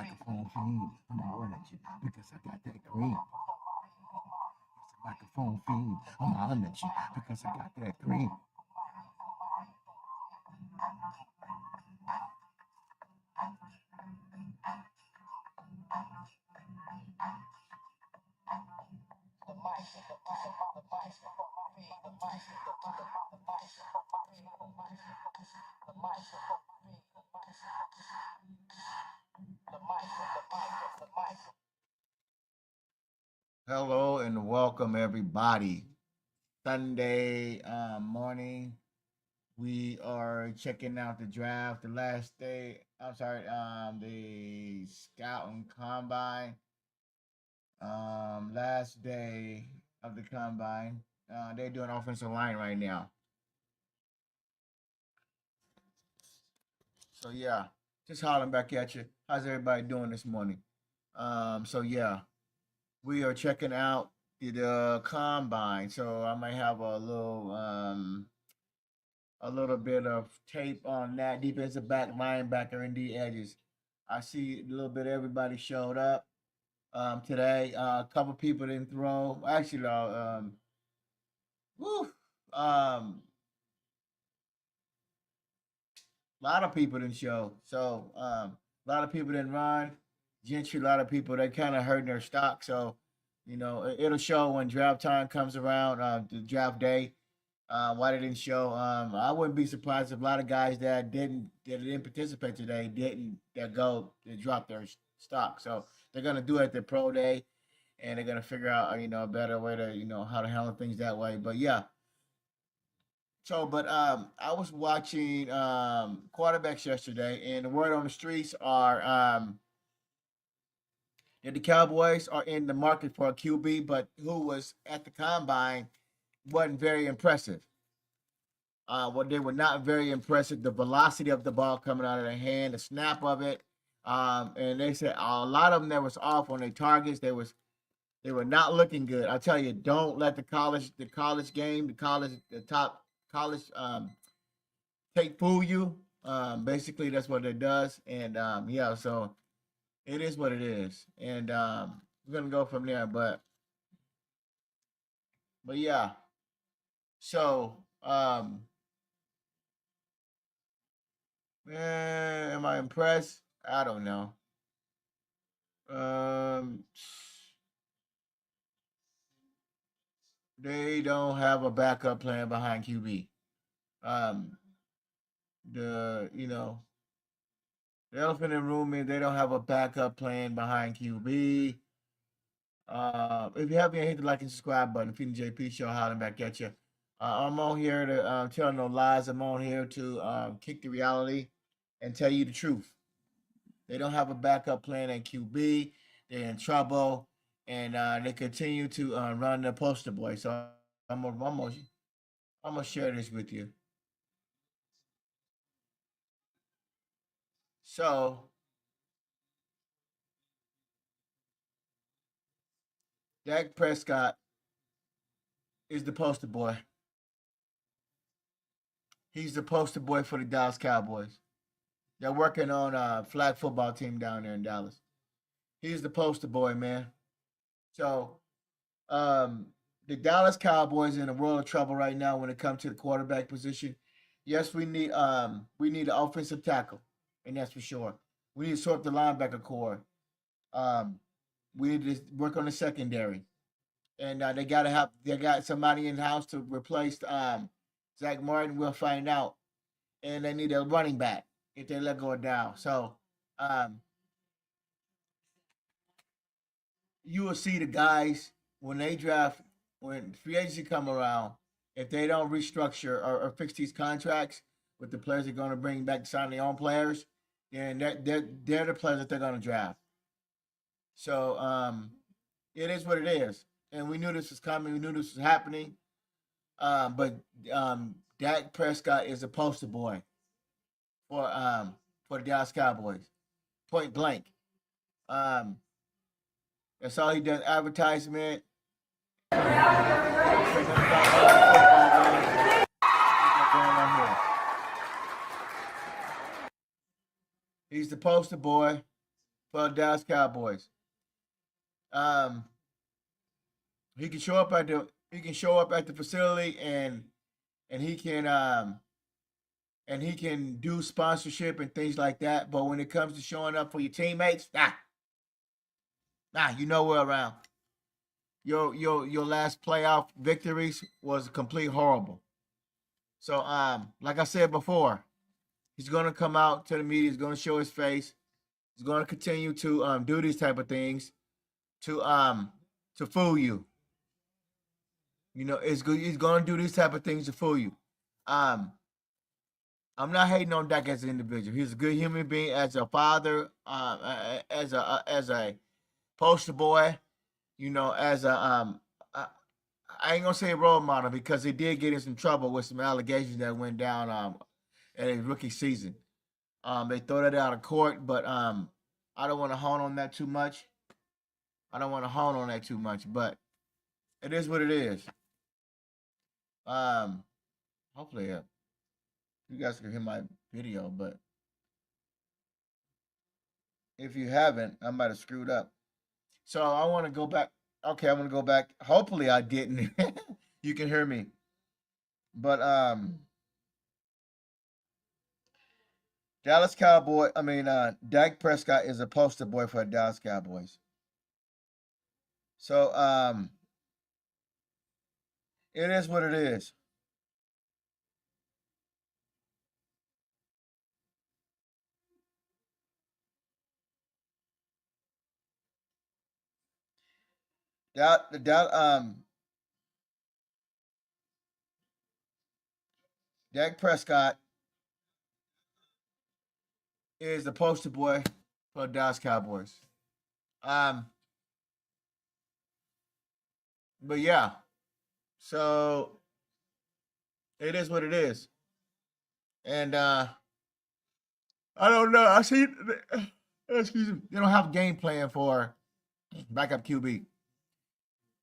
microphone fiend. I'm hollering at you because I got that green. It's a microphone fiend. I'm hollering at you because I got that green. Hello and welcome everybody. Sunday morning. We are checking out the draft, the last day. I'm sorry, the scout and combine. Last day of the combine. They're doing offensive line right now. So yeah, just hollering back at you. How's everybody doing this morning? So yeah, we are checking out the combine. So I might have a little bit of tape on that defensive back, linebacker, and the edges. I see a little bit of everybody showed up today. A couple people didn't throw. Actually, whew, a lot of people didn't show. So a lot of people didn't run. Gentry, a lot of people they kind of hurting their stock. So it'll show when draft time comes around, the draft day. Why they didn't show? I wouldn't be surprised if a lot of guys that didn't participate today didn't that go they drop their stock. So they're gonna do it at the pro day, and they're gonna figure out a better way to how to handle things that way. But yeah. So, but I was watching quarterbacks yesterday, and the word on the streets are that the Cowboys are in the market for a QB, but who was at the combine wasn't very impressive. They were not very impressive. The velocity of the ball coming out of their hand, the snap of it, and they said a lot of them that was off on their targets. They were not looking good. I tell you, don't let the college game, the top college take fool you. Basically, that's what it does, and yeah, so it is what it is, and we're gonna go from there. But yeah, so am I impressed? I don't know. Um, they don't have a backup plan behind QB. Um, the elephant in the room is they don't have a backup plan behind QB. If you haven't hit the like and subscribe button, feeding JP show, hollering back at you. I'm on here to tell no lies. I'm on here to kick the reality and tell you the truth. They don't have a backup plan at QB. They're in trouble, and they continue to run the poster boy. So I'm gonna share this with you. So Dak Prescott is the poster boy. He's the poster boy for the Dallas Cowboys. They're working on a flag football team down there in Dallas. He's the poster boy, man. So um, the Dallas Cowboys are in a world of trouble right now when it comes to the quarterback position. Yes, we need an offensive tackle, and that's for sure. We need to sort the linebacker core. Um, we need to work on the secondary, and they got somebody in the house to replace Zach Martin. We'll find out, and they need a running back if they let go of Dow. So um, you will see the guys when they draft, when free agency come around, if they don't restructure or fix these contracts with the players they're going to bring back to sign their own players, then they're the players that they're going to draft. So it is what it is. And we knew this was coming. We knew this was happening. But Dak Prescott is a poster boy for um, for the Dallas Cowboys, point blank. Um, that's all he does. Advertisement. He's the poster boy for the Dallas Cowboys. Um, he can show up at the facility and he can do sponsorship and things like that. But when it comes to showing up for your teammates, you know we're around. Your last playoff victories was complete horrible. So like I said before, he's gonna come out to the media. He's gonna show his face. He's gonna continue to do these type of things to fool you. You know, it's good. He's gonna do these type of things to fool you. Um, I'm not hating on Dak as an individual. He's a good human being, as a father, as a poster boy. You know, as a I ain't gonna say a role model because he did get in some trouble with some allegations that went down in his rookie season. They throw that out of court, but I don't want to hone on that too much. But it is what it is. Um, Hopefully, you guys can hear my video, but if you haven't, I might have screwed up. So I want to go back. Okay, I'm gonna go back. Hopefully, I didn't. You can hear me, but Dallas Cowboy. I mean, Dak Prescott is a poster boy for the Dallas Cowboys. So it is what it is. That Dak Prescott is the poster boy for the Dallas Cowboys. Um, but yeah, so it is what it is, and I don't know. I see. Excuse me. They don't have a game plan for backup QB.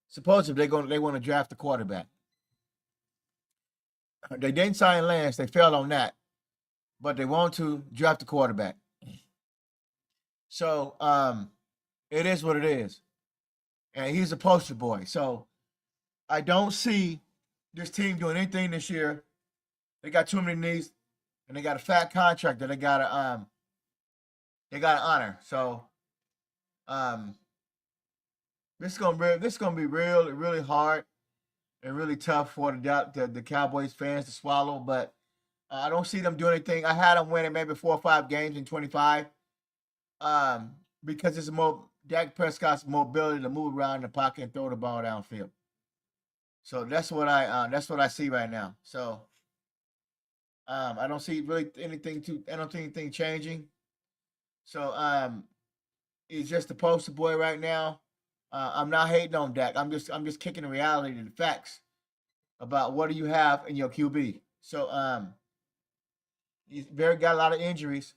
Supposedly they want to draft the quarterback. They didn't sign Lance. They failed on that, but they want to draft the quarterback. So it is what it is, and he's a poster boy. So I don't see this team doing anything this year. They got too many needs, and they got a fat contract that they gotta honor. So um, this is gonna be really hard and really tough for the Cowboys fans to swallow. But I don't see them doing anything. I had them winning maybe 4 or 5 games in 25. Because it's more Dak Prescott's mobility to move around in the pocket and throw the ball downfield. So that's what I see right now. So I don't see really anything I don't see anything changing. So he's just the poster boy right now. I'm not hating on Dak. I'm just kicking the reality to the facts about what do you have in your QB. So he's got a lot of injuries,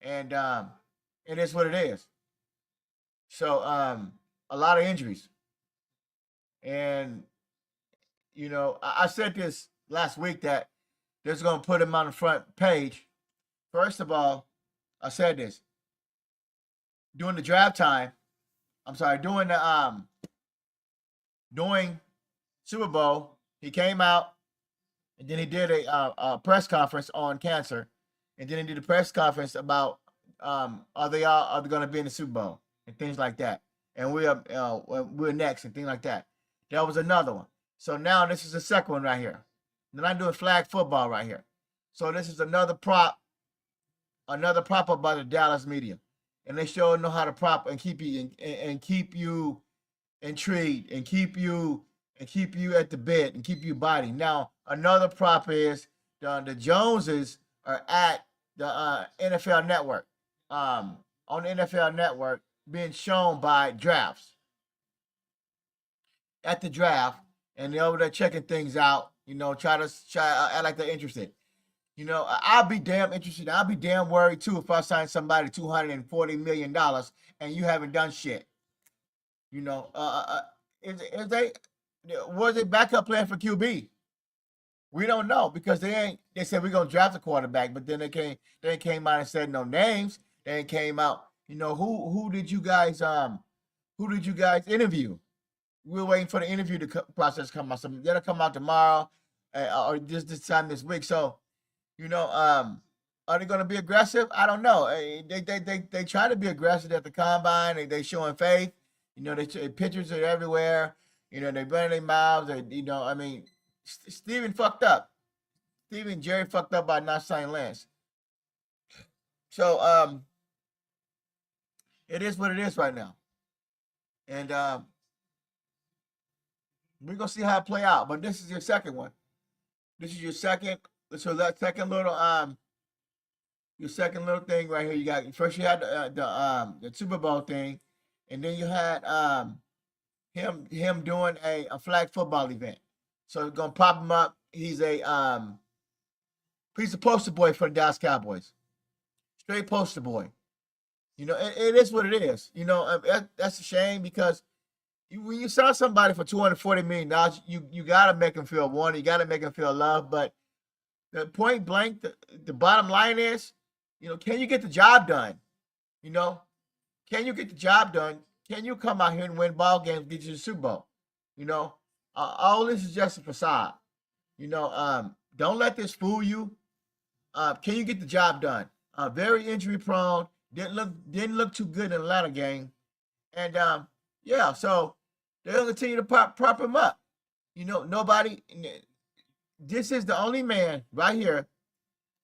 and it is what it is. So a lot of injuries, and you know I said this last week that they're going to put him on the front page. First of all, I said this during the draft time. I'm sorry, during Super Bowl, he came out and then he did a press conference on cancer, and then he did a press conference about are they going to be in the Super Bowl and things like that, and we're next and things like that. That was another one. So now this is the second one right here. Then I'm doing flag football right here. So this is another prop up by the Dallas media, and they sure know how to prop and keep you and keep you intrigued and keep you at the bed and keep you biting. Now another prop is the Joneses are at the NFL Network, on the NFL Network, being shown by drafts at the draft, and they're over there checking things out. You know, try act like they're interested. You know, I'll be damn interested. I'll be damn worried too if I sign somebody $240 million and you haven't done shit. You know, is they was it backup plan for QB? We don't know because they ain't. They said we're gonna draft a quarterback, but then they came out and said no names. They came out. Who did you guys interview? We're waiting for the interview process to come out. So that'll come out tomorrow, or just this time this week. So are they going to be aggressive? I don't know. They try to be aggressive at the combine. They showing faith. They pictures are everywhere. They running their mouths. I mean, Steven fucked up. Steven Jerry fucked up by not signing Lance. So it is what it is right now, and we're gonna see how it play out. But this is your second one. This is your second. So that second little your second little thing right here. You got first you had the Super Bowl thing, and then you had him doing a flag football event. So we're gonna pop him up. He's a poster boy for the Dallas Cowboys. Straight poster boy. It is what it is. That's a shame because when you sell somebody for $240 million, you gotta make them feel wanted. You gotta make them feel loved. But the point blank, the bottom line is, can you get the job done? Can you get the job done? Can you come out here and win ball games, get you the Super Bowl? All this is just a facade. Don't let this fool you. Can you get the job done? Very injury prone. Didn't look too good in the Atlanta game, and yeah. So they're gonna continue to prop him up. Nobody. This is the only man right here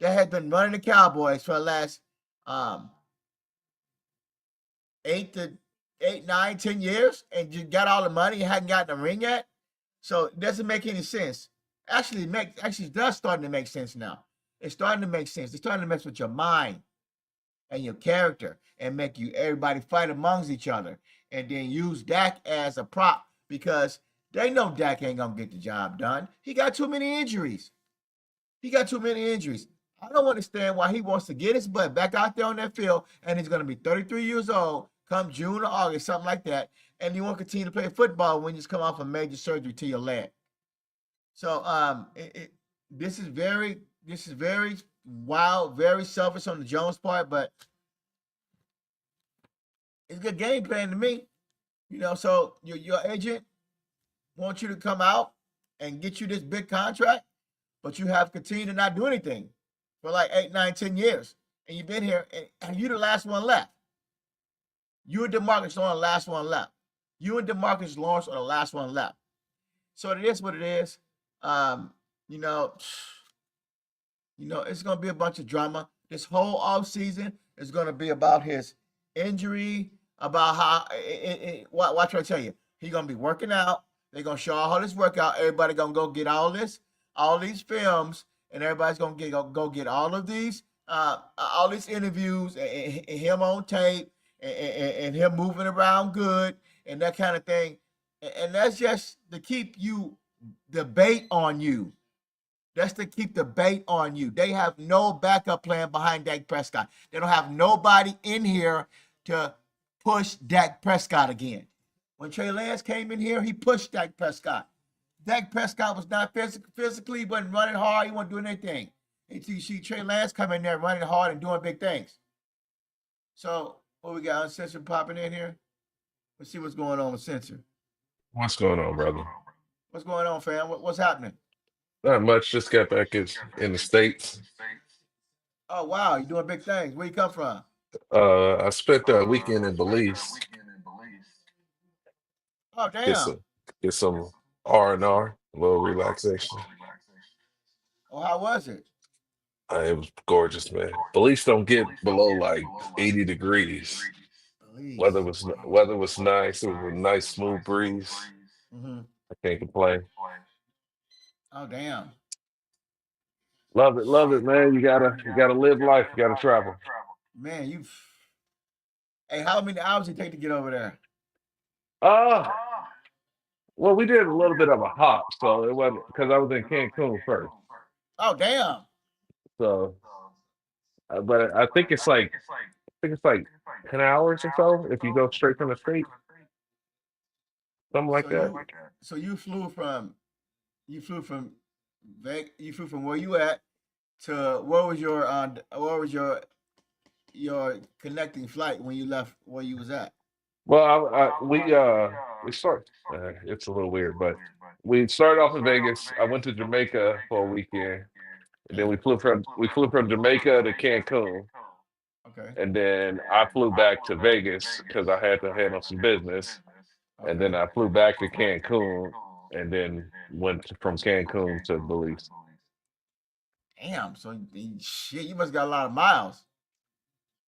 that has been running the Cowboys for the last 8, 9, 10 years, and you got all the money and hadn't gotten a ring yet. So it doesn't make any sense. Actually, it does starting to make sense now. It's starting to make sense. It's starting to mess with your mind and your character and make everybody fight amongst each other, and then use Dak as a prop because they know Dak ain't gonna get the job done. He got too many injuries. I don't understand why he wants to get his butt back out there on that field, and he's gonna be 33 years old come June or August, something like that, and you won't continue to play football when you just come off a major surgery to your leg. So this is very wild, very selfish on the Jones part, but it's good game plan to me. So your agent wants you to come out and get you this big contract, but you have continued to not do anything for like 8, 9, 10 years. And you've been here, and you're the last one left. You and DeMarcus Lawrence are the last one left. You and DeMarcus Lawrence are the last one left. So it is what it is. It's going to be a bunch of drama. This whole off season is going to be about his injury, about how watch what I tell you. He's going to be working out. They're going to show all this workout. Everybody going to go get all these films, and everybody's going to go get all these interviews and him on tape and him moving around good and that kind of thing. And that's just to keep the bait on you. That's to keep the bait on you. They have no backup plan behind Dak Prescott. They don't have nobody in here to push Dak Prescott again. When Trey Lance came in here, he pushed Dak Prescott. Dak Prescott was not physically, he wasn't running hard, he wasn't doing anything. And you see Trey Lance coming in there running hard and doing big things. So, what we got? Uncensored popping in here? Let's see what's going on with Censor. What's going on, brother? What's going on, fam? What's happening? Not much. Just got back in the States. Oh, wow. You're doing big things. Where you come from? I spent a weekend in Belize. Oh, Get damn. some R&R, a little relaxation. Oh, how was it? It was gorgeous, man. Belize don't get below like 80 degrees. Belize. Weather was nice. It was a nice smooth breeze. Mm-hmm. I can't complain. Oh, damn. Love it, man. You gotta live life. You gotta travel. Man, hey, how many hours did it take to get over there? Uh well, we did a little bit of a hop, so it wasn't because I was in Cancun first. Oh, damn. So, but I think it's like 10 hours or so if you go straight from the state, something like So that. you flew from you flew from where you at to where was your your connecting flight when you left where you was at? Well, we start. It's a little weird, but we started off in Vegas. I went to Jamaica for a weekend, and then Yeah. we flew from Jamaica to Cancun, Okay. and then I flew back to Vegas because I had to handle some business, and then Okay. I flew back to Cancun, and then from Cancun to Belize. Damn. So shit, you must got a lot of miles.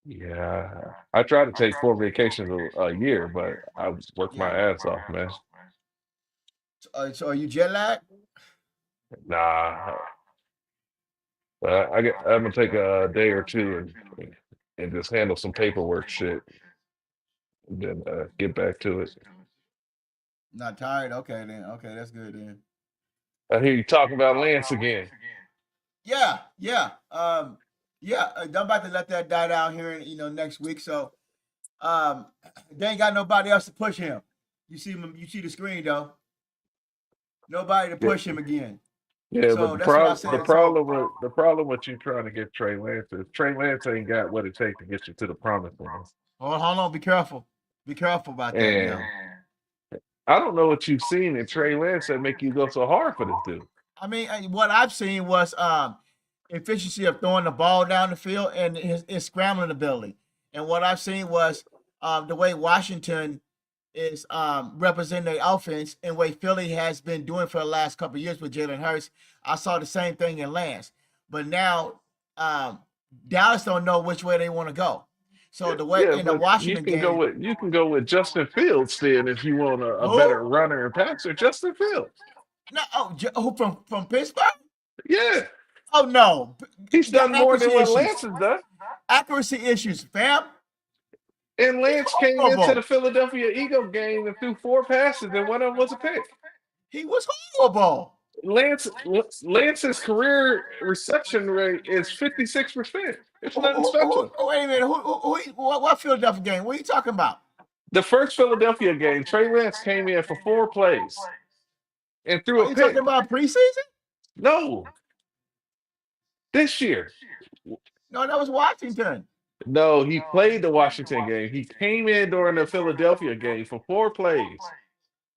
Yeah, I try to take 4 vacations a year, but I work my Yeah. ass off, man. So are you jet lagged? Nah, I'm gonna take a day or two and just handle some paperwork shit, and then get back to it. Not tired? Okay then. Okay, that's good then. I hear you talking about Lance again. Yeah, yeah. Yeah, I'm about to let that die down here, next week. So, they ain't got nobody else to push him. You see him, you see the screen though. Nobody to Yeah, push him again. yeah, but So that's what I the said. So, problem with the problem with you trying to get Trey Lance is Trey Lance ain't got what it takes to get you to the promised land. hold on, be careful. Be careful about that now. And I don't know what you've seen in Trey Lance that make you go so hard for this dude. I mean, what I've seen was efficiency of throwing the ball down the field and his scrambling ability. And what I've seen was the way Washington is representing the offense and way Philly has been doing for the last couple of years with Jalen Hurts. I saw the same thing in Lance, but now um, Dallas don't know which way they want to go. So Yeah, the way yeah, in the but Washington game, you can go with Justin Fields then if you want a who? better runner and passer. Justin Fields. No, who from Pittsburgh? Yeah, Oh no, he's got done more accuracy than what issues. Lance has done. Accuracy issues, fam. And He's Lance came into the horrible. Philadelphia Eagle game and threw 4 passes, and one of them was a pick. He was horrible. Lance's career reception rate is 56%. It's nothing special. Wait a minute. What Philadelphia game? What are you talking about? The first Philadelphia game, Trey Lance came in for 4 plays and threw Are a you talking pick. about preseason? No, this year. No, that was Washington. No, he played the Washington game. He came in during the Philadelphia game for 4 plays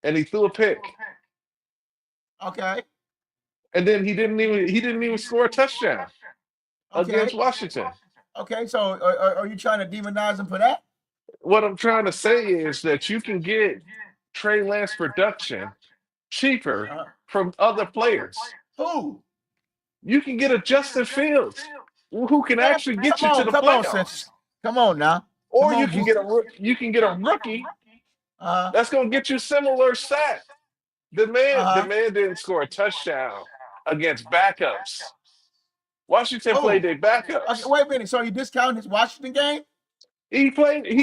and he threw a pick. Okay. And then he didn't even score a touchdown Okay. against Washington. Okay. So are you trying to demonize him for that? What I'm trying to say is that you can get Trey Lance production cheaper Uh, from other players. who? You can get a Justin Fields who can Man, actually get you to the come on, Census. playoffs. Come on now. Come Or on, Jesus. you can get a rookie Uh that's going to get you similar stats. The huh. man didn't score a touchdown against backups. Washington played Oh. their Okay. backups. Wait a minute. So you discounting his Washington game? He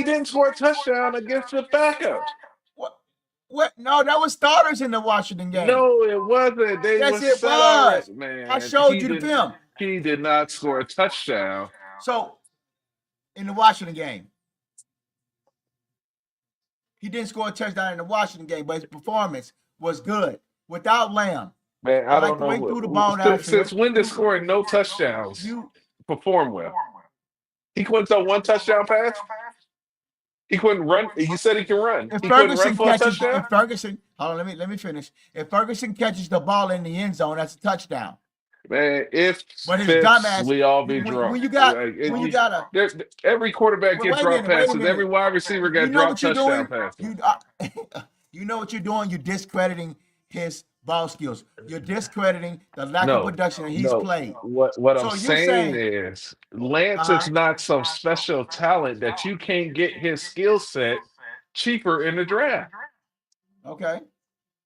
didn't score a touchdown against the backups. What? What? No, that was starters in the Washington game. No, it wasn't. They Yes, were it set was. already. I Man, showed you the film. he did not score a touchdown. So in the Washington game, he didn't score a touchdown in the Washington game, but his performance was good without Lamb. Man, I I like don't the way he know. threw the ball downfield. Since when did scoring no touchdowns You perform well? He couldn't throw one touchdown pass. He couldn't run. You said he can run. if He couldn't run Ferguson for a catches touchdown. if Ferguson hold on, let me finish. If Ferguson catches the ball in the end zone, that's a touchdown. Man, if But his Fitz, dumbass we all be when drunk. you got when you got a Every quarterback get wait a drop minute, wait a passes. Every minute. wide receiver You got know drop what you're touchdown doing? passes. You know what you're doing? You're discrediting his ball skills. You're discrediting the lack of No, production that he's no. played. What I'm So you're saying saying, is Lance uh-huh. is not some special talent that you can't get his skill set cheaper in the draft. Okay.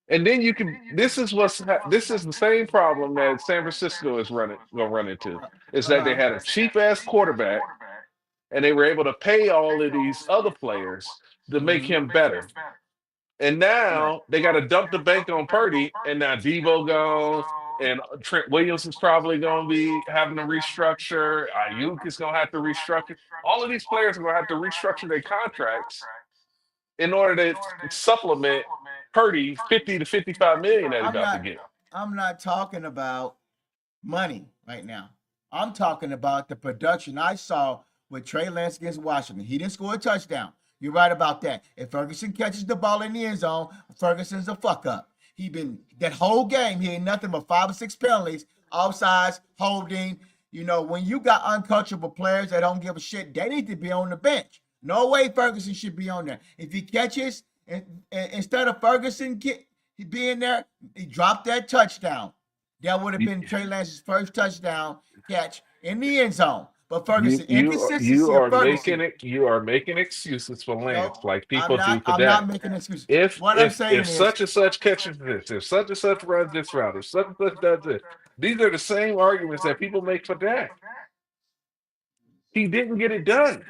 And then you can. This is the same problem that San Francisco is gonna run into. Is that they Uh-huh. had a cheap ass quarterback and they were able to pay all of these other players to make Mm-hmm. him better. And Right. now they got to dump the bank on Purdy, and now Debo gone, and Trent Williams is probably going to be having to restructure. Ayuk is going to have to restructure. All of these players are going to have to restructure their contracts in order to supplement Purdy 50 to 55 million that he's I'm about to not get. I'm not talking about money right now. I'm talking about the production I saw with Trey Lance against Washington. He didn't score a touchdown. You're right about that. If Ferguson catches the ball in the end zone, Ferguson's a fuck up. He been that whole game. He ain't nothing but 5 or 6 penalties, offsides, holding. You know, when you got uncoachable players that don't give a shit, they need to be on the bench. No way Ferguson should be on there. If he catches, instead of Ferguson being there, he dropped that touchdown. That would have been Trey Lance's first touchdown catch in the end zone. But Ferguson, You inconsistency of are Ferguson. making it. You are making excuses for No, Lance, like I'm people do not. for I'm not Dak. making excuses. If What I'm if saying if is, such and such catches this, if such and such runs this route, if such and such does this, these are the same arguments that people make for Dak. He didn't get it done.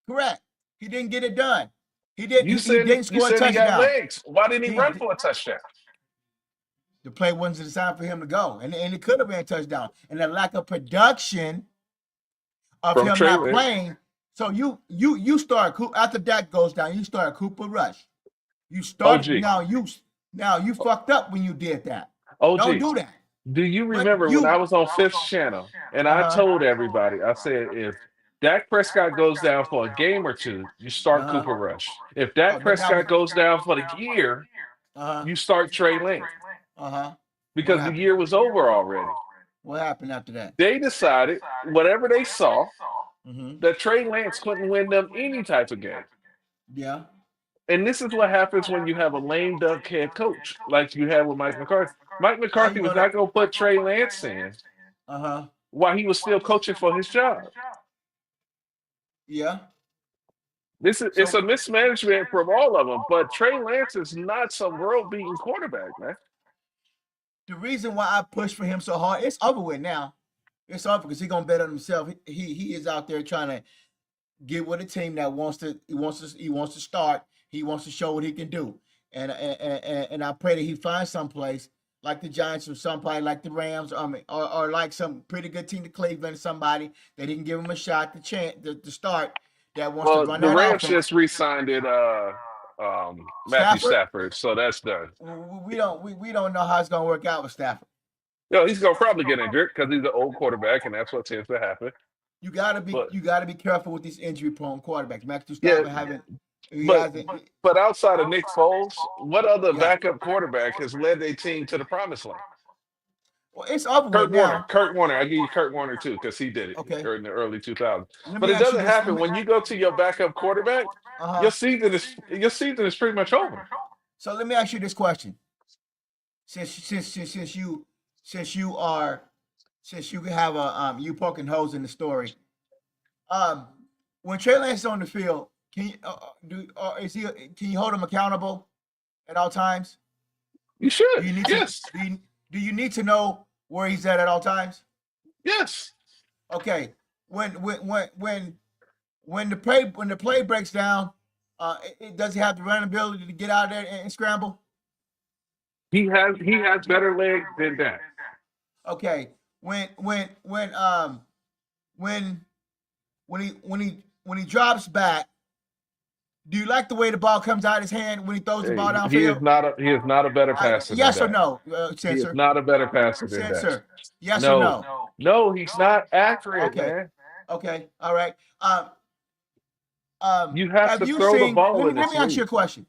correct. He didn't get it done. He did. He didn't You score a said he got touchdown. legs. Why didn't he He run for a touchdown? the play wasn't designed for him to go, and it could have been a touchdown. And the lack of production of From him Trey not Lance? playing. So you start after that goes down. You start a Cooper rush. You started OG. now you fucked up when you did that. Don't OG. do that. Do you But remember when you I was on Fifth Channel and uh I huh told everybody, I said, if Dak Prescott goes down for a game or two, you start uh Cooper huh. Rush. If Oh, Dak then that was Prescott goes down for the year, uh huh you start Trey Lance uh huh. What because the happened? year was over already. What happened after that? They decided, whatever they saw, Mm-hmm. that Trey Lance couldn't win them any type of game. Yeah. And this is what happens when you have a lame duck head coach, like you had with Mike McCarthy. Mike How you McCarthy was gonna? not going to put Trey Lance in Uh huh. while he was still coaching for his job. Yeah. This is it's So a mismanagement from all of them, but Trey Lance is not some world-beating quarterback, man. the reason why I push for him so hard, it's over with now. It's over because he's gonna bet on himself. He is out there trying to get with a team that wants to start. He wants to show what he can do, and I pray that he finds some place like the Giants or somebody like the Rams, or like some pretty good team, the Cleveland, somebody that he can give him a shot to chance to start that wants to Well, run the that Rams offense. just re-signed it, Matthew Stafford, Stafford, so that's done. we don't know how it's gonna work out with Stafford. He's gonna probably get injured because he's an old quarterback, and that's what tends to happen. But You gotta be careful with these injury prone quarterbacks. Matthew yeah, Stafford haven't he but hasn't but outside of Nick Foles, what other yeah. backup quarterback has led their team to the promised land? Well, it's over with Kurt Warner. now. Kurt Warner. I give you Kurt Warner too because he did it Okay. in the early 2000s. Let But me it ask you doesn't this. Let happen me when you go to your backup quarterback. uh-huh. Your season is pretty much over. So let me ask you this question. Since you are since you have a you poking holes in the story. Um when Trey Lance is on the field, can you do is he can you hold him accountable at all times? You Do should. you need to Yes. do you need to know where he's at all times? Yes. Okay. When the play breaks down, does he have the running ability to get out there and scramble? He has better legs than that. Okay. When when he drops back, do you like the way the ball comes out of his hand when he throws the ball downfield? He is not a better passer than Yes or that. no, He is censor? not a better passer than that. Censor. Yes or No. no? No, he's not accurate, Okay. man. Okay. All right. You have Have to you throw the seen? ball in Let this me ask you league. a question.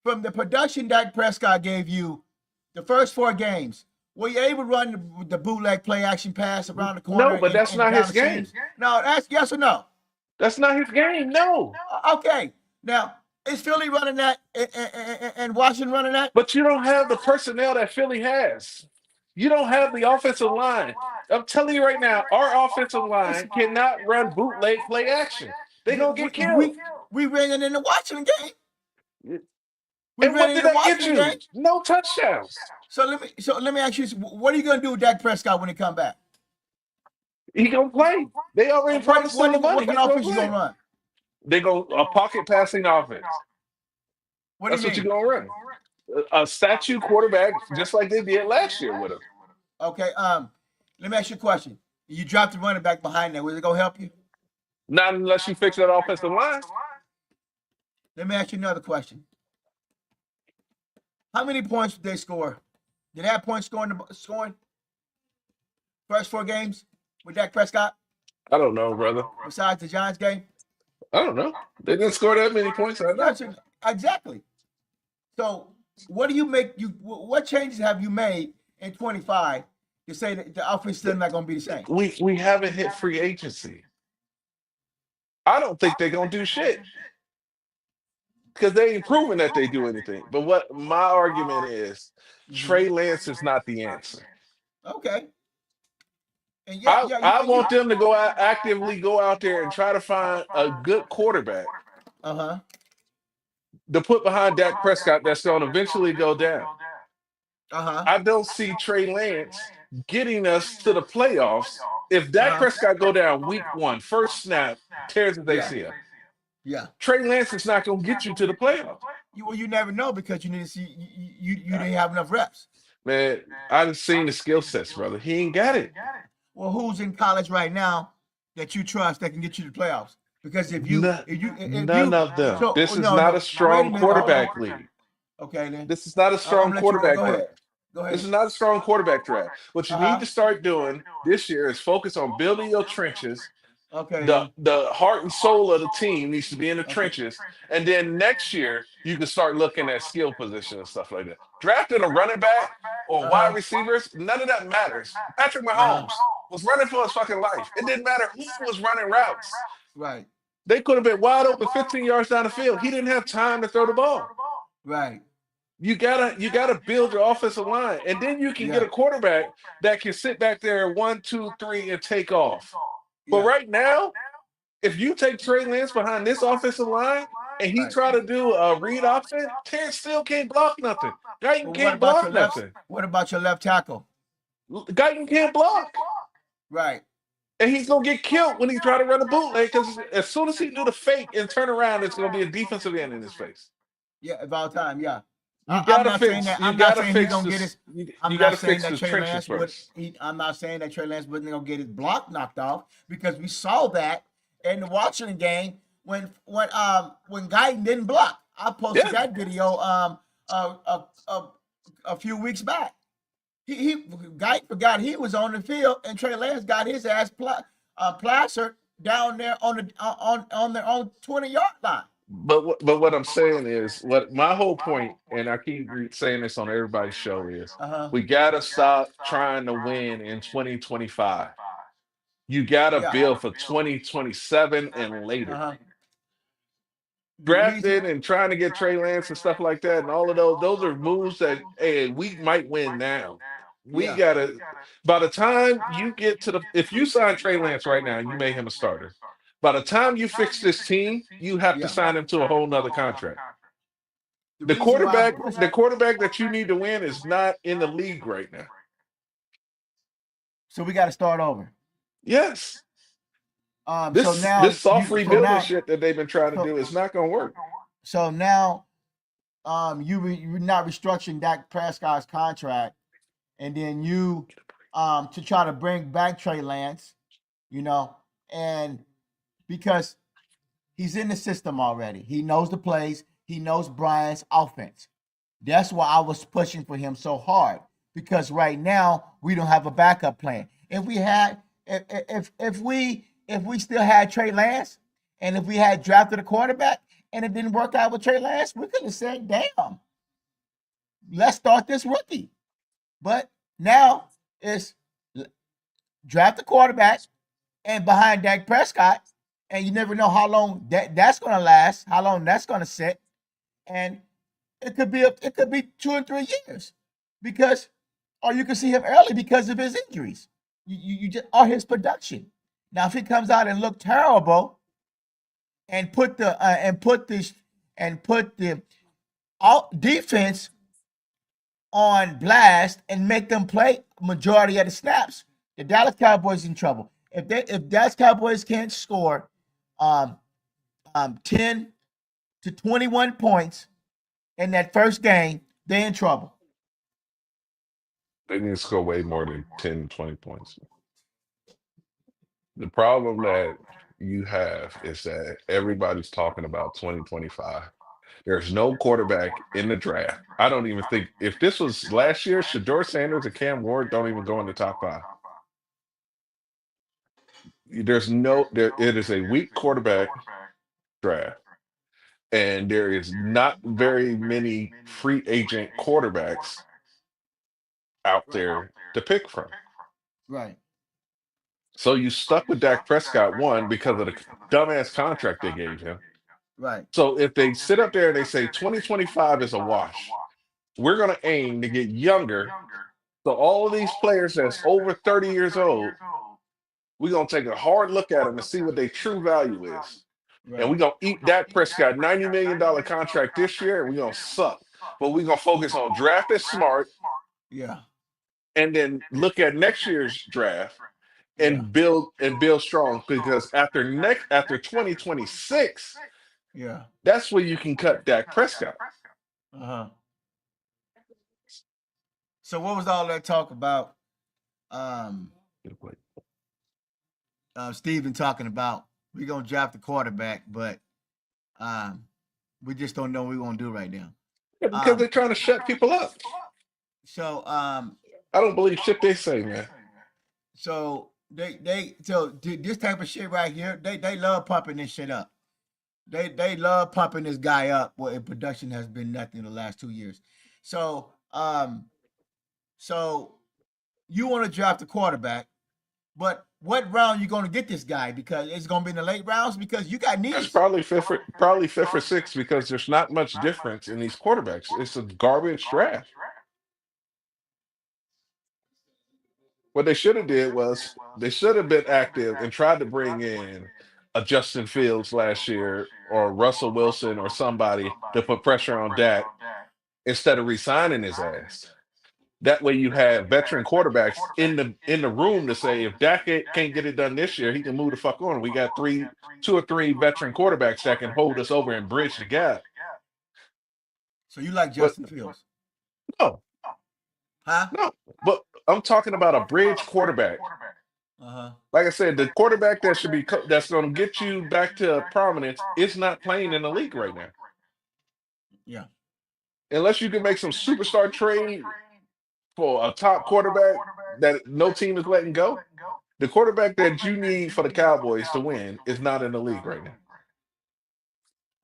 From the production Dak Prescott gave you, the first 4 games, were you able to run the bootleg play action pass around the No, corner but that's and not down his the game. seams? No, that's yes or no. That's not his game. No. Okay. Now, is Philly running that and Washington running that? But you don't have the personnel that Philly has. You don't have the offensive line. I'm telling you right now, our offensive It's, line cannot run bootleg play action. They're you, gonna get killed. we ran it in the Washington game. We And ran what it in did the that get Washington game. you? No touchdowns. So let me ask you this. What are you gonna do with Dak Prescott when he come back? He gonna play. They already promised him the money. What kind He's of gonna offense you gonna play. run? They go a pocket passing offense. What do you That's what you're mean? gonna run. A statue quarterback, just like they did last year with him. Okay. Let me ask you a question. You dropped the running back behind there. Was it gonna help you? Not unless you fix that offensive line. Let me ask you another question. How many points did they score? Did they have points scoring first 4 games with Dak Prescott? I don't know, brother. besides the Giants game? I don't know. They didn't score that many points. I Yeah, know. exactly. So, what do you make? What changes have you made in 25 to say that the offense still not going to be the same? We haven't hit free agency. I don't think they're gonna do shit because they ain't proven that they do anything. But what my argument is, Hmm. Trey Lance is not the answer. Okay, and yeah, I yeah, I want them to go out actively go out there and try to find a good quarterback uh huh, to put behind Dak Prescott that's going to eventually go down. uh huh, I don't see Trey Lance getting us to the playoffs if uh Dak huh. Prescott go down week one, first snap, tears his Yeah, ACL. yeah. Trey Lance is not going to get you to the playoffs. Well, you never know because you need to see you didn't have enough reps. Man, I've seen the skill sets, brother. He ain't got it. Well, who's in college right now that you trust that can get you to the playoffs? Because if None you of them. so This is no not a no wait a strong minute, hold on. quarterback league. Okay then, This is not a I'm strong gonna let you go. quarterback Go draft. ahead, go This ahead. is not a strong quarterback draft. What you Uh need huh. to start doing this year is focus on building your trenches. Okay The then. the heart and soul of the team needs to be in the Okay. trenches. And then next year you can start looking at skill position and stuff like that. Drafting a running back or Uh wide huh. receivers, none of that matters. Patrick Uh huh. Mahomes was running for his fucking life. It didn't matter who was running routes. Right. They could have been wide open 15 yards down the field. He didn't have time to throw the ball. Right. You gotta build your offensive line, and then you can get Yeah. a quarterback that can sit back there 1, 2, 3 and take off. But Yeah. right now, if you take Trey Lance behind this offensive line and he Right. try to do a read option, Terrence still can't block nothing. Guyton But what can't about your block left? nothing. What about your left tackle? Guyton can't block. Right. And he's gonna get killed when he try to run a bootleg because as soon as he do the fake and turn around, it's gonna be a defensive end in his face. Yeah. Of all time. Yeah. You I'm gotta not saying fix. that. You I'm not gotta saying he fix gonna get this. his. I'm You not gotta saying fix that the Trey trenches Lance would. first. I'm not saying that Trey Lance wasn't gonna get his block knocked off because we saw that in the Washington game when Guyton didn't block. I posted Yeah, that video uh, uh, uh, a few weeks back. He Guyton forgot he was on the field and Trey Lance got his ass plastered down there on their own 20-yard line. but what I'm saying is what my whole point, and I keep saying this on everybody's show is Uh huh. we gotta stop trying to win in 2025. You gotta Yeah. build for 2027 and Uh later. huh. The reason. Drafting and trying to get Trey Lance and stuff like that, and all of those are moves that hey, we might win now. We Yeah. gotta by the time you get to the if you sign Trey Lance right now and you make him a starter, by the time you fix this team, you have to Yeah. sign him to a whole nother contract. The The reason why I'm quarterback, pushing. the quarterback that you need to win is not in the league right now. So we got to start over. Yes. So This now soft you. So rebuilding now. shit that they've been trying to So. do is not gonna work. So now. You're not restructuring Dak Prescott's contract, and then you to try to bring back Trey Lance, you know, and because he's in the system already, he knows the plays, he knows Brian's offense. That's why I was pushing for him so hard because right now we don't have a backup plan. If we had, if we still had Trey Lance, and if we had drafted a quarterback and it didn't work out with Trey Lance, we could have said, "Damn, let's start this rookie." But now it's draft a quarterback and behind Dak Prescott, and you never know how long that's going to last, how long that's going to sit, and it could be 2 and 3 years because, or you can see him early because of his injuries. You just or his production. Now, if he comes out and look terrible and put the all defense on blast and make them play majority of the snaps, the Dallas Cowboys in trouble. If Dallas Cowboys can't score 10 to 21 points in that first game, they're in trouble. They need to score way more than 10, 20 points. The problem that you have is that everybody's talking about 2025. There's no quarterback in the draft. I don't even think if this was last year, Shador Sanders and Cam Ward don't even go in the top five. there's no there. It is a weak quarterback draft, and there is not very many free agent quarterbacks out there to pick from. Right. So you stuck with Dak Prescott one because of the dumbass contract they gave him. Right. So if they sit up there and they say 2025 is a wash, we're going to aim to get younger. So all of these players that's over 30 years old, we're going to take a hard look at them and see what their true value is. And Right. we're going to eat Dak Prescott $90 million contract this year, and we're going to suck. But we're going to focus on drafting smart Yeah. and then look at next year's draft Yeah. and build strong because after 2026, Yeah. that's where you can cut Dak Prescott. Uh-huh. So what was all that talk about? Um, Steven talking about we're gonna draft the quarterback, but um, we just don't know what we're gonna do right now. Yeah, because Um, they're trying to shut people up. so I don't believe shit they say, man. this type of shit right here, they love pumping this shit up. They love pumping this guy up. Well, in production has been nothing in the last 2 years. So so you want to draft a quarterback, but what round you going to get this guy? Because it's going to be in the late rounds because you got That's needs. probably fifth or sixth because there's not much difference in these quarterbacks. It's a garbage draft. What they should have did was they should have been active and tried to bring in a Justin Fields last year or Russell Wilson or somebody to put pressure on Dak instead of resigning his ass. That way you have veteran quarterbacks in the room to say if Dak can't get it done this year, he can move the fuck on. We got two or three veteran quarterbacks that can hold us over and bridge the gap. So you like But Justin Fields, no, huh? no. But I'm talking about a bridge quarterback. Uh huh. Like I said, the quarterback that should be that's going to get you back to prominence is not playing in the league right now. Yeah. Unless you can make some superstar trade for a top quarterback that no team is letting go, the quarterback that you need for the Cowboys to win is not in the league right now.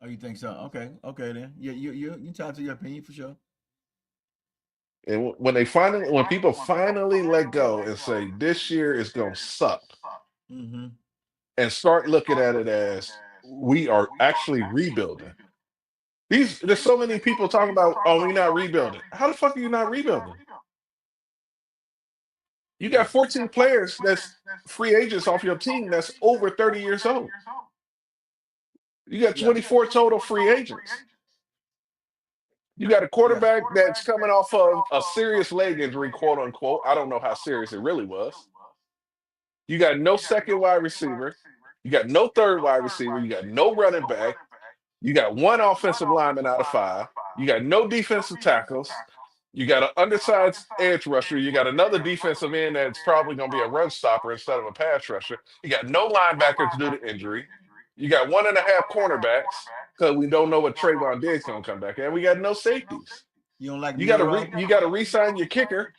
Oh, you think so? Okay. Okay then. Yeah. You entitled to your opinion for sure. And when people finally let go and say this year is going to suck, Mm-hmm. and start looking at it as we are actually rebuilding. There's so many people talking about, oh, we're not rebuilding. How the fuck are you not rebuilding? You Yeah. got 14 players that's free agents off your team that's over 30 years old. You got Yeah. 24 total free agents. You got a Yeah. quarterback that's coming off of a serious leg injury, quote unquote. I don't know how serious it really was. You got no second wide receiver. You got no third wide receiver. You got no running back. You got one offensive lineman out of five. You got no defensive tackles. You got an undersized edge rusher. You got another defensive end that's probably going to be a run stopper instead of a pass rusher. You got no linebackers due to injury. You got one and a half cornerbacks because we don't know what Trayvon Diggs going to come back. And we got no safeties. You don't like You got to Nero? you got to re-sign your kicker.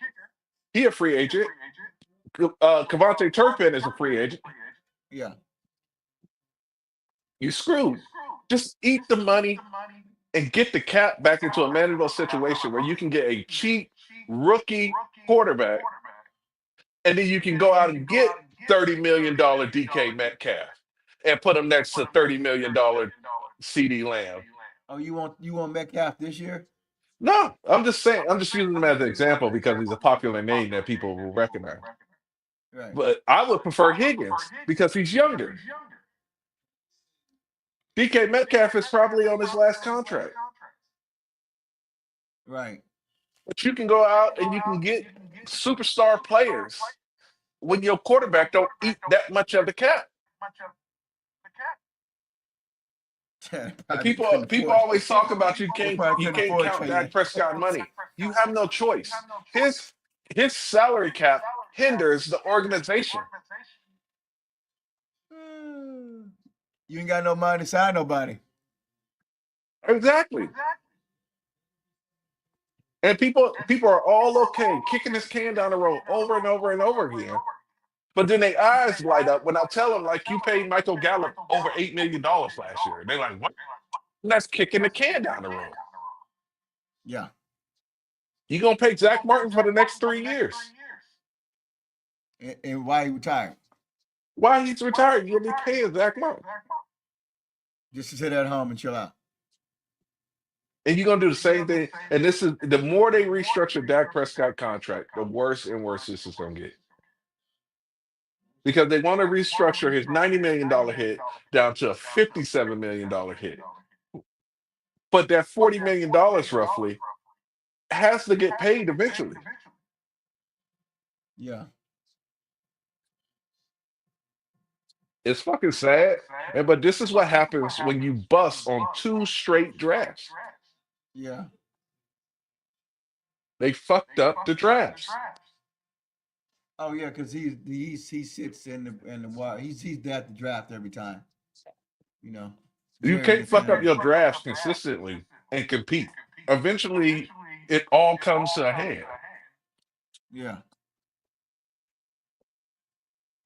He a free agent. Cavante Turpin is a free agent. Yeah. You screwed. Just eat the money and get the cap back into a manageable situation where you can get a cheap rookie quarterback, and then you can go out and get $30 million DK Metcalf and put him next to $30 million CD Lamb. Oh, you want Metcalf this year? No, I'm just saying, I'm just using him as an example because he's a popular name that people will recognize. Right. But I would prefer Higgins because he's younger. DK Metcalf is probably on his last contract. Right. But you can go out and you can get superstar players when your quarterback don't eat that much of the cap. And Probably couldn't people afford. always talk about They probably you couldn't can't afford count Trey Dak Lance. Prescott money. You have no choice. His his salary cap hinders the organization. You ain't got no money to sign nobody. Exactly. And people are all okay kicking this can down the road over and over and over again But then their eyes light up when I tell them, like, you paid Michael Gallup over $8 million last year. They're like, what? And that's kicking the can down the road. Yeah. You gonna pay Zach Martin for the next 3 years. And why he retired? Why he's retired? You'll be paying Zach Martin. Just to sit at home and chill out. And you're gonna do the same thing. And this is the more they restructure Dak Prescott contract, the worse and worse this is gonna get. Because they want to restructure his $90 million hit down to a $57 million hit. But that $40 million roughly has to get paid eventually. Yeah. It's fucking sad. And but this is what happens when you bust on 2 straight drafts. Yeah. They fucked up the drafts. Oh yeah, because he sits in the wire. He's there at the draft every time. You know, You Jerry can't gets in fuck up there. your drafts consistently and compete. Eventually, it all comes to a head. Yeah.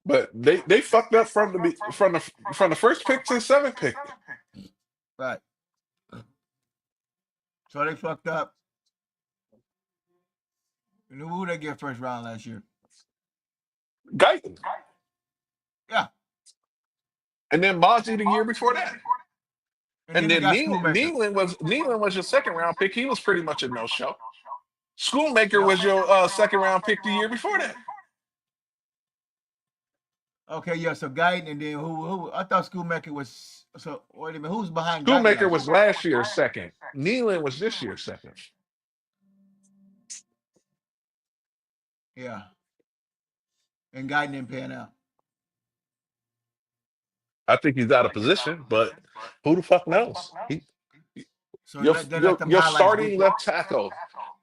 But they fucked up from the first pick to the seventh pick. Right. So they fucked up. And who they get first round last year? Guyton. Yeah. And then Mozzie the year before that. And And then they then got Schoolmaker. Nealon was your second round pick. He was pretty much a no show. Schoolmaker Yeah. was your second round pick the year before that. Okay, yeah. So Guyton, and then who? I thought Schoolmaker was. So wait a minute, who's behind Guyton Schoolmaker last was year? last year's second. Nealon was this year's second. Yeah. And Guyton didn't pan out. I think he's out of position, but who the fuck knows? So Your they your let them your highlights get. starting left tackle,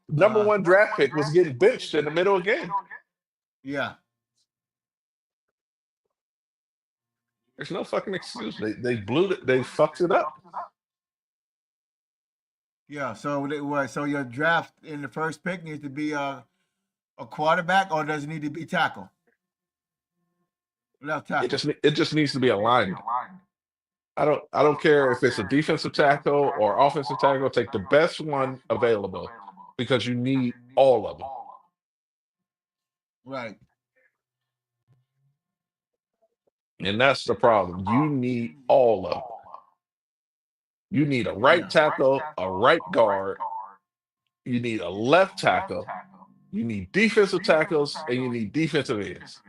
number Uh, one draft pick, was getting benched in the middle of the game. yeah. There's no fucking excuse. They blew it. They fucked it up. Yeah. So so your draft in the first pick needs to be a quarterback, or does it need to be tackle? Left It tackle. just needs to be aligned. I don't care if it's a defensive tackle or offensive tackle. Take the best one available because you need all of them. Right. And that's the problem. You need all of them. You need a Yeah. right tackle, a right guard. You need a left tackle. You need defensive tackles, and you need defensive ends.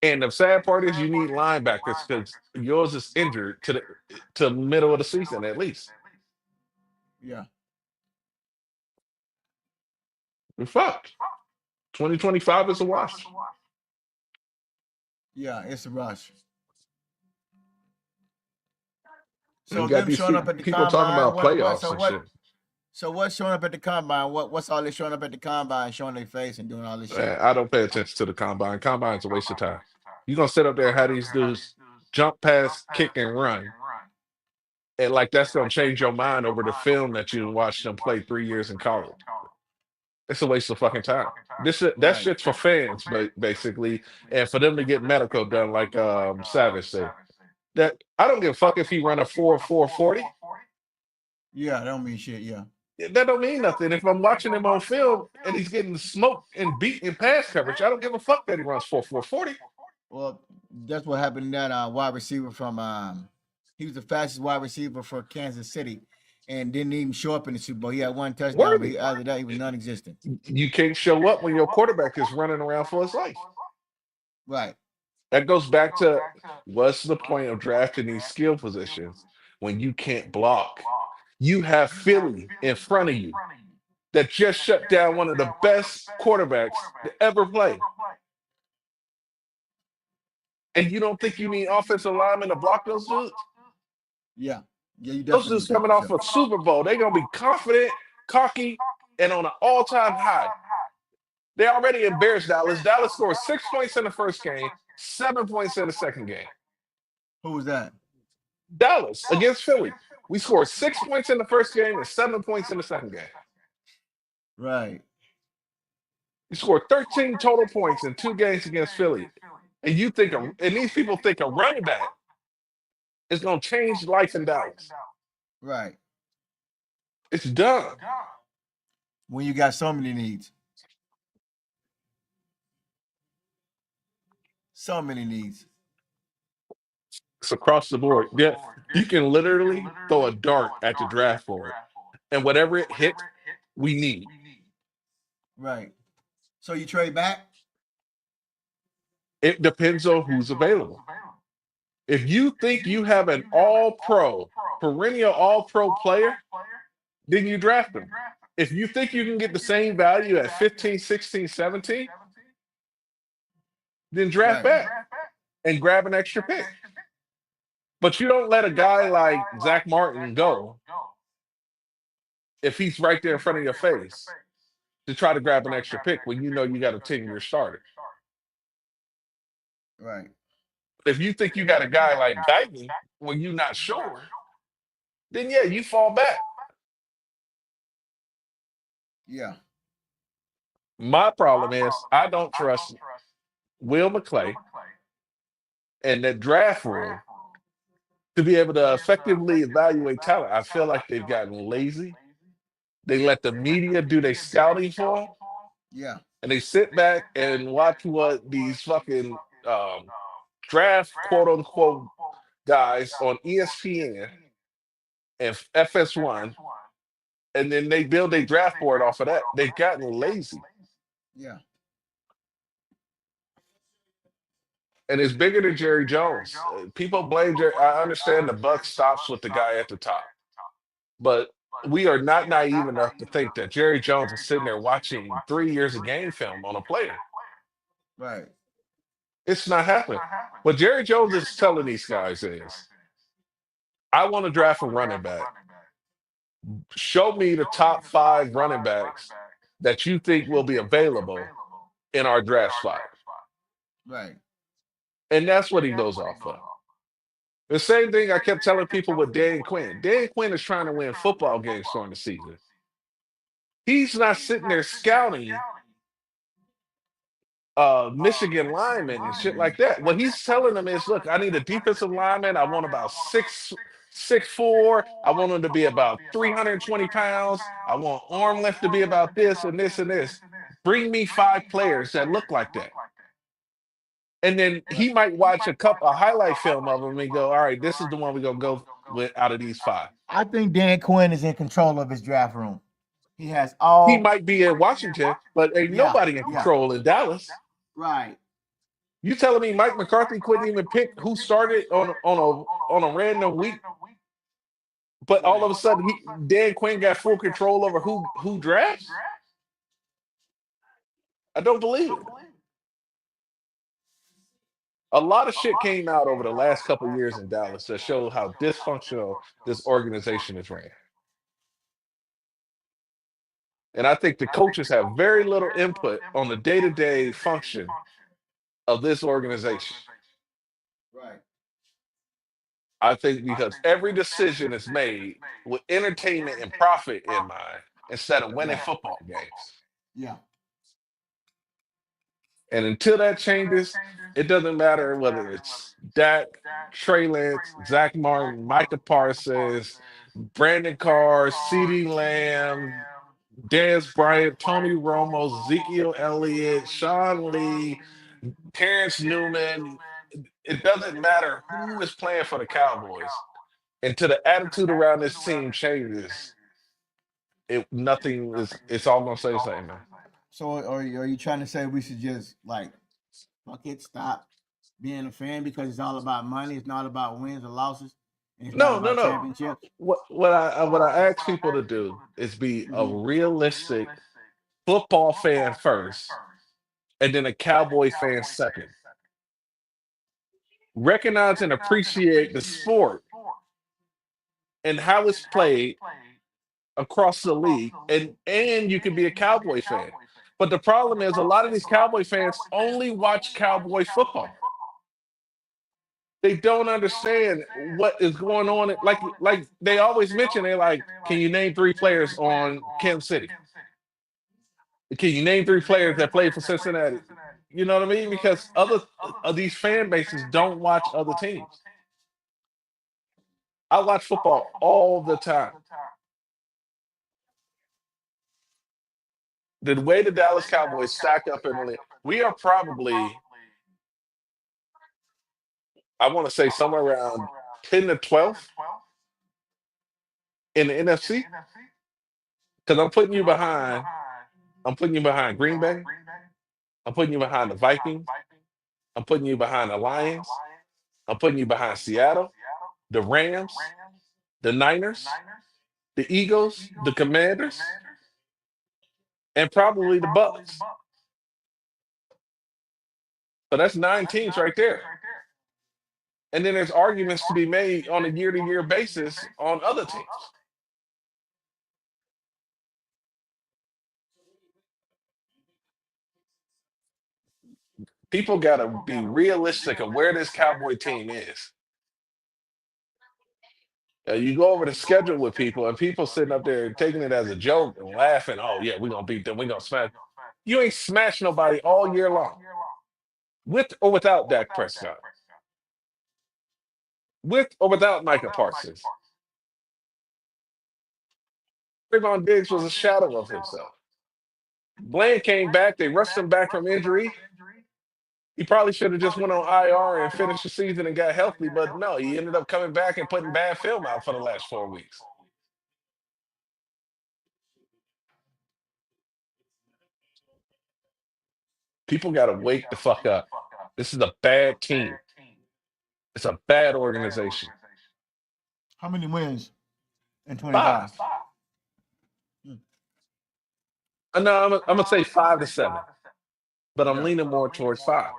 And the sad part is you need linebackers because yours is injured to the middle of the season at least. Yeah. We're fucked. 2025 is a wash. Yeah. It's a rush. And you So got them these showing up at the people talking combine. about What? playoffs So and what? shit. So what's showing up at the combine? What's all this showing up at the combine, showing their face and doing all this shit? Man, I don't pay attention to the combine. Combine's a waste of time. You're gonna sit up there and have these dudes jump pass, kick, and run. And like that's gonna change your mind over the film that you watched them play 3 years in college. It's a waste of fucking time. That Right. shit's for fans, but basically, and for them to get medical done, like Savage said. That I don't give a fuck if he run a 4.440. Yeah. That don't mean shit. Yeah. That don't mean nothing. If I'm watching him on film and he's getting smoked and beat in pass coverage, I don't give a fuck that he runs 4.440. Well, that's what happened to that wide receiver from. He was the fastest wide receiver for Kansas City, and didn't even show up in the Super Bowl. He had one touchdown, but Worthy. after that, he was non-existent. You can't show up when your quarterback is running around for his life. Right. That goes back to what's the point of drafting these skill positions when you can't block? You have Philly in front of you that just shut down one of the best quarterbacks to ever play. And you don't think you need offensive linemen to block those dudes? Yeah. Yeah. You Those definitely dudes need that coming for off sure. a Super Bowl, they're gonna be confident, cocky, and on an all-time high. They already embarrassed Dallas. Dallas scored 6 points in the first game, 7 points in the second game. Who was that? Dallas against Philly. We scored 6 points in the first game and 7 points in the second game. Right. He scored 13 total points in 2 games against Philly. And you think, and these people think a running back is going to change life in Dallas. Right. It's done. When you got so many needs. So many needs. It's across the board. Yeah, you can literally throw a dart at the draft board, and whatever it hits, we need. Right. So you trade back? It depends on who's available. If you think you have an all pro, perennial all pro player, then you draft them. If you think you can get the same value at 15, 16, 17, then draft Right. back and grab an extra pick. But you don't let a guy like Zach Martin go if he's right there in front of your face to try to grab an extra pick when you know you got a 10-year starter. Right. If you think you got a guy like Guyton when you're not sure, then yeah, you fall back. Yeah. My problem is I don't trust Will McClay and that draft room to be able to effectively evaluate talent. I feel like they've gotten lazy. They let the media do their scouting for them, Yeah. and they sit back and watch what these fucking draft quote unquote guys on ESPN and FS1, and then they build a draft board off of that. They've gotten lazy, Yeah. and it's bigger than Jerry Jones. People blame Jerry. I understand the buck stops with the guy at the top, but we are not naive enough to think that Jerry Jones is sitting there watching 3 years of game film on a player. Right. It's not happening. What Jerry Jones is telling these guys is, I want to draft a running back. Show me the top 5 running backs that you think will be available in our draft spot. Right. And that's what he goes off of. The same thing I kept telling people with Dan Quinn. Dan Quinn is trying to win football games during the season. He's not sitting there scouting Michigan linemen and shit like that. What he's telling them is, look, I need a defensive lineman. I want about 6'4". I want him to be about 320 pounds. I want arm length to be about this and this and this. Bring me 5 players that look like that. And then he might watch a highlight film of them and go, all right, this is the one we're gonna go with out of these 5. I think Dan Quinn is in control of his draft room. He has He all. might be in Washington, but ain't Yeah. nobody in Yeah. control in Dallas. Right. You telling me Mike McCarthy couldn't even pick who started on a random week, but all of a sudden Dan Quinn got full control over who drafts? I don't believe it. A lot of shit came out over the last couple of years in Dallas that showed how dysfunctional this organization is ran. And I think the coaches have very little input on the day-to-day function of this organization. Right. I think because every decision is made with entertainment and profit in mind instead of winning football games. Yeah. And until that changes, it doesn't matter whether it's Dak, Trey Lance, Zach Martin, Micah Parsons, Brandon Carr, CeeDee Lamb, Dez Bryant, Tony Romo, Ezekiel Elliott, Sean Lee, Terrence Newman. It doesn't matter who is playing for the Cowboys. Until the attitude around this team changes, it's all gonna stay the same, man. So are you trying to say we should just like fuck it, stop being a fan because it's all about money, it's not about wins or losses, and it's not No, no, about no. championships? What I ask people to do is be a realistic football fan first, and then a Cowboy fan second. Recognize and appreciate the sport and how it's played across the league, and you can be a Cowboy fan. But the problem is a lot of these Cowboy fans only watch Cowboy football. They don't understand what is going on. Like they always mention, they're like, can you name 3 players on Kansas City? Can you name three players that played for Cincinnati? You know what I mean? Because other of these fan bases don't watch other teams. I watch football all the time. The way the Dallas Cowboys stack up in the league, we are probably, I want to say, somewhere around 10 to 12th in the NFC. Because I'm putting you behind Green Bay. I'm putting you behind the Vikings. I'm putting you behind the Lions. I'm putting you behind Seattle, the Rams, the Niners, the Eagles, the Commanders, and probably the Bucks. So that's 9 teams right there. And then there's arguments to be made on a year-to-year basis on other teams. People got to be realistic of where this Cowboy team is. You go over the schedule with people, and people sitting up there taking it as a joke and laughing. Oh yeah, we're gonna beat them. We're gonna smash. You ain't smashed nobody all year long, with or without Dak Prescott, with or without Micah Parsons. Trayvon Diggs was a shadow of himself. Bland came back. They rushed him back from injury. He probably should have just went on IR and finished the season and got healthy, but no, he ended up coming back and putting bad film out for the last 4 weeks. People got to wake the fuck up. This is a bad team. It's a bad organization. How many wins in 25? 5. No, I'm gonna say 5 to 7, but I'm Yeah. leaning more towards 5.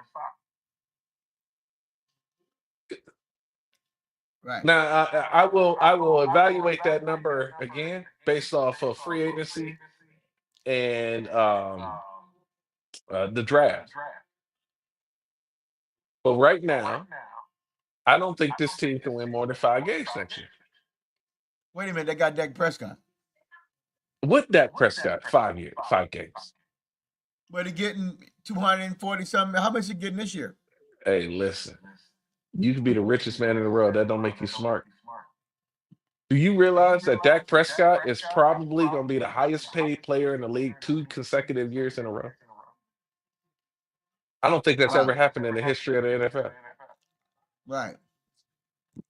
Right. Now I will evaluate that number again based off of free agency and the draft. But right now, I don't think this team can win more than 5 games next year. Wait a minute. They got Dak Prescott. With Dak Prescott, 5 years, 5 games. But he getting 240 something. How much he getting this year? Hey, listen, you can be the richest man in the world. That don't make you smart. Do you realize that Dak Prescott is probably going to be the highest paid player in the league 2 consecutive years in a row? I don't think that's Wow. ever happened in the history of the NFL. Right.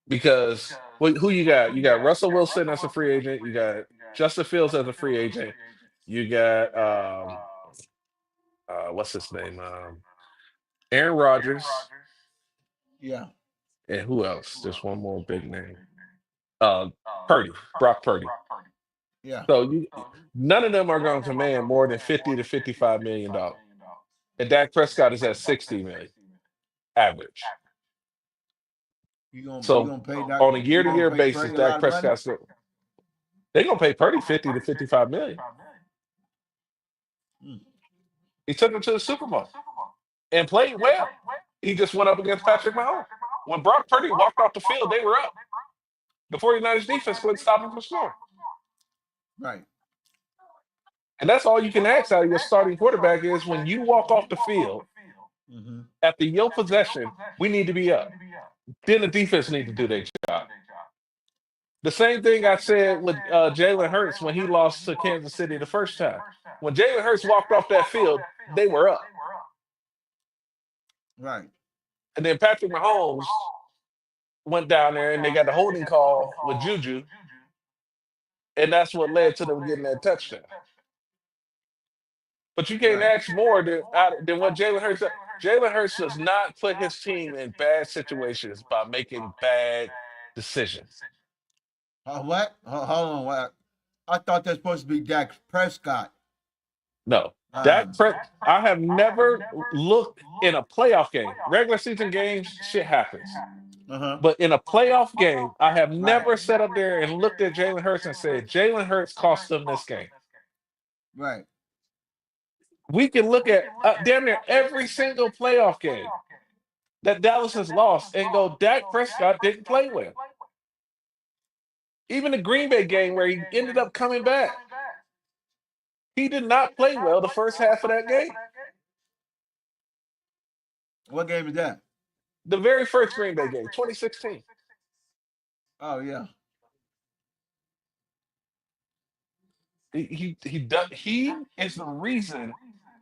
Because who you got? You got Russell Wilson as a free agent. You got Justin Fields as a free agent. You got what's his name? Aaron Rodgers. Yeah. And who else? There's one more big name. Uh, Purdy, Brock Purdy. Yeah. So none of them are going to command more than 50 to 55 million dollars. And Dak Prescott is at 60 million average. You So gonna pay Doc, on a you gonna year-to-year pay basis, Purdy a lot Dak of money? Prescott's they're gonna pay Purdy 50 to 55 million. Hmm. He took him to the Super Bowl and played well. He just went up against Patrick Mahomes. When Brock Purdy walked off the field, they were up. The 49ers defense couldn't stop him from scoring. Right. And that's all you can ask out of your starting quarterback is when you walk off the field Mm-hmm. after your possession, we need to be up. Then the defense need to do their job. The same thing I said with Jalen Hurts when he lost to Kansas City the first time. When Jalen Hurts walked off that field, they were up. Right. And then Patrick Mahomes went down there and they got the holding call with Juju. And that's what led to them getting that touchdown. But you can't Right. ask more than what Jalen Hurts does. Jalen Hurts does not put his team in bad situations by making bad decisions. What? Hold on. What? I thought that's supposed to be Dak Prescott. No. Um, I have never looked in a playoff game. Regular season games, shit happens. uh-huh. But in a playoff game, I have Right. never sat up there and looked at Jalen Hurts and said, Jalen Hurts cost them this game. Right. We can look at damn near every single playoff game that Dallas has lost and go, Dak Prescott didn't play well. Even the Green Bay game where he ended up coming back. He did not play well the first half of that game. What game is that? The very first Green Bay game, 2016. Oh yeah. He is the reason,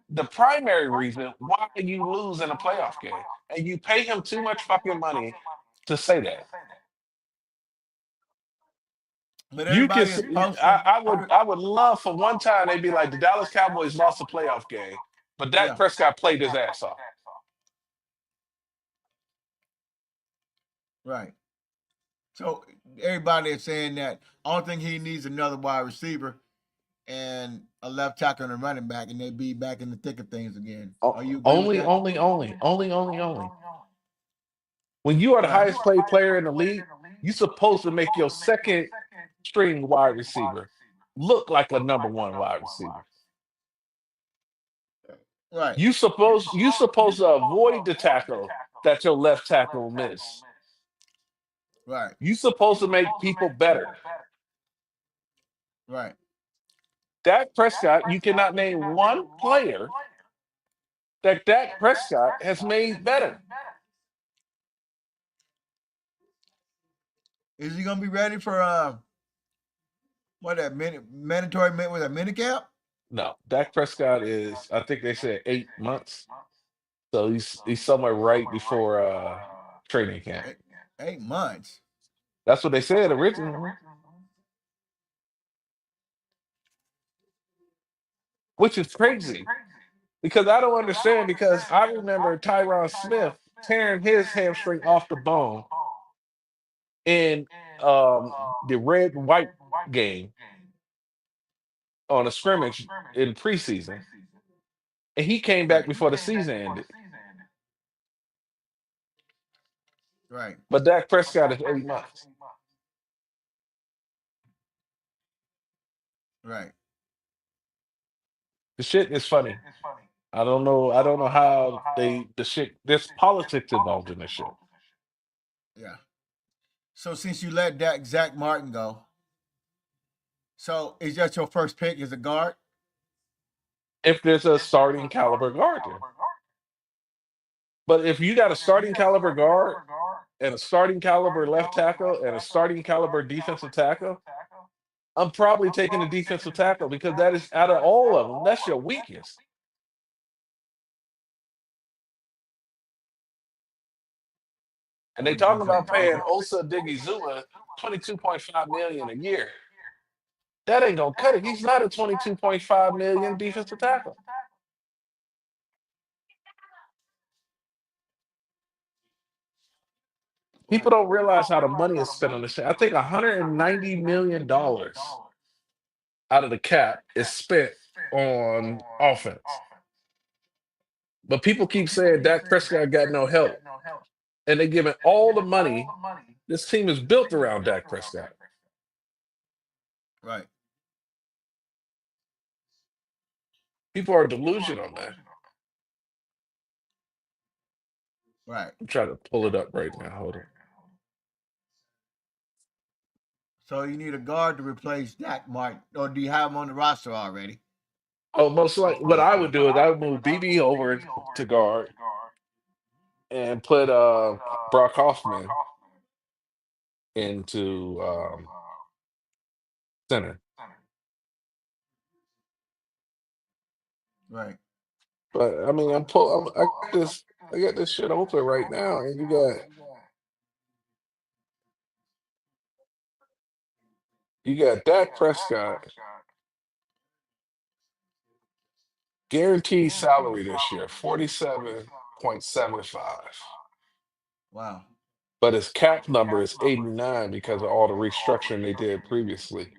the primary reason why you lose in a playoff game, and you pay him too much fucking money to say that. But You can. everybody is posting. I would love for one time they'd be like the Dallas Cowboys lost a playoff game, but Dak Yeah. Prescott played his ass off. Right. So everybody is saying that only thing he needs another wide receiver and a left tackle and a running back, and they be back in the thick of things again. Are you agree with Only, that? only, only, only, only, only. When you are the Right. highest paid player in the league, you're supposed to make your second string wide receiver look like a number one wide receiver. Right. You supposed to avoid the tackle that your left tackle miss. Right. You supposed to make people better. Right. Dak Prescott, you cannot name one player that Dak Prescott has made better. Is he gonna be ready for what that mandatory with a mini cap? No, Dak Prescott is, I think they said 8 months. So he's somewhere right before training camp. 8 months. That's what they said originally, which is crazy because I don't understand. Because I remember Tyron Smith tearing his hamstring off the bone in the red and white game on a scrimmage in preseason, and he came back Right. before the season ended. Right. But Dak Prescott is 8 months. Right. The shit is funny. I don't know. I don't know how the shit. There's politics involved in this shit. Yeah. So since you let that Zach Martin go, so is that your first pick as a guard? If there's a starting caliber guard there, but if you got a starting caliber guard and a starting caliber left tackle and a starting caliber defensive tackle, I'm probably taking the defensive tackle because that is out of all of them, that's your weakest. And they What you talking say? about paying Osa Digizua 22.5 million a year. That ain't gonna cut it. He's not a 22.5 million defensive tackle. People Right. don't realize how the money is spent on this shit. I think $190 million out of the cap is spent on offense. But people keep saying Dak Prescott got no help, and they giving all the money. This team is built around Dak Prescott. Right. People are delusional, man. Right. I'm trying to pull it up right now. Hold on. So you need a guard to replace Dak Martin, or do you have him on the roster already? Oh, most like what I would do is I would move BB over to guard and put Brock Hoffman into center. Right. But I mean, I got this shit open right now, and you got Dak Prescott guaranteed salary this year 47.75, Wow. but his cap number is 89 because of all the restructuring they did previously.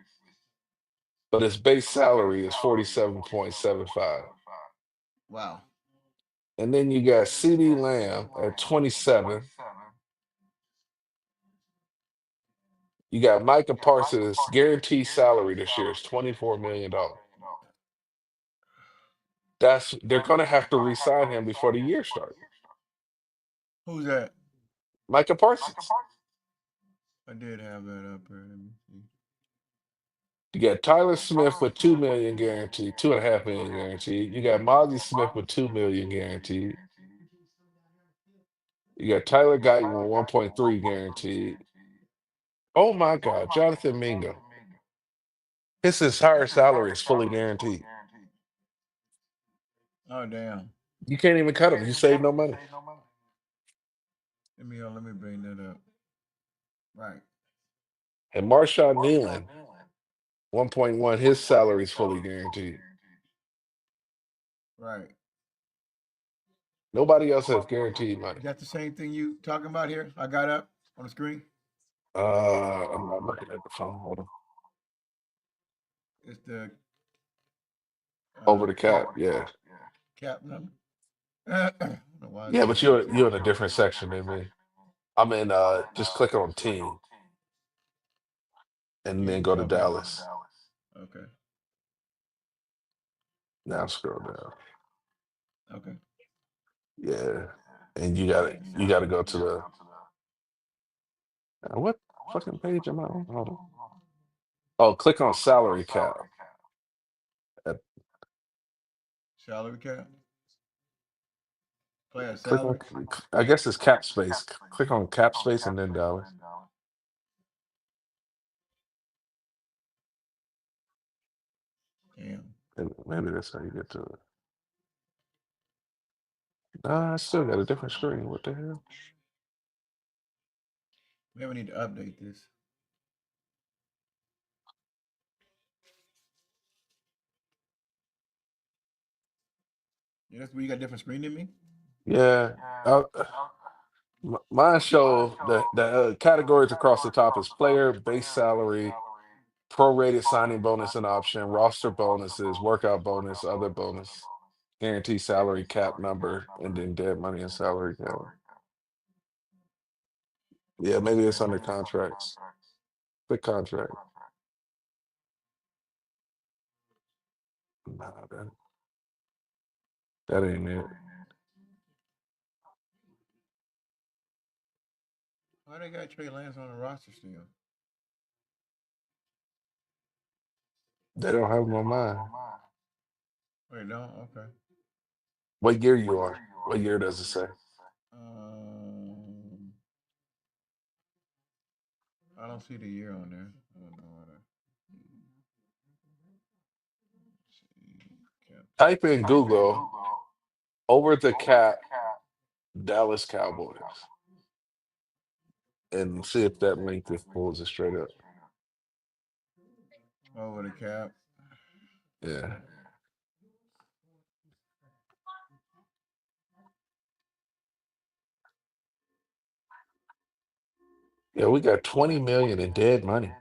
But his base salary is 47.75. Wow. And then you got CD Lamb at 27. You got Micah Parsons guaranteed salary this year is $24 million. They're gonna have to re-sign him before the year starts. Who's that? Micah Parsons. I did have that up here. Let me see. You got Tyler Smith with 2 million guaranteed, 2.5 million guaranteed. You got Mozzie Smith with 2 million guaranteed. You got Tyler Guyton with 1.3 guaranteed. Oh my God, Jonathan Mingo. His entire salary is fully guaranteed. Oh damn. You can't even cut him. You save no money. Let me bring that up. Right. And Marshawn Nealon, 1.1, his salary is fully guaranteed. Right. Nobody else has guaranteed money. Is that the same thing you talking about here? I got up on the screen. I'm not looking at the phone. Hold on. It's the Over the cap cap, yeah. cap number. I don't know why it's Yeah, doing but that. you're in a different section than me. I'm in just click on team and then Team. go to Okay. Dallas. Okay. Now scroll down. Okay. Yeah. And you gotta go to the what fucking page am I on? Hold on. Oh, click on salary cap. Uh, Salary cap. Player Click on salary. I guess it's cap space. Click on cap space and then Dallas. Damn. And maybe that's how you get to it. Nah, I still got a different screen. What the hell? Maybe we need to update this. Yeah, that's where you got a different screen than me. Yeah. Mine show the categories across the top is player, base salary, prorated signing bonus and option, roster bonuses, workout bonus, other bonus, guaranteed salary cap number, and then dead money and salary cap. Yeah, maybe it's under contracts. Click contract. Nah, that ain't it. Why they got Trey Lance on the roster still? They don't have them on mine. Wait, no. Okay. What year you are? What year does it say? Um, I don't see the year on there. I don't know why. Cap. Type in Google over the cap Dallas Cowboys and see if that link just pulls it straight up. Over the cap. Yeah. Yeah, we got 20 million in dead money.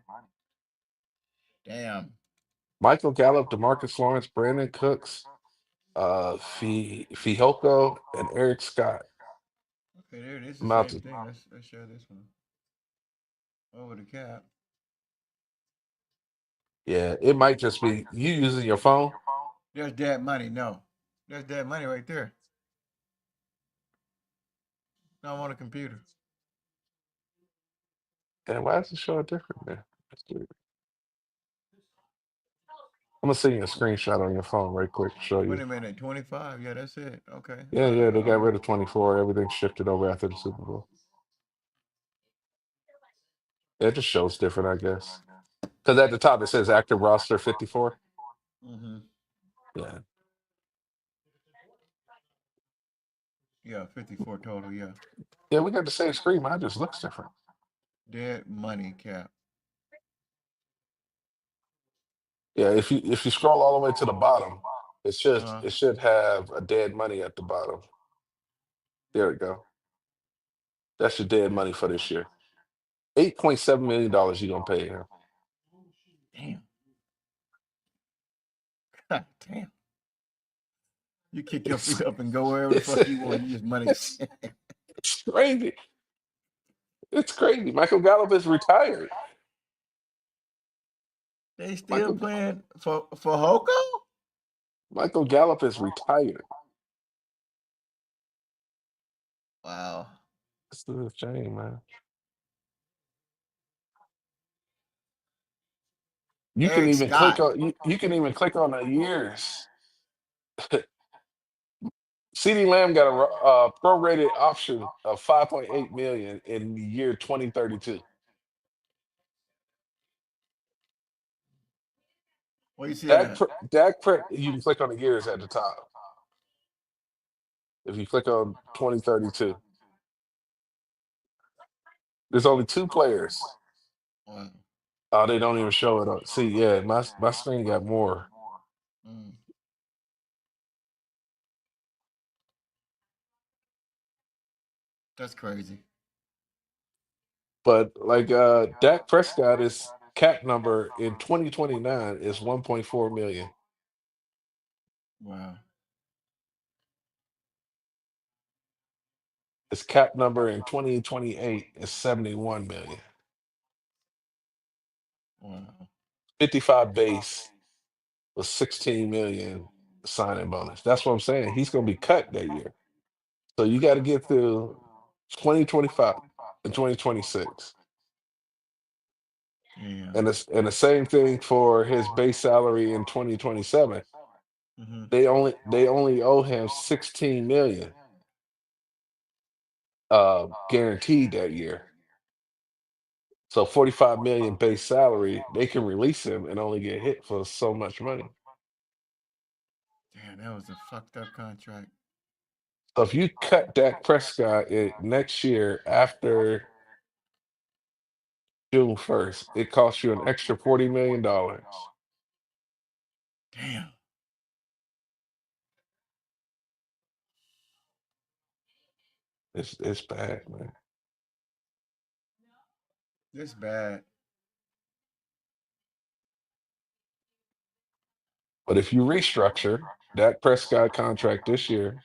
Damn. Michael Gallup, DeMarcus Lawrence, Brandon Cooks, Fihoko, and Eric Scott. Okay, there it is. The same Mounted. thing. Let's share this one. Over the cap. Yeah, it might just be you using your phone. There's dead money. No, there's dead money right there. No, I'm on a computer. And why does it show it different there? That's weird. I'm gonna send you a screenshot on your phone right quick to show Wait you. a minute. 25. Yeah, that's it. Okay. Yeah, All yeah, right. they All got right. rid of 24. Everything shifted over after the Super Bowl. It just shows different, I guess. Because at the top it says active roster 54. Mm-hmm. Yeah. Yeah, 54 total. Yeah. Yeah, we got the same screen. Mine just looks different. Dead money cap. Yeah, if you scroll all the way to the bottom, Uh, it should have a dead money at the bottom. There we go. That's your dead money for this year. $8.7 million you're gonna pay him. damn. God damn. You kick your It's feet up and go wherever the it's fuck you want. You just money. it's, it's crazy. It's crazy. Michael Gallup is retired. They still Michael playing for Hoko? Michael Gallup is retired. Wow. It's a shame, man. You can Eric even click Scott. on you can even click on the years. CD Lamb got a prorated option of 5.8 million in the year 2032. What do you see that? You can click on the years at the top. If you click on 2032, there's only two players. Wow. Oh, they don't even show it on. See, yeah, my screen got more. Mm, that's crazy. But like Dak Prescott is cap number in 2029 is 1.4 million. Wow. His cap number in 2028 is 71 million. Wow. 55 base with 16 million signing bonus. That's what I'm saying. He's going to be cut that year. So you got to get through 2025 and 2026. Yeah. And the same thing for his base salary in 2027. Mm-hmm. They only owe him 16 million guaranteed that year. So 45 million base salary, they can release him and only get hit for so much money. Damn, that was a fucked up contract. So if you cut Dak Prescott next year after June 1st, it costs you an extra $40 million. Damn. It's bad, man. This bad. But if you restructure Dak Prescott contract this year,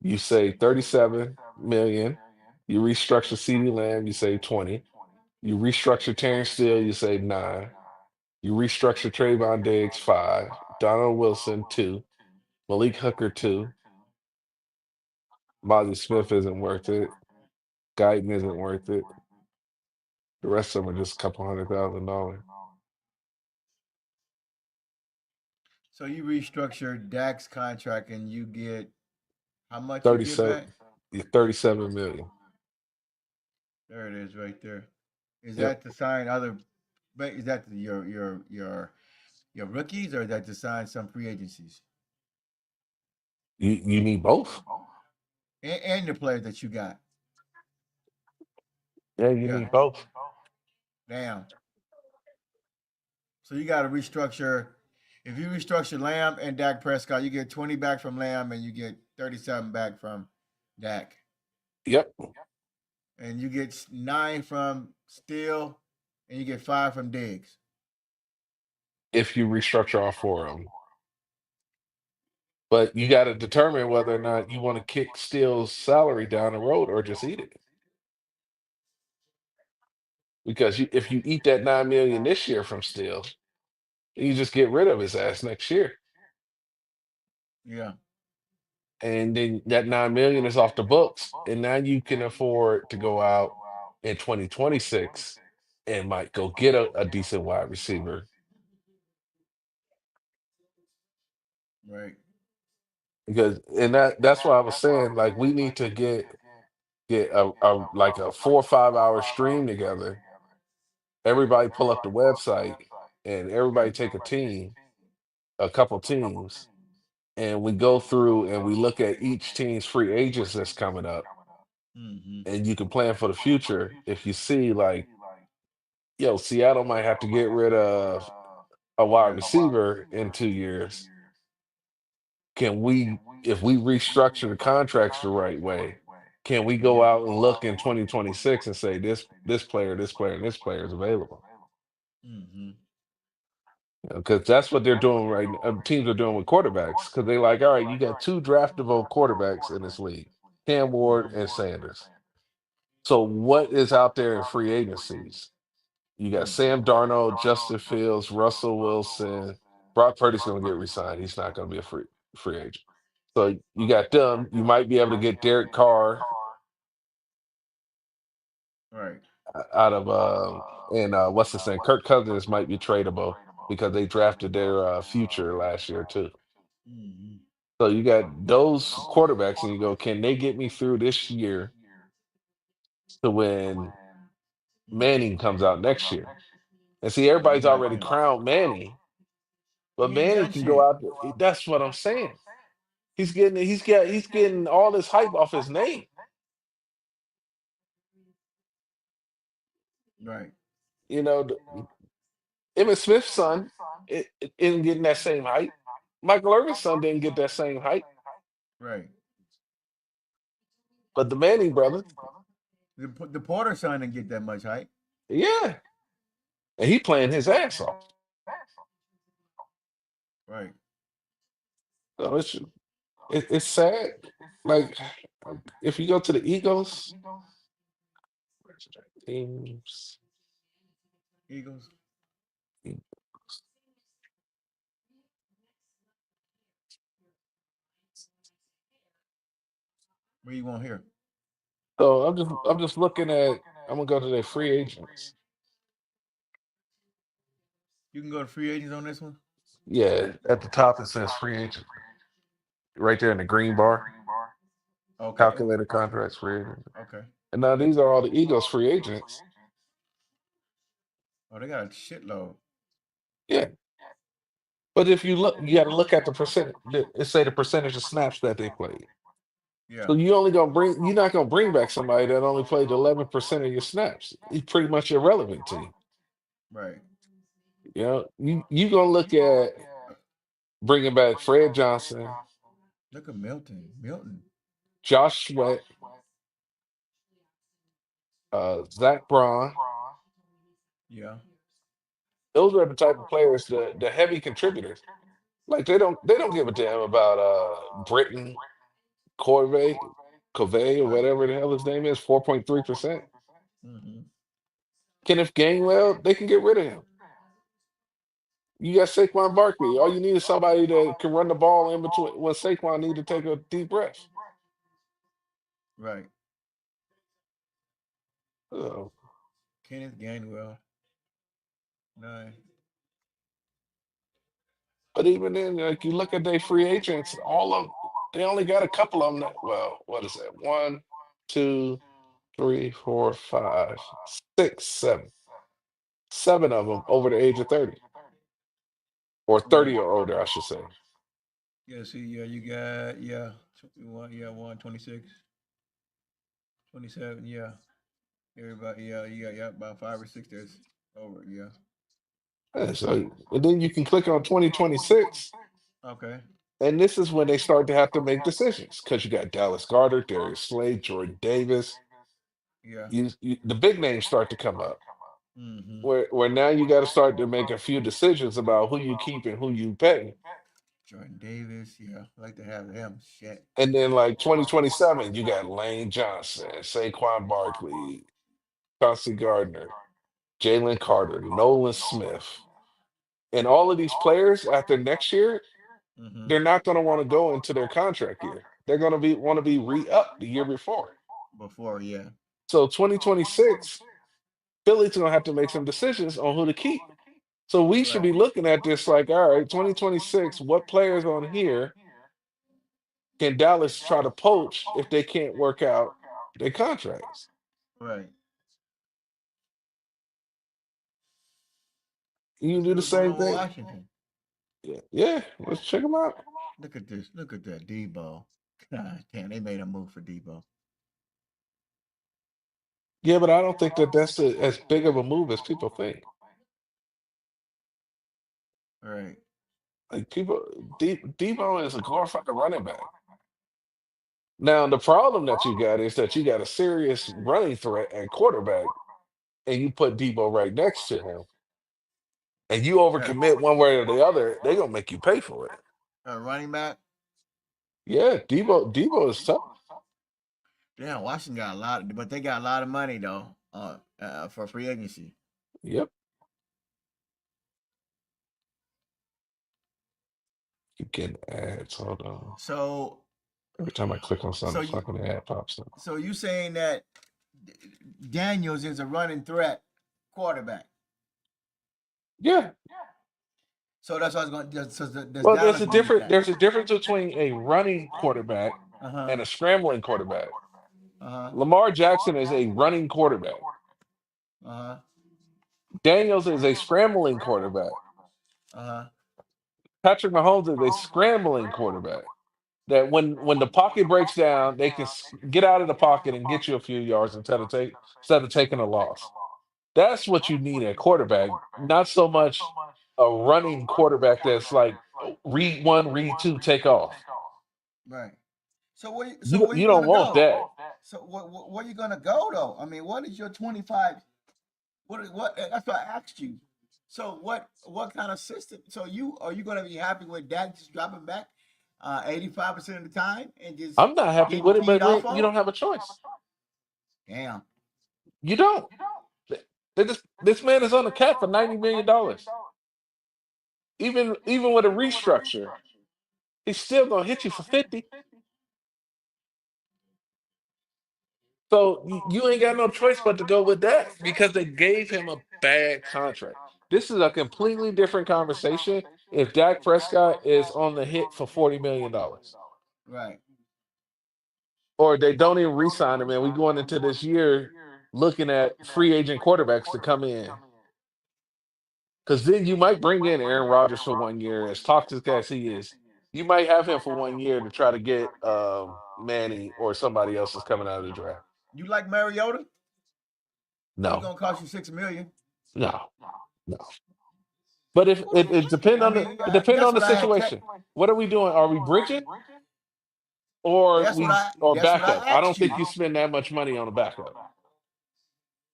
you save 37 million. You restructure CeeDee Lamb, you save 20. You restructure Terrence Steele, you save 9. You restructure Trayvon Diggs, 5. Donald Wilson, 2. Malik Hooker, 2. Molly Smith isn't worth it. Guyton isn't worth it. The rest of them are just a couple $100,000. So you restructure Dak's contract and you get how much you get 37, back? 37 million. There it is, right there. Is Yep. that to sign other? Is that your rookies, or is that to sign some free agencies You need both. and the players that you got? Yeah, you Yeah. need both. Damn. So you got to restructure. If you restructure Lamb and Dak Prescott, you get 20 back from Lamb and you get 37 back from Dak, Yep. and you get 9 from Steele, and you get 5 from Diggs. If you restructure all four of them. But you got to determine whether or not you want to kick Steele's salary down the road or just eat it. Because if you eat that 9 million this year from Steele, you just get rid of his ass next year. Yeah. And then that 9 million is off the books. And now you can afford to go out in 2026 and might go get a decent wide receiver. Right. Because and that's why I was saying like we need to get a like a 4 or 5 hour stream together. Everybody pull up the website and everybody take a team, a couple teams, and we go through and we look at each team's free agents that's coming up. Mm-hmm. And you can plan for the future if you see like, yo, Seattle might have to get rid of a wide Yeah. receiver in 2 years. Can we, if we restructure the contracts the right way, can we go out and look in 2026 and say this player, this player, and this player is available? Mm-hmm. Because that's what they're doing right now. Teams are doing with quarterbacks because they like, all right, you got two draftable quarterbacks in this league, Cam Ward and Sanders. So what is out there in free agencies? You got Mm. Sam Darnold, Justin Fields, Russell Wilson. Brock Purdy's going to get re-signed. He's not going to be a free agent. So you got them. You might be able to get Derek Carr Right. out of And what's his name? Kirk Cousins might be tradable because they drafted their future last year too. Mm-hmm. So you got those quarterbacks, and you go, can they get me through this year to when Manning comes out next year? And see, Yeah, everybody's already crowned Manning, but he ain't Manning done can go shit. out there. That's what I'm saying. He's getting all this hype off his name. Right, You know, Emmitt Smith's son it isn't getting that same hype. Michael Irvin's son didn't get that same hype, right. but the Manning brothers, The Porter son didn't get that much hype. yeah, and he playing his ass off. Right. So it's sad. Like if you go to the Eagles teams, Eagles. What you want here? so I'm just looking at. I'm gonna go to their free agents. You can go to free agents on this one. Yeah, at the top it says free agent right there in the green bar. Okay. Calculated contracts free agent. Okay. And now these are all the Eagles free agents. Oh, they got a shitload. Yeah, but if you look, you got to look at the percent. It say the percentage of snaps that they played. Yeah. So you're not gonna bring back somebody that only played 11% of your snaps. He's pretty much irrelevant to you. Right. You know, you gonna look at bringing back Fred Johnson, Look at Milton. Milton. Josh Sweat, Zach Braun. Yeah. Those are the type of players, the heavy contributors. Like they don't give a damn about Britton Covey or Right. whatever the hell his name is, 4.3%. Mm-hmm. Kenneth Gainwell, they can get rid of him. You got Saquon Barkley. All you need is somebody that can run the ball in between when Saquon need to take a deep breath. Right. So, Kenneth Gainwell. Nice. but even then, like you look at their free agents, they only got a couple of them that, well, what is that? One, two, three, four, five, six, seven. Seven of them over the age of 30. Or Right. 30 or older, I should say. Yeah. See. Yeah. You got. Yeah. One. Yeah. 26, 27. Yeah. Everybody. Yeah. You got. Yeah. About 5 or 6. That's over. Yeah. Yeah, so and then you can click on 2026, Okay. and this is when they start to have to make decisions because you got Dallas Goedert, Darius Slade, Jordan Davis. Yeah. The big names start to come up, Mm-hmm. where now you got to start to make a few decisions about who you keep and who you pay. Jordan Davis. Yeah. I like to have him. Shit. And then like 2027, you got Lane Johnson, Saquon Barkley, Chauncey Gardner, Jalen Carter, Nolan Smith. And all of these players after next year, Mm-hmm. they're not going to want to go into their contract year. They're going to be want to be re-upped the year before. Before. Yeah. So 2026, Philly's going to have to make some decisions on who to keep. So we should Right. be looking at this like, all right, 2026, what players on here can Dallas try to poach if they can't work out their contracts? Right. You Let's can do see the what's going same on with thing. Washington. Yeah, yeah, let's check them out. Look at this. Look at that Debo. God damn, they made a move for Debo. Yeah, but I don't think that as big of a move as people think. All right. Like Debo is a glorified running back. Now, the problem that you got is that you got a serious running threat at quarterback, and you put Debo right next to him, and you Yeah. overcommit one way or the other, they're gonna make you pay for it. Running back. Yeah, Debo is tough. Damn, Washington got a lot, but they got a lot of money though. For free agency. Yep. Keep getting ads. Hold on. So, Every time I click on so something, you, fucking ad pops up. so you saying that Daniels is a running threat quarterback? Yeah. So that's what I was going. So does Well, Dallas need that? there's a difference between a running quarterback Uh huh. and a scrambling quarterback. Uh huh. Lamar Jackson is a running quarterback. Uh huh. Daniels is a scrambling quarterback. Uh huh. Patrick Mahomes is a scrambling quarterback. That when the pocket breaks down, they can get out of the pocket and get you a few yards instead of taking a loss. That's what you need at quarterback, not so much a running quarterback that's like read one, read two, take off. Right. So where so You where you you don't gonna want go? that. So where you gonna go though? I mean, what is your 25? What? That's what I asked you. So what kind of system? So you are you gonna be happy with Dak just dropping back 85% of the time and just I'm not happy getting with it, keyed but off you on? don't have a choice. Damn. You don't. This man is on the cap for $90 million. Even with a restructure, he's still gonna hit you for 50. So you ain't got no choice but to go with that because they gave him a bad contract. This is a completely different conversation if Dak Prescott is on the hit for $40 million. Right. Or they don't even re-sign him, and we going into this year looking at free agent quarterbacks to come in. Because then you might bring in Aaron Rodgers for 1 year, as toxic as he is. You might have him for 1 year to try to get Manny or somebody else that's coming out of the draft. You like Mariota? He's No, gonna cost you 6 million. no, no. But if it depend I on mean, it depend that's on the what I had. situation. What are we doing? Are we bridging or That's what backup? I I asked don't you. think you spend that much money on a backup.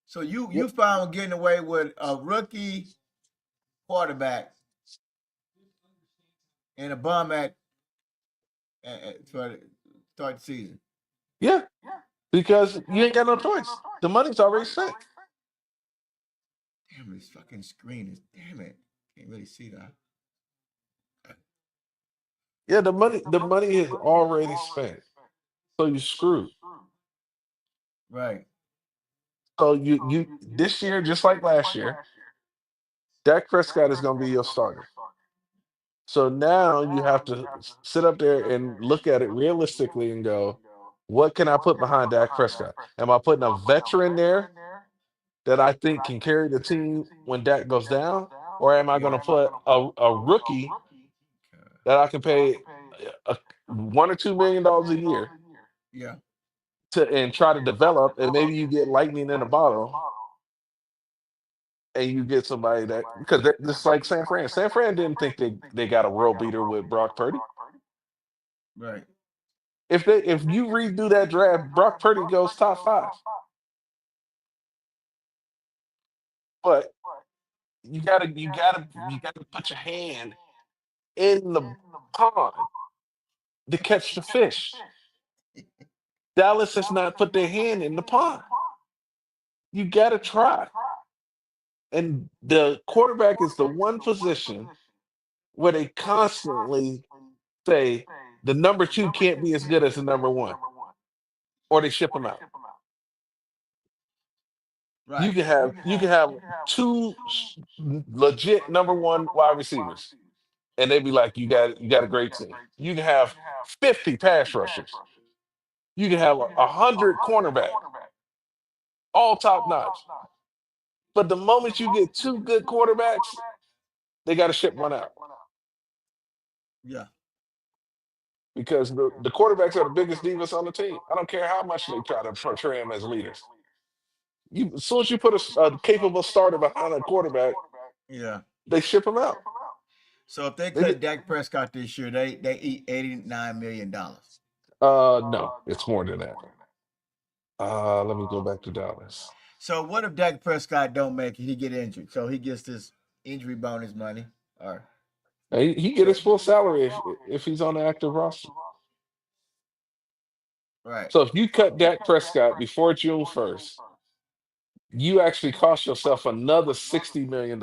So you Yep. you found getting away with a rookie quarterback and a bum for the start the season. Yeah, because you ain't got no choice. The money's already spent. Damn, this fucking screen is damn it. Can't really see that. Yeah, the money is already spent. So you screwed. Right. So you this year, just like last year, Dak Prescott is going to be your starter. So now you have to sit up there and look at it realistically and go, what can I put behind Dak Prescott? Am I putting a veteran there that I think can carry the team when Dak goes down? Or am I going to put a rookie that I can pay $1 or $2 million a year Yeah. to and try to develop, and maybe you get lightning in a bottle and you get somebody that because just like San Fran. San Fran didn't think they got a world beater with Brock Purdy. Right. If you redo that draft, Brock Purdy goes top five. But you gotta put your hand in the pond to catch the fish. Dallas has not put their hand in the pond. You gotta try. And the quarterback is the one position where they constantly say the number two can't be as good as the number one, or they ship them out. Right. You can have two legit number one wide receivers, and they'd be like, you got a great team. You can have 50 pass rushers. You can have 100 cornerback, all top notch. But the moment you get two good quarterbacks, they got to ship one out Yeah. because the quarterbacks are the biggest divas on the team. I don't care how much they try to portray them as leaders. As soon as you put a capable starter behind a quarterback, Yeah. they ship them out. So if they They cut get Dak Prescott this year, they eat $89 million. no, it's more than that. Let me go back to Dallas. So what if Dak Prescott don't make it? He get injured, so he gets this injury bonus money. Or He get so his full salary if he's on the active roster. right, So if you cut Dak Prescott before June 1st, you actually cost yourself another $60 million.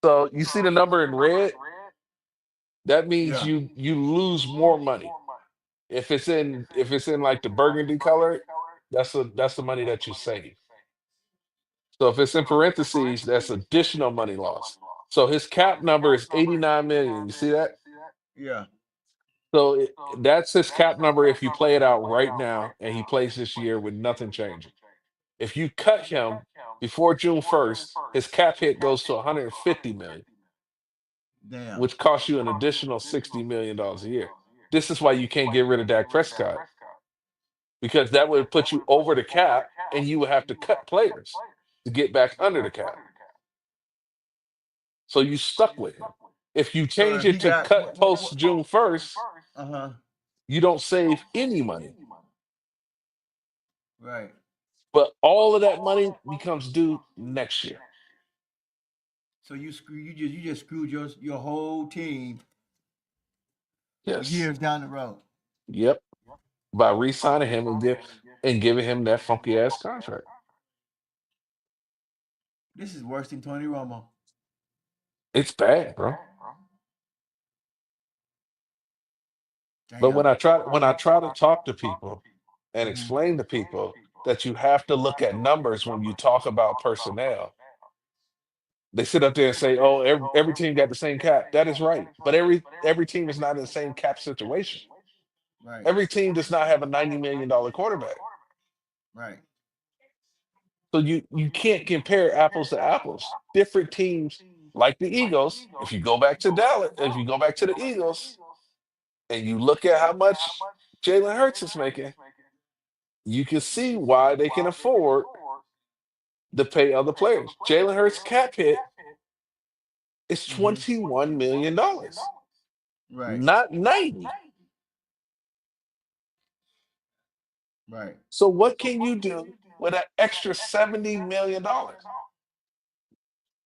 So you see the number in red, that means yeah, you lose more money. If it's in like the burgundy color, that's the money that you save. So if it's in parentheses, that's additional money loss. So his cap number is 89 million. You see that? Yeah. So that's his cap number if you play it out right now and he plays this year with nothing changing. If you cut him before June 1st, his cap hit goes to 150 million, Damn. which costs you an additional $60 million a year. This is why you can't get rid of Dak Prescott, because that would put you over the cap and you would have to cut players to get back under the cap. So you stuck with him. If you So change if he it to got cut post June 1st, uh-huh. you don't save any money. Right. But all of that money becomes due next year. So you just screwed your whole team for Yes. years down the road. Yep. By re-signing him and giving him that funky ass contract. This is worse than Tony Romo. It's bad, bro. But Damn. when I try to talk to people and Hmm. explain to people that you have to look at numbers when you talk about personnel, they sit up there and say, "Oh, every team got the same cap." That is right, but every team is not in the same cap situation. Right. Every team does not have a $90 million quarterback, Right. so you can't compare apples to apples. Different teams, like the Eagles, if you go back to Dallas, if you go back to the Eagles, and you look at how much Jalen Hurts is making, you can see why they can afford to pay other players. Jalen Hurts' cap hit is Hmm. $21 million, Right. not 90. Right. So what can you do with an extra $70 million?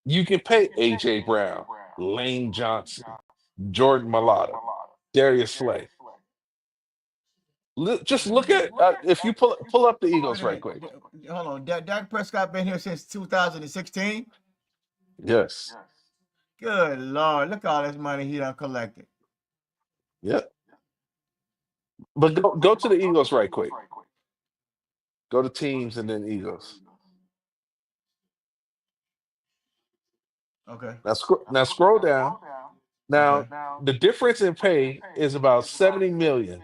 You can pay AJ Brown, Lane Johnson, Jordan Mailata, Darius Slay. Just look at if you pull up the Wait Eagles a right minute. quick. Hold on. Dak Prescott been here since 2016. Yes. Good Lord. Look at all this money he done collected. Yep. But go to the Eagles right quick. Go to teams and then Eagles. Okay. Now scroll down. Okay. Now the difference in pay is about 70 million,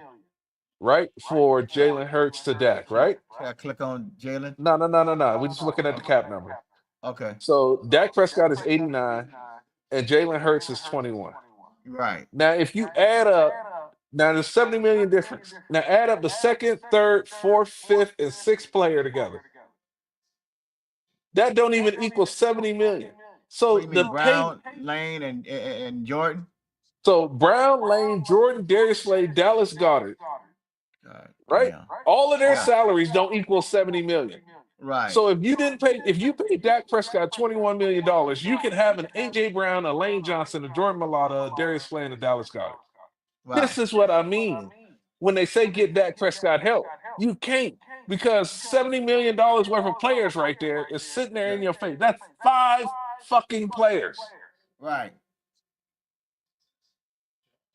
right? For Jalen Hurts to Dak, right? Should I click on Jalen? No, no, no, no, no. We're just looking at the cap number. Okay. So Dak Prescott is 89 and Jalen Hurts is 21. Right. Now, if you add up, now there's 70 million difference. Now add up the second, third, fourth, fifth, and sixth player together. That don't even equal 70 million. What do So you the mean? pay, Brown, Lane, and Jordan? so Brown, Lane, Jordan, Darius Slay, Dallas Goddard, God right? damn. All of their Yeah. salaries don't equal 70 million. Right. So if you pay Dak Prescott $21 million, you can have an AJ Brown, a Lane Johnson, a Jordan Mailata, a Darius Slay, and a Dallas Goddard. Wow. This is what I mean when they say get Dak Prescott help. You can't, because $70 million worth of players right there is sitting there Yeah. in your face. That's five fucking players. Right.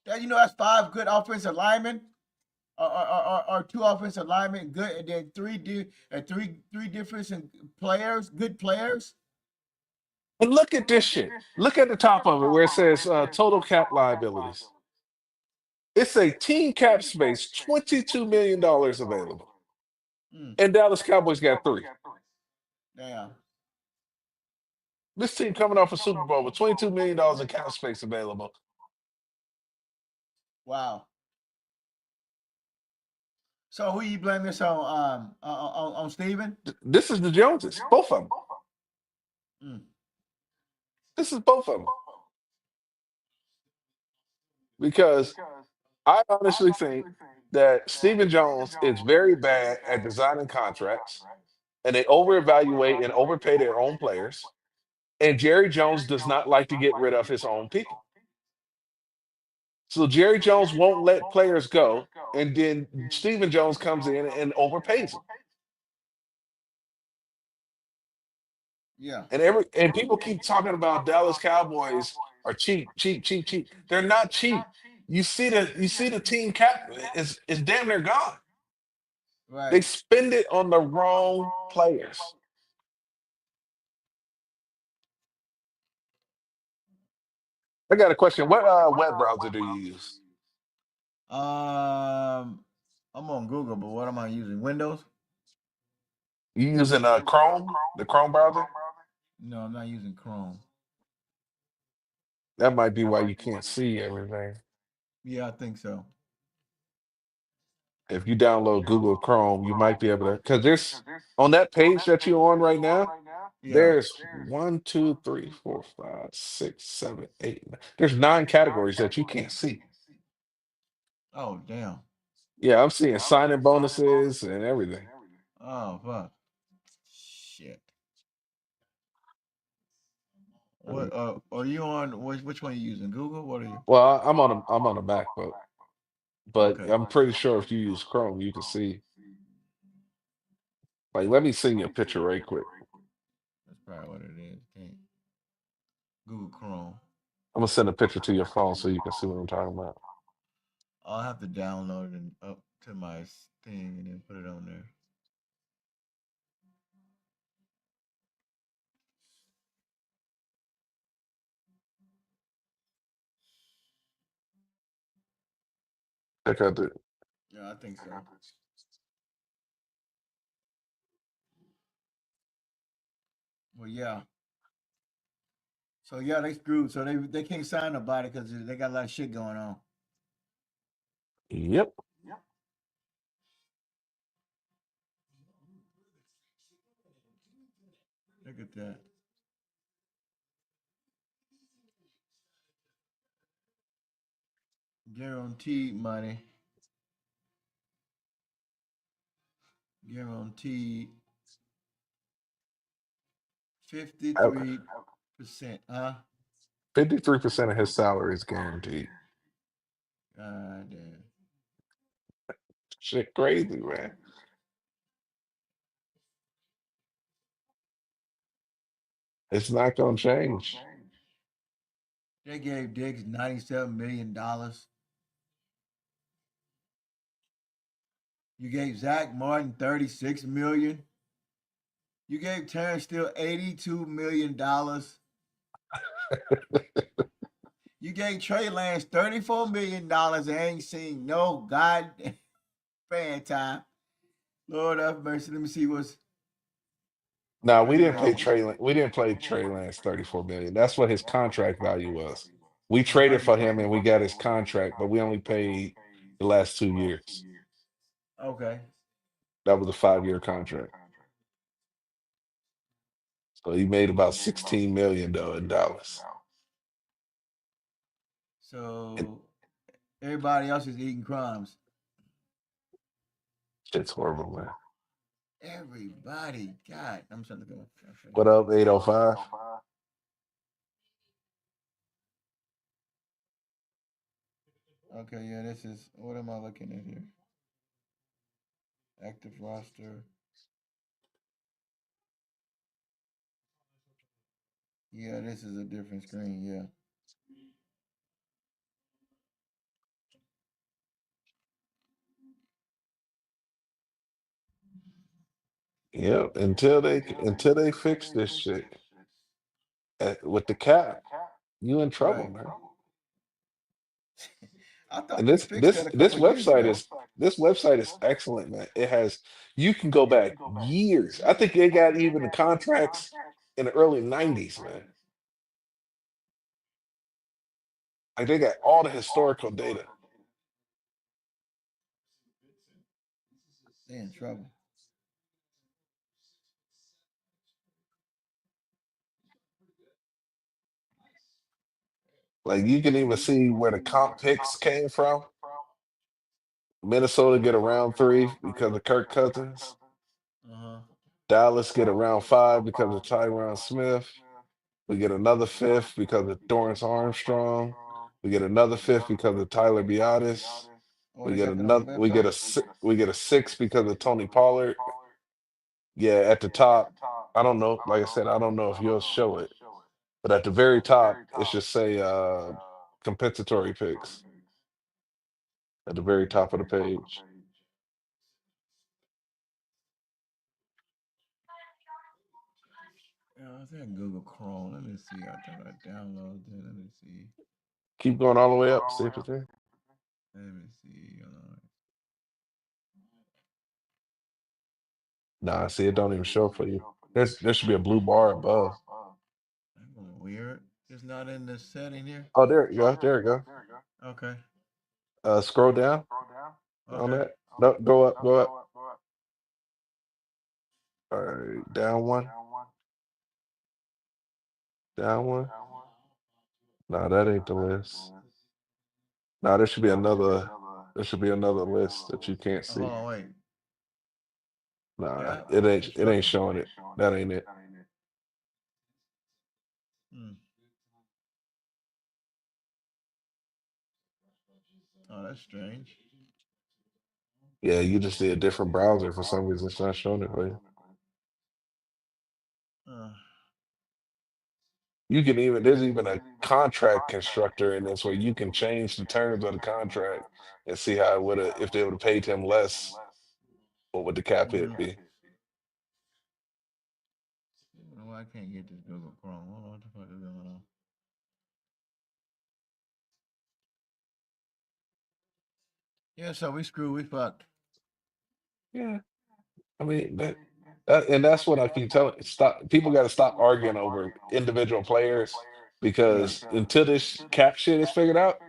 That's five good offensive linemen, or two offensive linemen good, and then three different players, good players. And look at this shit. Look at the top of it where it says total cap liabilities. It's a team cap space, $22 million available. Mm, And Dallas Cowboys got three. damn. This team coming off a Super Bowl with $22 million in cap space available. Wow. So who you blame this on? On Steven? This is the Joneses, both of them. Mm, This is both of them. Because I honestly think that Stephen Jones is very bad at designing contracts, and they over-evaluate and overpay their own players. And Jerry Jones does not like to get rid of his own people. So Jerry Jones won't let players go, and then Stephen Jones comes in and overpays them. yeah. And people keep talking about Dallas Cowboys are cheap, cheap, cheap, cheap. They're not cheap. You see the team cap is damn near gone. They Right. spend it on the wrong players. I got a question. What web browser do you use? Um, I'm on Google, but what am I using? Windows? You using Chrome, the Chrome browser? No, I'm not using Chrome. That might be why you can't see everything. Yeah, I think so. If you download Google Chrome, you might be able to, because there's on that page that you're on right now, Yeah. there's one, two, three, four, five, six, seven, eight. There's nine categories that you can't see. Oh, damn. Yeah, I'm seeing sign-in bonuses and everything. Oh, fuck. Shit. What? Mm. Are you on? Which one are you using? Google? What are you? Well, I'm on a MacBook, but Okay. I'm pretty sure if you use Chrome, you can see. Like, let me send you a picture right quick. That's probably what it is. Can't. Google Chrome. I'm gonna send a picture to your phone so you can see what I'm talking about. I'll have to download it and up to my thing and then put it on there. Check out the. Yeah, I think so. Well, yeah. So yeah, they screwed. So they can't sign nobody because they got a lot of shit going on. Yep. Look at that. Guaranteed money. Guaranteed Uh, 53%. Huh? 53% of his salary is guaranteed. God damn. Shit, crazy, man. It's not gonna change. They gave Diggs $97 million. You gave Zach Martin 36 million. You gave Terrence Steele $82 million. You gave Trey Lance $34 million and ain't seen no goddamn fan time. Lord have mercy. Let me see what's No, what we he didn't pay got. Trey. We didn't play Trey Lance 34 million. That's what his contract value was. We Uh-huh. traded for him and we got his contract, but we only paid the last 2 years. Okay. That was a 5-year contract. So he made about 16 million though in Dallas. And So everybody else is eating crumbs. shit's horrible, man. Everybody. God. I'm trying to go. What up, 805? Okay, yeah, this is what am I looking at here? Active roster. Yeah, this is a different screen, yeah. Yep. Until they fix this shit with the cap, you in trouble, Right. man. I thought And they this fixed this that a this couple years website ago. is this website is excellent, man. It has you can go back years. I think they got even the contracts in the early 90s, man. Like they got all the historical data. They in trouble. Like you can even see where the comp picks came from. Minnesota get a round three because of Kirk Cousins. Uh-huh. Dallas get a round five because of Tyron Smith. We get another fifth because of Dorrance Armstrong. We get another fifth because of Tyler Biotis. Oh, We they get got that on the another. website? We get a six because of Tony Pollard. Yeah, at the top. I don't know. Like I said, I don't know if you'll show it, but at the very top, it should say compensatory picks at the very top of the page. Yeah, I think Google Chrome. Let me see. I thought I downloaded it. Let me see. Keep going all the way up. See if it's there. Let me see. Nah, see, it don't even show for you. There should be a blue bar above. That's a little weird. It's not in the setting here. Oh, there you go. There you go. Okay. Scroll down on Okay. that. No, go up, go up. All right, down one, down one. Nah, that ain't the list. Nah, there should be another. There should be another list that you can't see. Oh wait. Nah, Yeah. it ain't. It ain't Construction. showing it. That ain't it. Hmm. Oh, that's strange. Yeah, you just need a different browser for some reason. It's not showing it for you. Uh, You can even there's even a contract constructor in this where you can change the terms of the contract and see how it would have if they would have paid him less, what would the cap hit mhm. be? Why I can't get this Google Chrome? Hold on, what the fuck is going on? Yeah, so we screwed. We fucked. Yeah. I mean and that's what I keep telling stop people gotta stop arguing over individual players Yeah. because until this cap shit is figured out,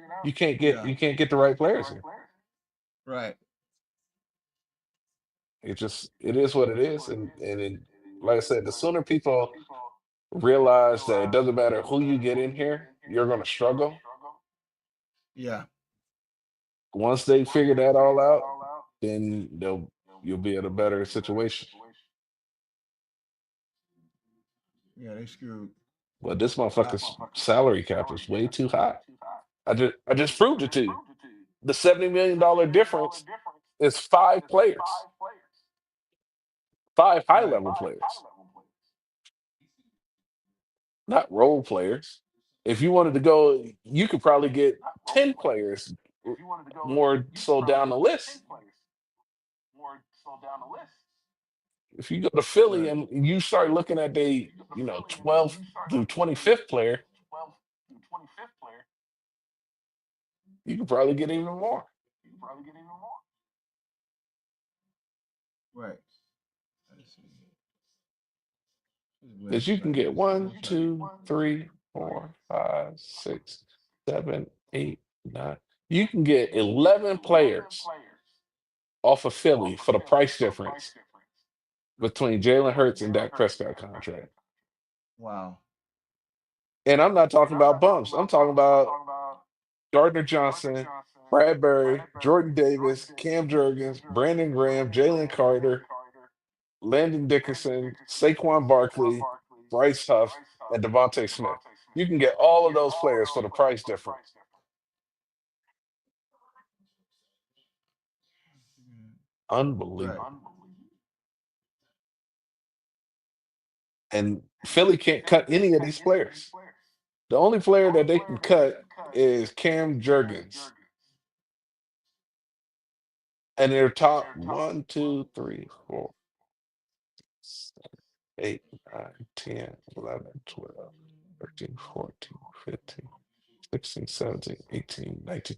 Yeah. you can't get the right players here. Right. It is what it is. Like I said, the sooner people realize that it doesn't matter who you get in here, you're gonna struggle. Yeah. Once they figure that all out, then you'll be in a better situation. Yeah, they screwed. But this I, motherfucker's salary cap is way too high. I just proved it to you. The $70 million difference is five players, five high right. level players, not role players. If you wanted to go, you could probably get 10 players more so down the list. If you go to Philly Right. and you start looking at the 12th through 25th player, you could probably get even more. Right. Let's see. This Because you can website get is one, I'm trying. two, three, four, five, six, 7, 8, 9. You can get 11 players off of Philly for the price difference between Jalen Hurts and Dak Prescott contract. Wow. And I'm not talking about bumps. I'm talking about Gardner Johnson, Bradbury, Jordan Davis, Cam Jurgens, Brandon Graham, Jalen Carter, Landon Dickerson, Saquon Barkley, Bryce Huff, and Devontae Smith. You can get all of those players for the price difference. Right. Unbelievable. And Philly can't cut any of these players. The only player that they can cut is Cam Jurgens. And their top 1, 2, 3, 4, 8, 9, 10, 11, 12, 13, 14, 15, 16, 17, 18, 19.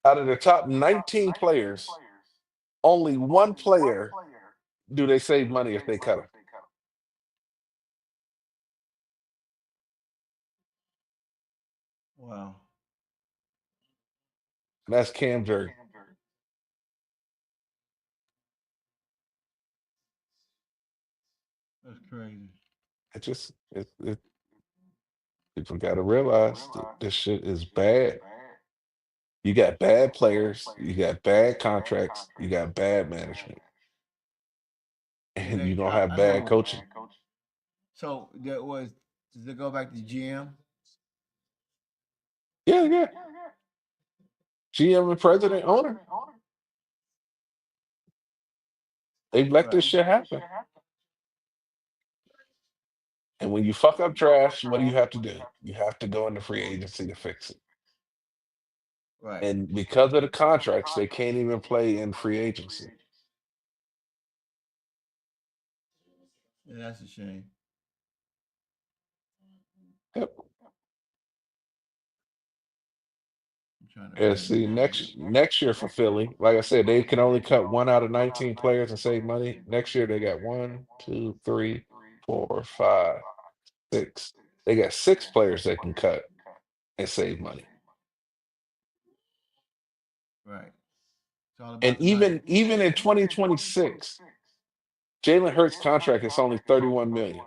Out of the top 19 players, only one player do they save money if they cut him. Wow. And that's Cam Jurgens. That's crazy. It just, people got to realize that this shit is bad. You got bad players, you got bad contracts, you got bad management, It and you're ain't. going to have I bad know. coaching. So that was. Does it go back to GM? Yeah, yeah. GM and president, owner, they let Right. this shit happen. And when you fuck up trash, what do you have to do? You have to go into free agency to fix it. Right. And because of the contracts, they can't even play in free agency. Yeah, that's a shame. Yep. trying to And find see, it. next year for Philly, like I said, they can only cut one out of 19 players and save money. Next year they got one, two, three, four, five, six. They got six players they can cut and save money. Right. It's all And about the money. even in 2026, Jalen Hurts' contract is only 31 million.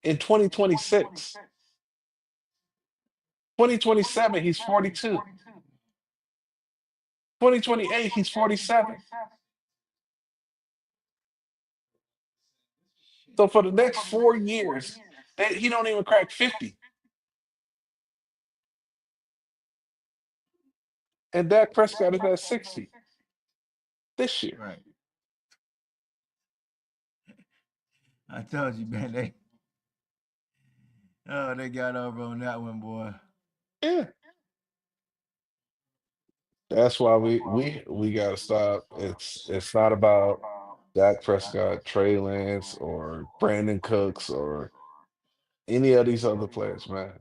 In 2026, 2027, he's 42. 2028, he's 47. So for the next 4 years, he don't even crack 50. And Dak Prescott is at 60 this year. Right. I told you, man. They got over on that one, boy. Yeah. That's why we gotta stop. It's not about Dak Prescott, Trey Lance, or Brandon Cooks, or any of these other players, man.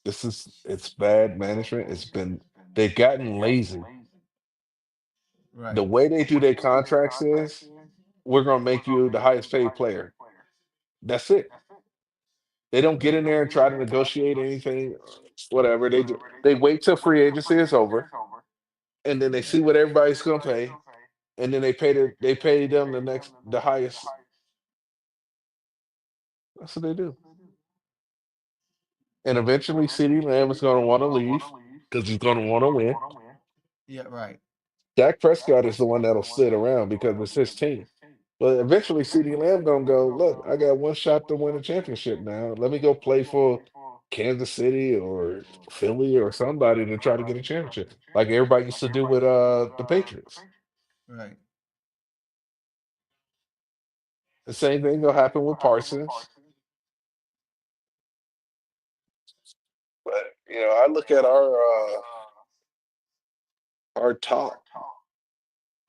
It's bad management. They've gotten lazy. The Right. way they do their contracts is we're gonna make you the highest paid player. That's it. They don't get in there and try to negotiate anything, whatever. They wait till free agency is over, and then they see what everybody's gonna pay, and then they pay them the highest. That's what they do. And eventually CeeDee Lamb is gonna want to leave because he's gonna want to win. Yeah, right. Dak Prescott is the one that'll sit around because it's his team. But eventually CeeDee Lamb gonna go, look, I got one shot to win a championship now. Let me go play for Kansas City or Philly or somebody to try to get a championship. Like everybody used to do with the Patriots. Right. The same thing will happen with Parsons. But I look at our top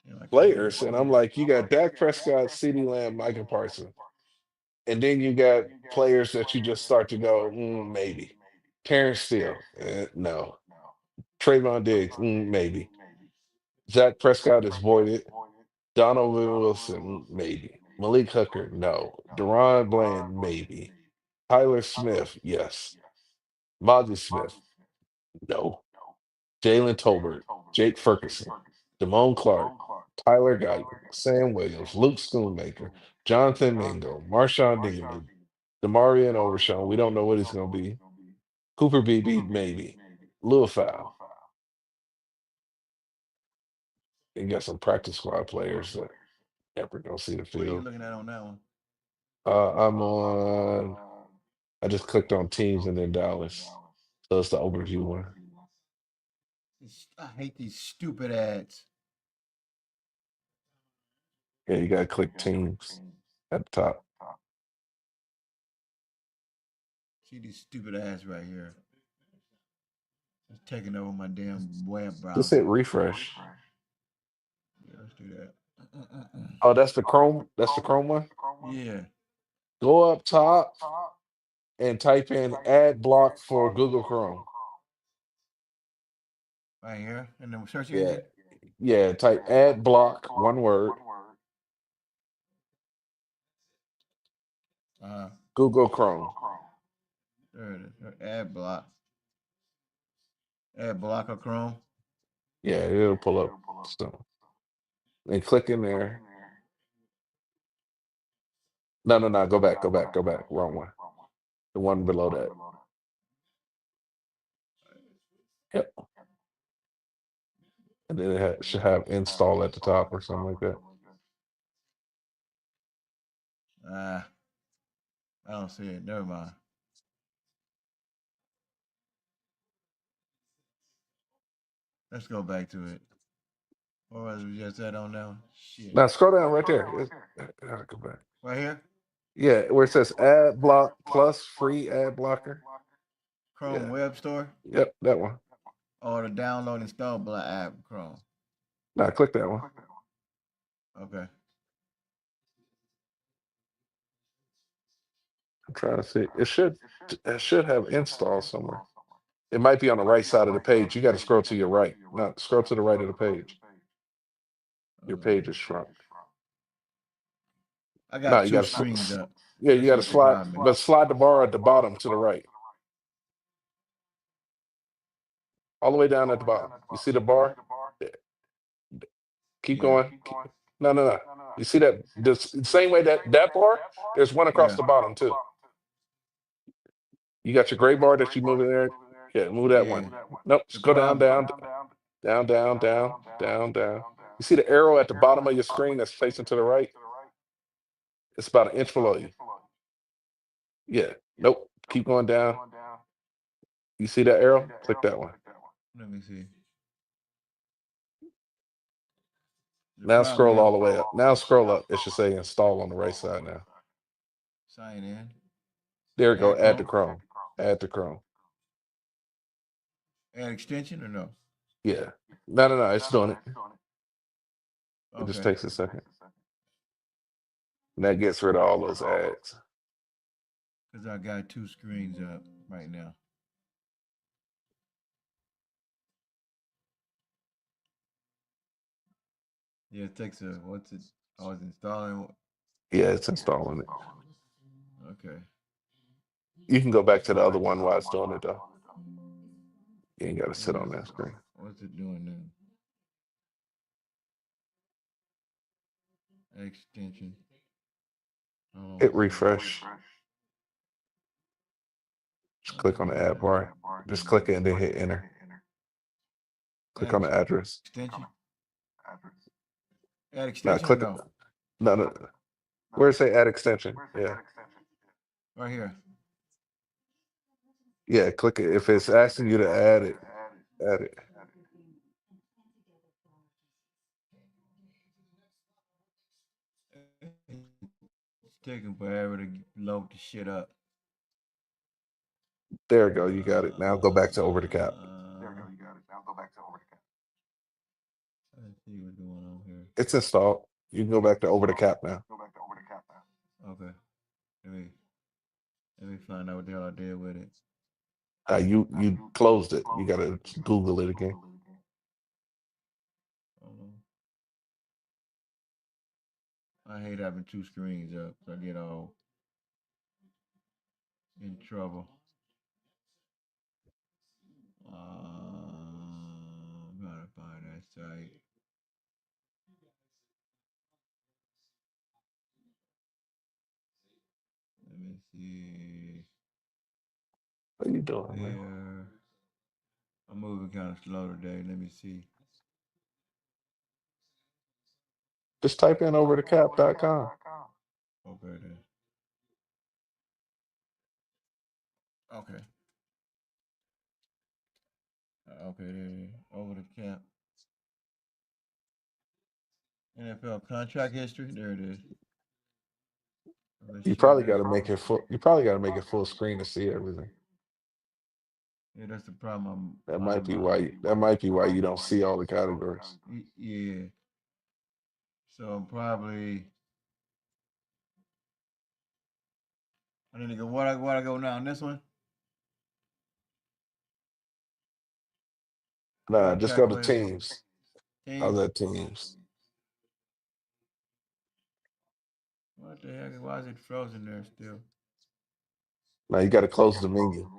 Yeah, I can't even players, see and I'm it. like, you got Dak Prescott, CeeDee Lamb, Micah Parsons. And then you got players that you just start to go, maybe. Terrence Steele, no. Trayvon Diggs, maybe. Zach Prescott is voided. Donovan Wilson, maybe. Malik Hooker, no. Deron Bland, maybe. Tyler Smith, yes. Mozzie Smith, no. Jalen Tolbert, Jake Ferguson, Damone Clark, Tyler Guyton, Sam Williams, Luke Schoonmaker, Jonathan Mingo, Marshawn Dingley, Demarion Overshawn. We don't know what he's going to be. Cooper Beebe, maybe. Lil Fowl. You got some practice squad players that never going to see the What are you field. looking at on that one? I'm on. I just clicked on teams and then Dallas. So it's the overview one. I hate these stupid ads. Yeah, you got to click teams at the top. See these stupid ads right here. It's taking over my damn web Just hit browser. refresh. Yeah, let's do that. Oh, that's the Chrome. That's the Chrome one. Yeah. Go up top and type in ad block for Google Chrome. Right here. And the search Yeah. engine. Yeah. Type ad block, one word, Uh, Google Chrome. there it is. Ad block. Ad blocker Chrome. Yeah, it'll pull up stuff. And click in there. No, no, no. Go back, go back, go back. Wrong one. The one below that. Yep. And then should have install at the top or something like that. Ah, I don't see it. Never mind. Let's go back to it. Or was we just at on now? Shit. Now scroll down right there. Go back. Right here? Yeah, where it says ad block plus free ad blocker. Chrome Yeah. Web Store. Yep, that one. Or the download and install black app Chrome. Now click that one. Okay. I'm trying to see. It should have install somewhere. It might be on the right side of the page. You got to scroll to your right. No, scroll to the right of the page. Your page is shrunk. I No, got you two got to. screens up. Yeah, you That's got to what the slide, problem but is. slide the bar at the bottom to the right, all the way down at the bottom. You see the bar? Yeah. Keep Yeah. going. No, no, no. You see that the same way that bar? There's one across Yeah. the bottom too. You got your gray bar that you move in there. Yeah, move that Yeah. one. Nope. The Just go down, problem. down, down, down, down, down, down. You see the arrow at the bottom of your screen that's facing to the right? It's about an inch below you. Yeah. Nope. Keep going down. You see that arrow? Click that one. Let me see. The Now problem scroll is all the way up. Now scroll up. It should say install on the right side now. sign in. There we go. Add Add to Chrome. Chrome. Add to Chrome. Add extension or no? Yeah. No, no, no. It's doing it. It just Okay. takes a second. And that gets rid of all those ads. Because I got two screens up right now. Yeah, it takes a what's it? Oh, it's installing. Yeah, it's installing it. Okay. You can go back to the other one while it's doing it though. You ain't got to sit What on is that screen. what's it doing now? Extension. Hold on Hit one second. refresh. Just click on the ad bar. Just click it and then hit enter. Click Add on the address. extension. Add Now extension or click. no? No, no. Where it say add extension? Yeah. Right here. Yeah, click it. If it's asking you to add it, add it. It's taking forever to load the shit up. There we go. You got it. Now go back to over the cap. Let's see what's going on here. It's installed. You can go back to over the cap now. Okay. Let me let me find out what the hell I did with it. You closed it. You gotta Google it again. Hold on. I hate having two screens up. So I get all in trouble. Gotta find that site. Let me see. What are you doing, man? There. I'm moving kind of slow today. Let me see. Just type in overthecap.com. Okay then. Okay. Okay, there. Over the cap. NFL contract history. There it is. Let's You share probably this. gotta make it full. You probably gotta make it full screen to see everything. Yeah, that's the problem. That might be why. That might be why you don't see all the categories. Yeah. So I'm probably. I need to go. What I go now on this one? Nah, just Contract go to player. teams. Teams. Other teams. What the heck? Why is it frozen there still? Now you got to close the menu.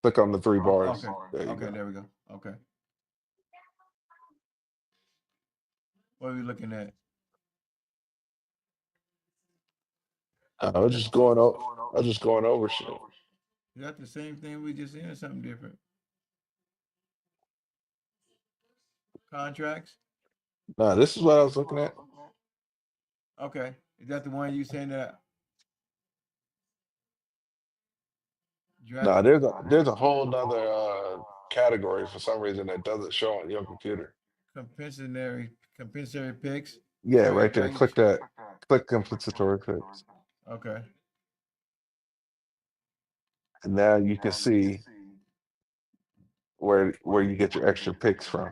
Click on the three bars. Okay. There you Okay, go. there we go. Okay. What are we looking at? I was just going over. I was just going over shit. Is that the same thing we just seen or something different? Contracts? Nah, this is what I was looking at. Okay. Is that the one you saying that draft Nah, there's a whole nother category for some reason that doesn't show on your computer. compensatory picks? Yeah, So right there. you Click that. Click compensatory picks, okay. and now you can see where you get your extra picks from.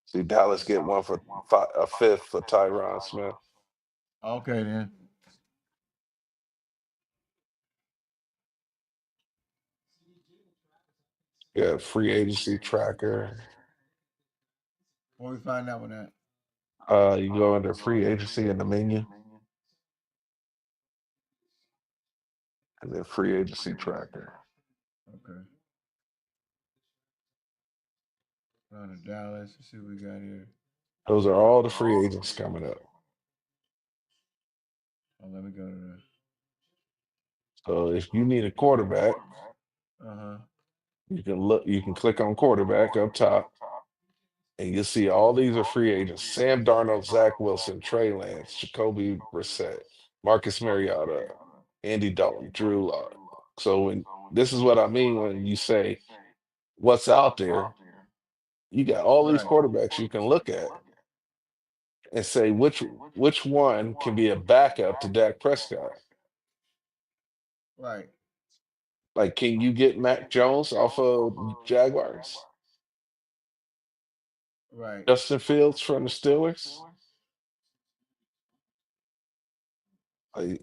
See, Dallas get one for a fifth for Tyron Smith. Okay then. Yeah, free agency tracker. Where we find that one at? You go under free agency in the menu, and then free agency tracker. Okay. Round of Dallas. Let's see what we got here. Those are all the free agents coming up. Oh, let me go to the. So if you need a quarterback, Uh huh. you can look. You can click on quarterback up top, and you'll see all these are free agents: Sam Darnold, Zach Wilson, Trey Lance, Jacoby Brissett, Marcus Mariota, Andy Dalton, Drew Lock. So this is what I mean when you say what's out there. You got all these Right. quarterbacks you can look at and say which one can be a backup to Dak Prescott. Right. Like, can you get Mac Jones off of Jaguars? Right. Justin Fields from the Steelers?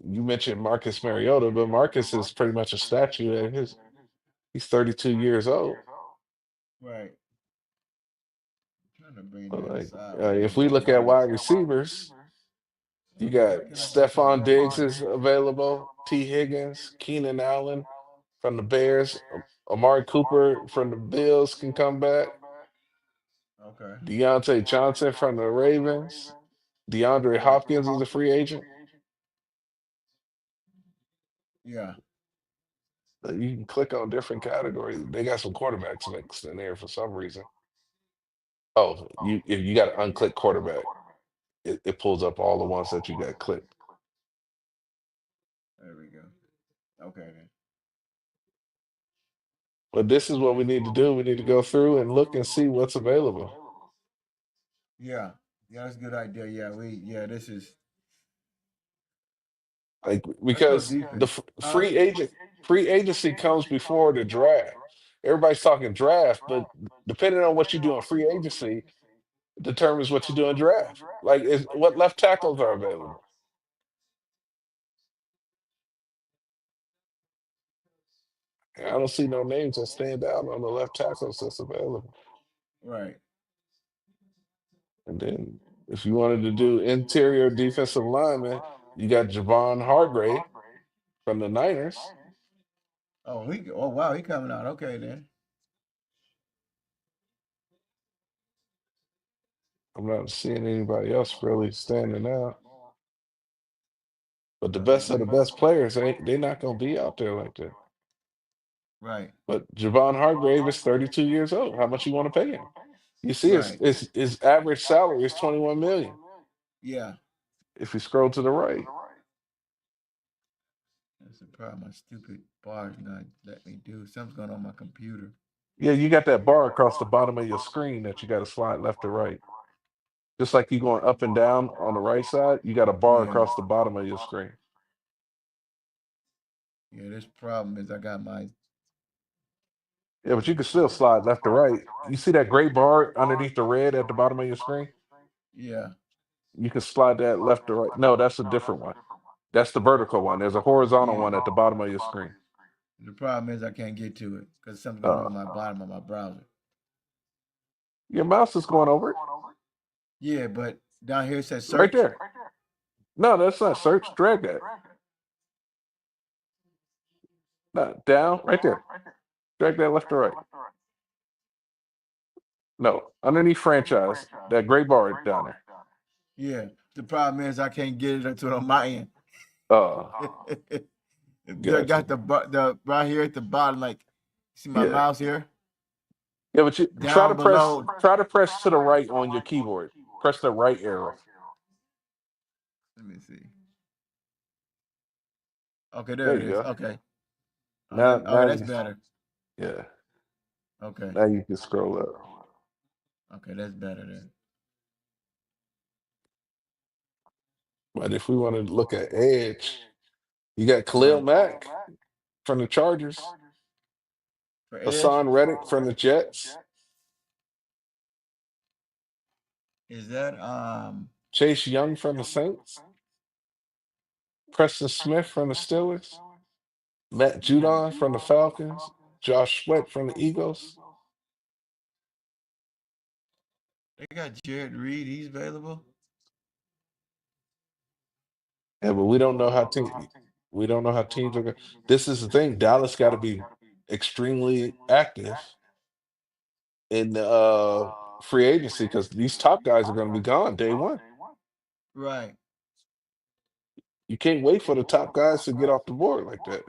You mentioned Marcus Mariota, but Marcus is pretty much a statue at he's 32 years old. Right. Trying to bring So, that like, sideways. if we look at wide receivers, you got Why can't I get to Stephon that? Diggs is available, T. Higgins, Keenan Allen from the Bears, Amari Cooper from the Bills can come back, Okay. Deontay Johnson from the Ravens, DeAndre Okay. Hopkins is a free agent. Yeah. You can click on different categories. They got some quarterbacks mixed in there for some reason. Oh, you if you got to unclick quarterback, it pulls up all the ones that you got clicked. There we go. Okay then. But this is what we need to do. We need to go through and look and see what's available. Yeah. Yeah, that's a good idea. Yeah, this is Like let's go because the defense. Huh? free agency comes before the draft. Everybody's talking draft, but depending on what you do in free agency determines what you do in draft. Like what left tackles are available. I don't see no names that stand out on the left tackles that's available. Right. And then if you wanted to do interior defensive lineman, you got Javon Hargrave from the Niners. Oh wow, he coming out. Okay then. I'm not seeing anybody else really standing out. But the Let me best of the see. best players, they're not going to be out there like that. Right. But Javon Hargrave is 32 years old. How much you want to pay him? You see, Right. his average salary is 21 million. Yeah. If you scroll to the right, That's the problem. My stupid bar is not let me do. Something's going on my computer. yeah, you got that bar across the bottom of your screen that you got to slide left to right. Just like you going up and down on the right side, you got a bar Yeah. across the bottom of your screen. Yeah, this problem is I got my Yeah, but you can still slide left to right. You see that gray bar underneath the red at the bottom of your screen? yeah. You can slide that left to right. No, that's a different one. That's the vertical one. There's a horizontal one at the bottom of your screen. The problem is I can't get to it because something's going Uh, on my bottom of my browser. your mouse is going over it. Yeah, but down here it says Right search. there. No, that's not search. Drag that. No, down, right there. Drag that left to right. No, underneath franchise, that gray bar down there. Yeah. The problem is I can't get it to it on my end. Uh, They got got you. the right here at the bottom, like see my Yeah. mouse here Yeah, but you down below. try to press to the right on your keyboard. Press the right arrow. Let me see. Okay, there There it you is. go. Okay. Now Okay, now that's you better. yeah. Okay. Now you can scroll up. Okay, that's better then. But if we want to look at edge, you got Khalil Uh-huh. Mack from the Chargers, For Edge, Hassan Reddick from the Jets, is that Chase Young from the Saints, Preston Smith from the Steelers, Matt yeah. Judon from the Falcons, Josh Sweat from the Eagles. They got Jared Reed. He's available. Yeah, but we don't know how teams are going. This is the thing. Dallas got to be extremely active in the free agency because these top guys are going to be gone day one. Right. You can't wait for the top guys to get off the board like that.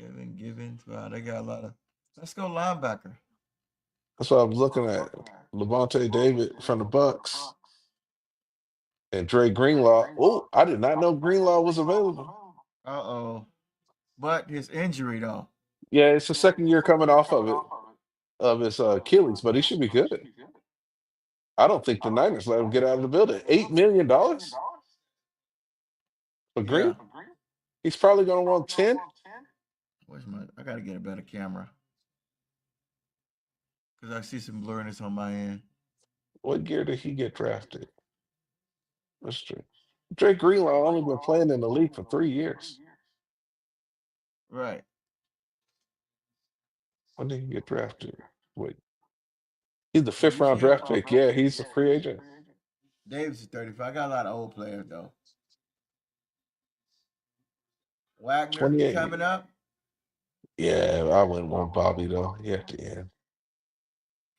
Kevin Givens. Wow, they got a lot of. Let's go linebacker. That's what I was looking at. Levante David from the Bucks and Dre Greenlaw. Oh, I did not know Greenlaw was available. Uh-oh. But his injury though. Yeah, it's the second year coming off of it of his Achilles, but he should be good. I don't think the Niners let him get out of the building. $8 million for Yeah. Green. He's probably going to want 10. Where's my? I gotta get a better camera because I see some blurriness on my end. What year did he get drafted? That's true. Dre Greenlaw only been playing in the league for 3 years. Right. When did he get drafted? Wait, he's the Well, fifth you round see, draft pick. Yeah, he's a free agent. Davis is 35. I got a lot of old players though. Wagner, he 28. coming up. Yeah, I wouldn't want Bobby though. He at the end.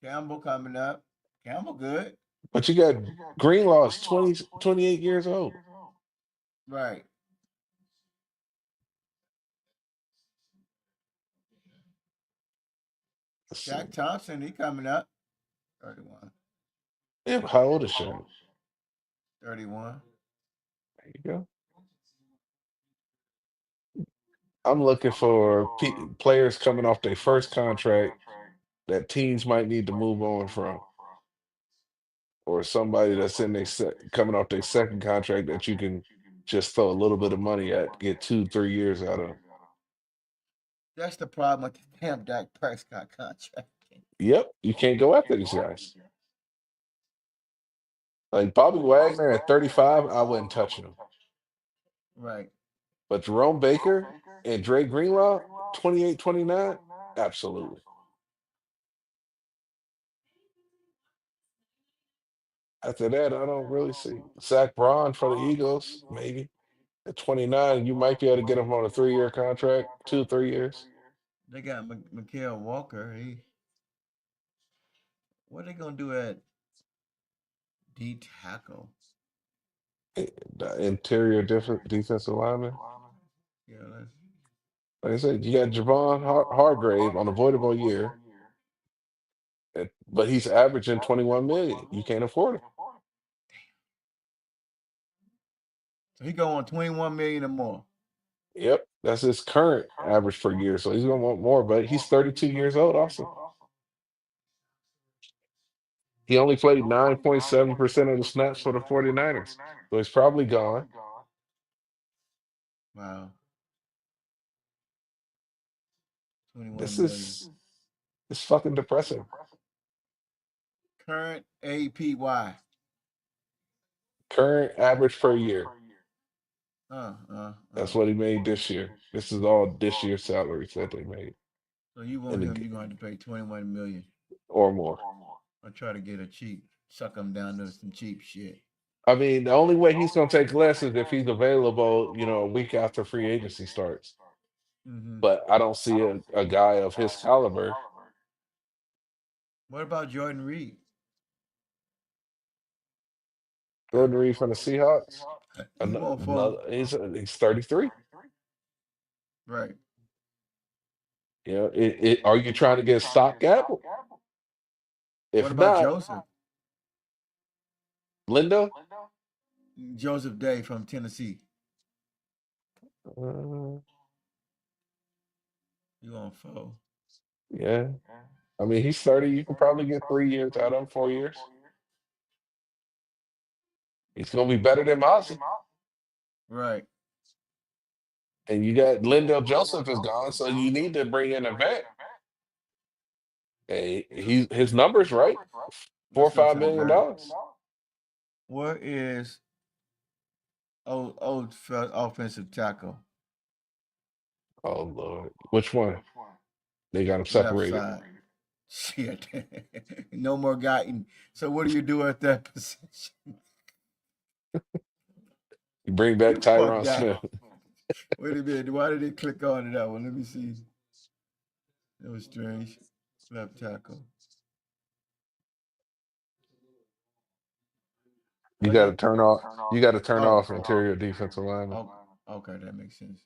Campbell coming up. Campbell good. But you got Greenlaw is 28 years old. Right. Let's see. Shaq Thompson, he coming up. 31. Yeah, but how old is Shaq? 31. There you go. I'm looking for players coming off their first contract that teams might need to move on from, or somebody that's in coming off their second contract that you can just throw a little bit of money at, get 2, 3 years out of. That's the problem with the damn Dak Prescott contract. Yep, you can't go after these guys. Like Bobby Wagner at 35, I wouldn't touch him. Right. But Jerome Baker and Dre Greenlaw, 28, 29, absolutely. After that, I don't really see. Zach Braun for the Eagles, maybe. At 29, you might be able to get him on a 3 year contract, 2, 3 years. They got Mikael Walker. What are they gonna do at D tackle? The interior defensive lineman. Yeah, let's, Like I said, you got Javon Hargrave on avoidable year, but he's averaging 21 million. You can't afford him. so he go on 21 million or more. Yep, that's his current average per year. So he's gonna want more, but he's 32 years old also. He only played 9.7% of the snaps for the 49ers. So he's probably gone. Wow, This 21 million. is it's fucking depressing. Current APY. Current average per year. Uh, uh, That's uh. what he made this year. This is all this year's salaries that they made So you in want him? You're going to have to pay 21 million. or more. Or try to get a cheap, suck him down to some cheap shit. I mean, the only way he's going to take less is if he's available, a week after free agency starts. Mm-hmm. But I don't see a guy of his caliber. What about Jordan Reed? Jordan Reed from the Seahawks. He won't fold. Another, he's 33. Right. Are you trying to get a stopgap? What If about not, Joseph? Lindo. Joseph Day from Tennessee. Uh, You won't fold. yeah, I mean he's 30. You can probably get 3 years out of him, 4 years. He's going to be better than Mozzie. Right. And you got Lindell Joseph is gone, so you need to bring in a vet. Hey, his numbers right, four or Let's go five to the million back. dollars. Where is old offensive tackle? Oh Lord, which one? They got him Left separated. side. Shit. No more Guyton. So what do you do at that position? You bring back You fucked Tyron that. Smith. Wait a minute. Why did it click on to that one? Let me see. That was strange. Left tackle. You Was got to it? turn off. You got to turn Oh. off interior defensive lineman. Oh. Okay, that makes sense.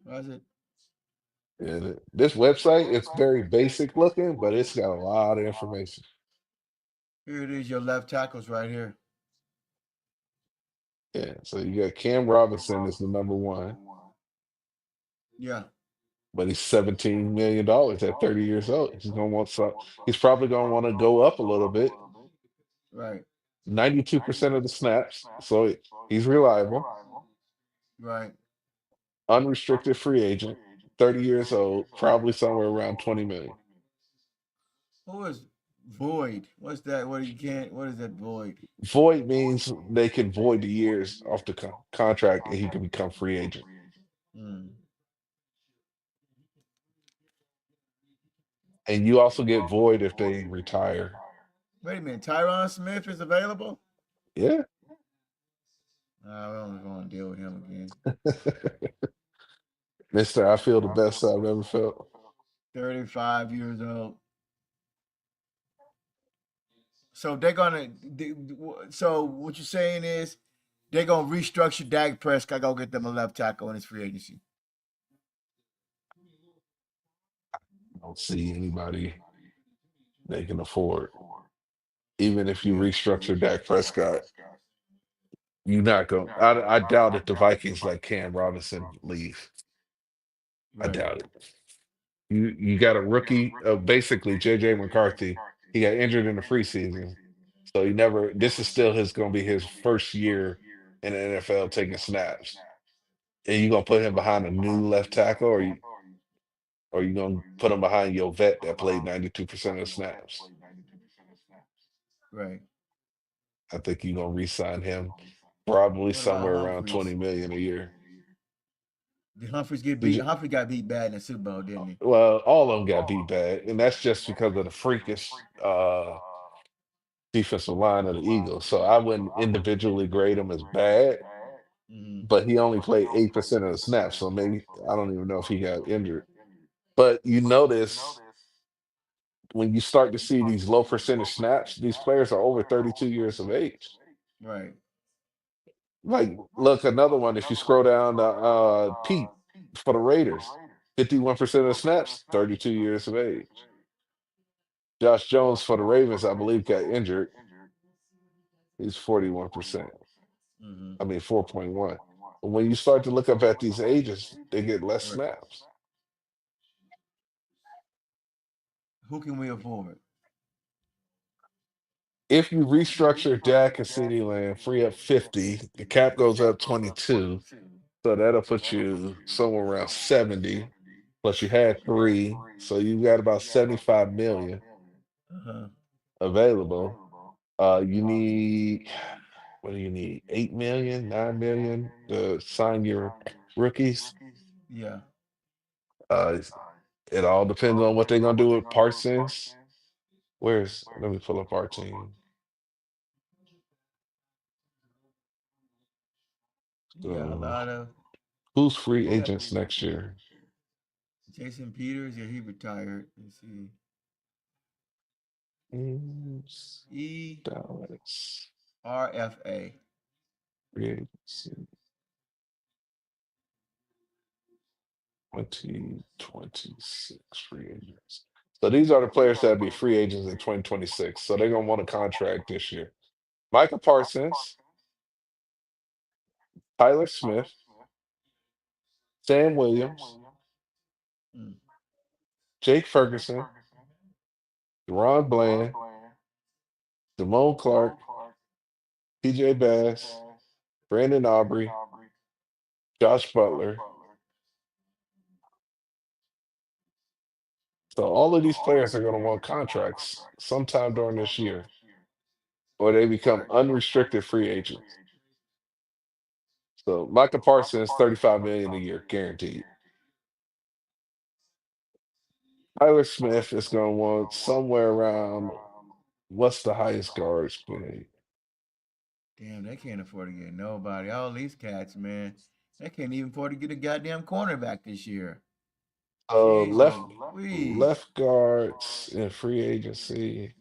Was it? Yeah, this website it's very basic looking, but it's got a lot of information. Here it is. Your left tackles right here. Yeah, so you got Cam Robinson is the number one, Yeah. but he's $17 million at 30 years old. He's gonna want some. He's probably gonna want to go up a little bit. Right. 92% of the snaps, so he's reliable. Right. Unrestricted free agent, 30 years old, probably somewhere around 20 million. Who is void? What's that? What you can't? What is that void? Void means they can void the years off the contract and he can become free agent. Hmm. And you also get void if they retire. Wait a minute. Tyron Smith is available. Yeah. I don't want to deal with him again. Mister, I feel the best I've ever felt. 35 years old. So they're gonna. So what you're saying is they're gonna restructure Dak Prescott. Go get them a left tackle in his free agency. I don't see anybody they can afford. Even if you Yeah. restructure Dak Prescott, you're not going. I doubt if the Vikings let Cam Robinson leave. I Right. doubt it. You got a rookie, basically JJ McCarthy. He got injured in the preseason, so he never. This is still his going to be his first year in the NFL taking snaps. And you gonna put him behind a new left tackle, or you gonna put him behind your vet that played 92% of the snaps? Right. I think you're gonna re-sign him probably What about somewhere around Humphreys? 20 million a year. Did Humphreys get Did beat? you, Humphrey got beat bad in the Super Bowl, didn't he? well, all of them got beat bad, and that's just because of the freakish defensive line of the Eagles. So I wouldn't individually grade him as bad, Hmm. but he only played 8% of the snaps, so maybe I don't even know if he got injured. But you notice when you start to see these low percentage snaps, these players are over 32 years of age. Right. Like, look, another one, if you scroll down to Pete for the Raiders, 51% of the snaps, 32 years of age. Josh Jones for the Ravens, I believe, got injured. He's 41%. Hmm. I mean, 4.1. But when you start to look up at these ages, they get less Right. snaps. Who can we afford? If you restructure Dak and CeeDee Lamb, free up 50, the cap goes up 22. So that'll put you somewhere around 70. Plus you had three. So you got about 75 million Uh-huh. available. You need what do you need? 8 million, 9 million to sign your rookies. Yeah. Uh, it all depends on what they're gonna do with Parsons. Let me pull up our team. Yeah. A So lot of who's free who. agents next year? Jason Peters. Yeah, he retired. Let's see. Who's E Dallas R F A. free agency 2026 free agents. So these are the players that be free agents in 2026. So they're gonna want a contract this year. Micah Parsons, Tyler Smith, Sam Williams, Mm. Jake Ferguson, Deron Bland, Damone Clark, PJ Bass, Brandon Aubrey, Josh Butler. So all of these players are going to want contracts sometime during this year, or they become unrestricted free agents. So Micah Parsons, 35 million a year, guaranteed. Tyler Smith is going to want somewhere around what's the highest guards paid? Damn, they can't afford to get nobody. All these cats, man, they can't even afford to get a goddamn cornerback this year. Jeez Louise. Left guards in free agency.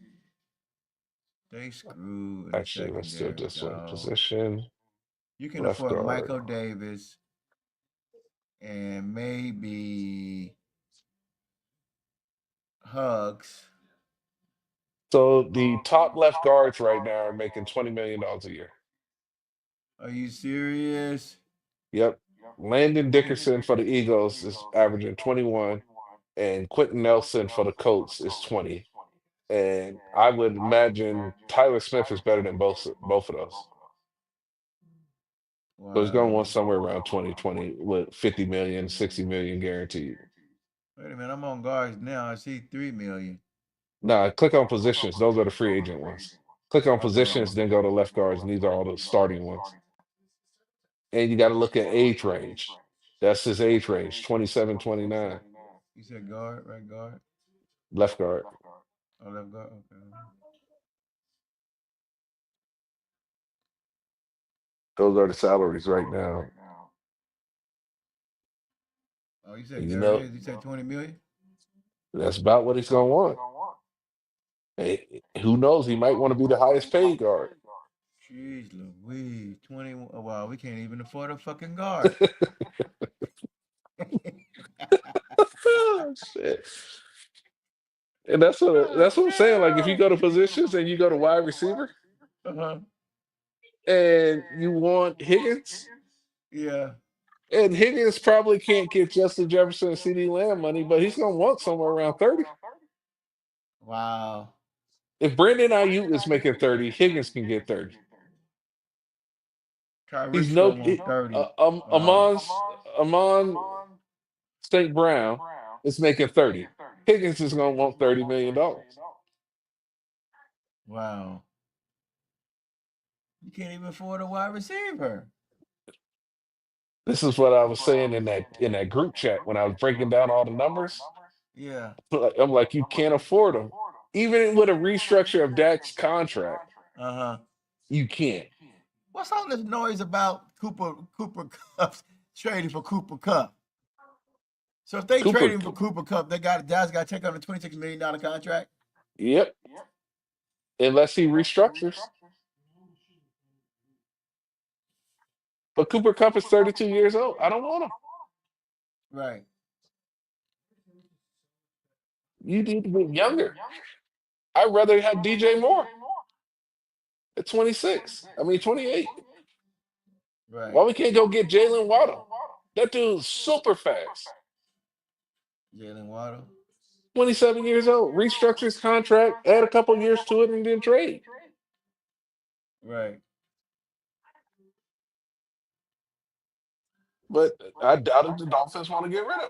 They screwed in the Actually, let's do it secondary, this way. dog. Position, You can left afford guard. Michael Davis and maybe Hugs. So the top left guards right now are making $20 million a year. Are you serious? Yep. Landon Dickerson for the Eagles is averaging 21, and Quentin Nelson for the Colts is 20. And I would imagine Tyler Smith is better than both of those. So he's going to Wow. want somewhere around 2020 with 50 million, 60 million guaranteed. Wait a minute, I'm on guards now. I see 3 million. Nah, click on positions. Those are the free agent ones. Click on Okay. positions, then go to left guards, and these are all the starting ones. And you got to look at age range. That's his age range, 27, 29, You said guard, right guard? left guard. Oh, left guard. Okay. Those are the salaries right now. Oh, you said And you there it know, is. You said 20 million? that's about what he's going to want. Hey, who knows? He might want to be the highest paid guard. Jeez Louise. 20. Oh, wow, we can't even afford a fucking guard. Oh, shit. And that's what I'm saying. Like if you go to positions and you go to wide receiver Uh-huh. and you want Higgins, Yeah. and Higgins probably can't get Justin Jefferson and CD Lamb money, but he's gonna want somewhere around 30. Wow. If Brandon Ayuk is making 30, Higgins can get 30. He's Tyreek's no gonna want 30. Wow. Amon St. Brown is making 30. Higgins is gonna want $30 million. Wow. You can't even afford a wide receiver. This is what I was saying in that group chat when I was breaking down all the numbers. Yeah. I'm like, you can't afford them. Even with a restructure of Dak's contract, Uh-huh. you can't. What's all this noise about Cooper Cup trading for Cooper Cup? So if they trade Cooper, him for Cooper Cup, Dallas got to take on a $26 million contract. yep, unless he restructures. But Cooper Cup is 32 years old. I don't want him. Right. You need to be younger. I'd rather have DJ Moore at 26. I mean, 28. Right. Why we can't go get Jalen Waddle? That dude's super fast. Jalen Waddle. 27 years old. Restructure his contract, add a couple years to it, and then trade. Right. But I doubt if the Dolphins want to get rid of him.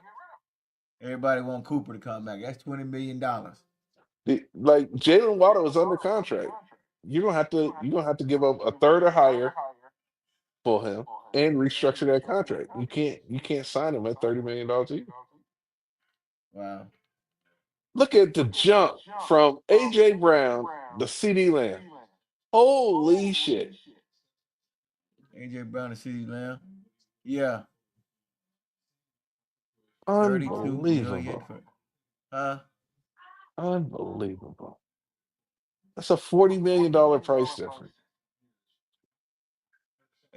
Everybody want Cooper to come back. That's $20 million. Like Jalen Waddle is under contract. You're gonna have to give up a third or higher for him and restructure that contract. You can't sign him at $30 million a year. Wow. Look at the jump from AJ Brown to CD Lamb. Holy shit. AJ Brown and CeeDee Lamb. Yeah. 32 million Unbelievable. for huh? Unbelievable. That's a $40 million price difference.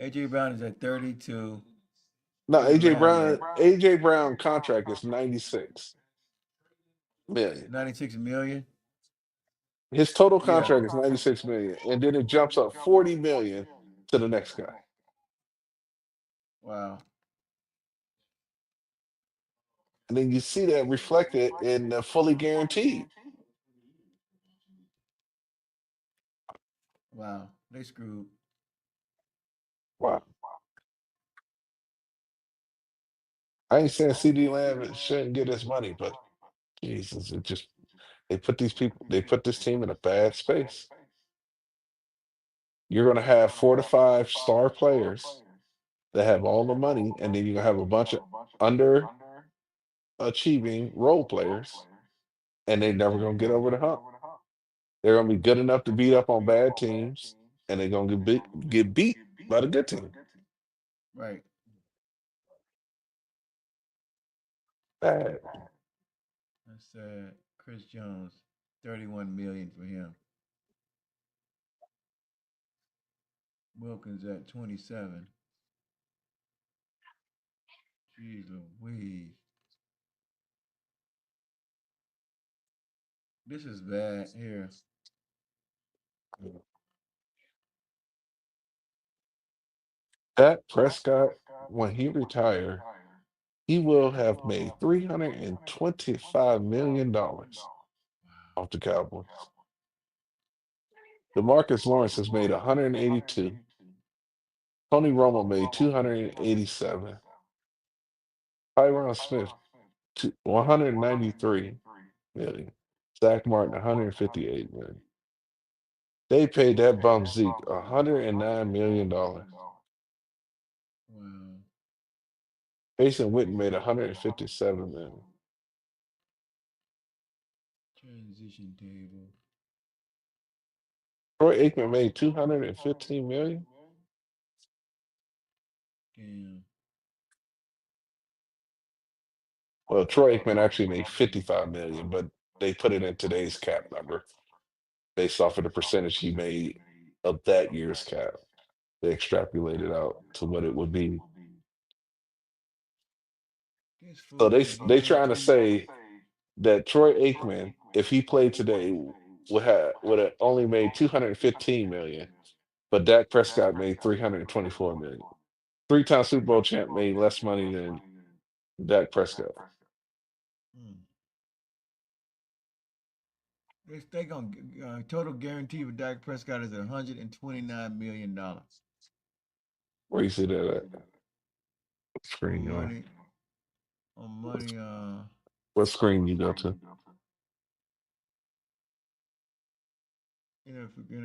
AJ Brown is at 32. No, CeeDee AJ Lamb Brown, AJ Brown contract is 96 million. 96 million. His total Yeah. contract is 96 million, and then it jumps up 40 million to the next guy. Wow. And then you see that reflected in the fully guaranteed. Wow. They screwed. Wow. I ain't saying CD Lamb shouldn't get his money, but Jesus, they put this team in a bad space. You're gonna have 4 to 5 star players that have all the money, and then you're gonna have a bunch of underachieving role players, and they're never gonna get over the hump. They're gonna be good enough to beat up on bad teams, and they're gonna get beat by the good team. Right. Bad. That's sad. Chris Jones, 31 million for him. Wilkins at 27. Jeez Louise. This is bad here. Dak Prescott, when he retire, he will have made $325 million off the Cowboys. DeMarcus Lawrence has made 182. Tony Romo made 287. Tyron Smith 193 million. Zach Martin 158 million. They paid that bum Zeke $109 million. Wow. Jason Witten made 157 million. Transition table. Troy Aikman made 215 million. Damn. Well, Troy Aikman actually made 55 million, but they put it in today's cap number based off of the percentage he made of that year's cap. They extrapolated out to what it would be. This So fool they got they trying to guaranteed. say that Troy Aikman, if he played today, would have only made 215 million, but Dak Prescott made 324 million. Three-time Super Bowl champ made less money than Dak Prescott. Hmm. They gonna total guarantee for Dak Prescott is $129 million Where you see that at? What on screen you on? money. On money. What screen you go to?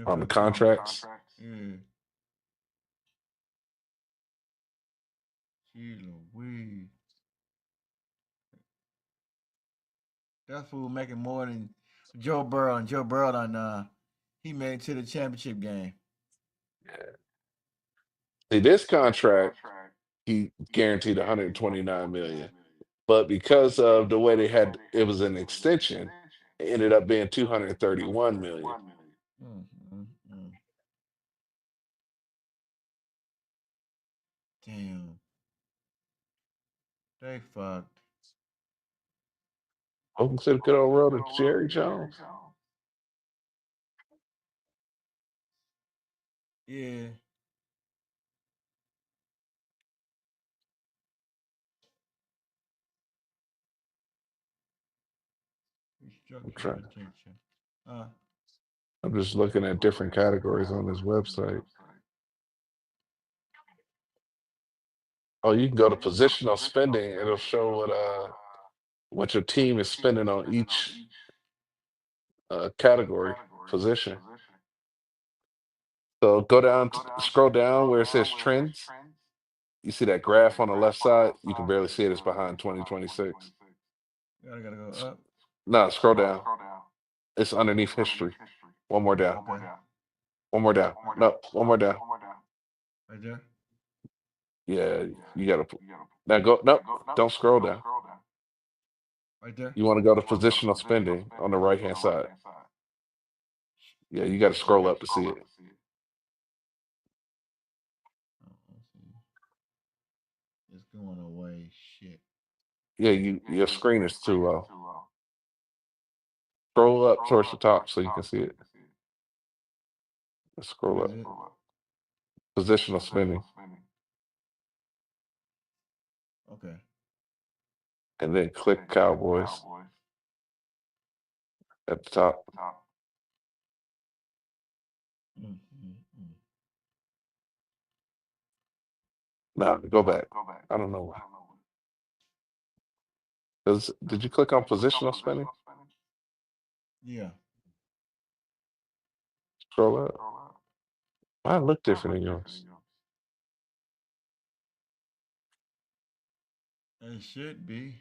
On the NFL contracts. contracts? Yeah. Jeez Louise. That fool making more than Joe Burrow, and Joe Burrow on he made it to the championship game. Yeah. See, this contract, he guaranteed 129 million. But because of the way they had it was an extension, it ended up being 231 million. Mm, mm, mm. Damn, they fucked. Welcome to the good old world of Jerry Jones. Yeah, I'm restructuring trying. potential. I'm just looking at different categories on this website. Oh, you can go to positional spending. It'll show what your team is spending on each category position. So go down, scroll down where it says trends. You see that graph on the left side? You can barely see it. It's behind 2026. Gotta go up. No, scroll down. It's underneath history. One more down. Okay. One more down. No, one more down. Right there. Yeah, you gotta now go. No, don't scroll down. Right there. You want to go to positional spending on the right hand side. Yeah, you got to scroll up to see it. Let's see. It's going away. Shit. Yeah, your screen is too low. Scroll up towards the top so you can see it. Let's What scroll is up. it? Positional spending, Okay. and then click Cowboys at the top. Mm, mm, mm. Now go back. I don't know why. Did you click on positional spending? Yeah. Scroll up. Mine look different than yours. It should be.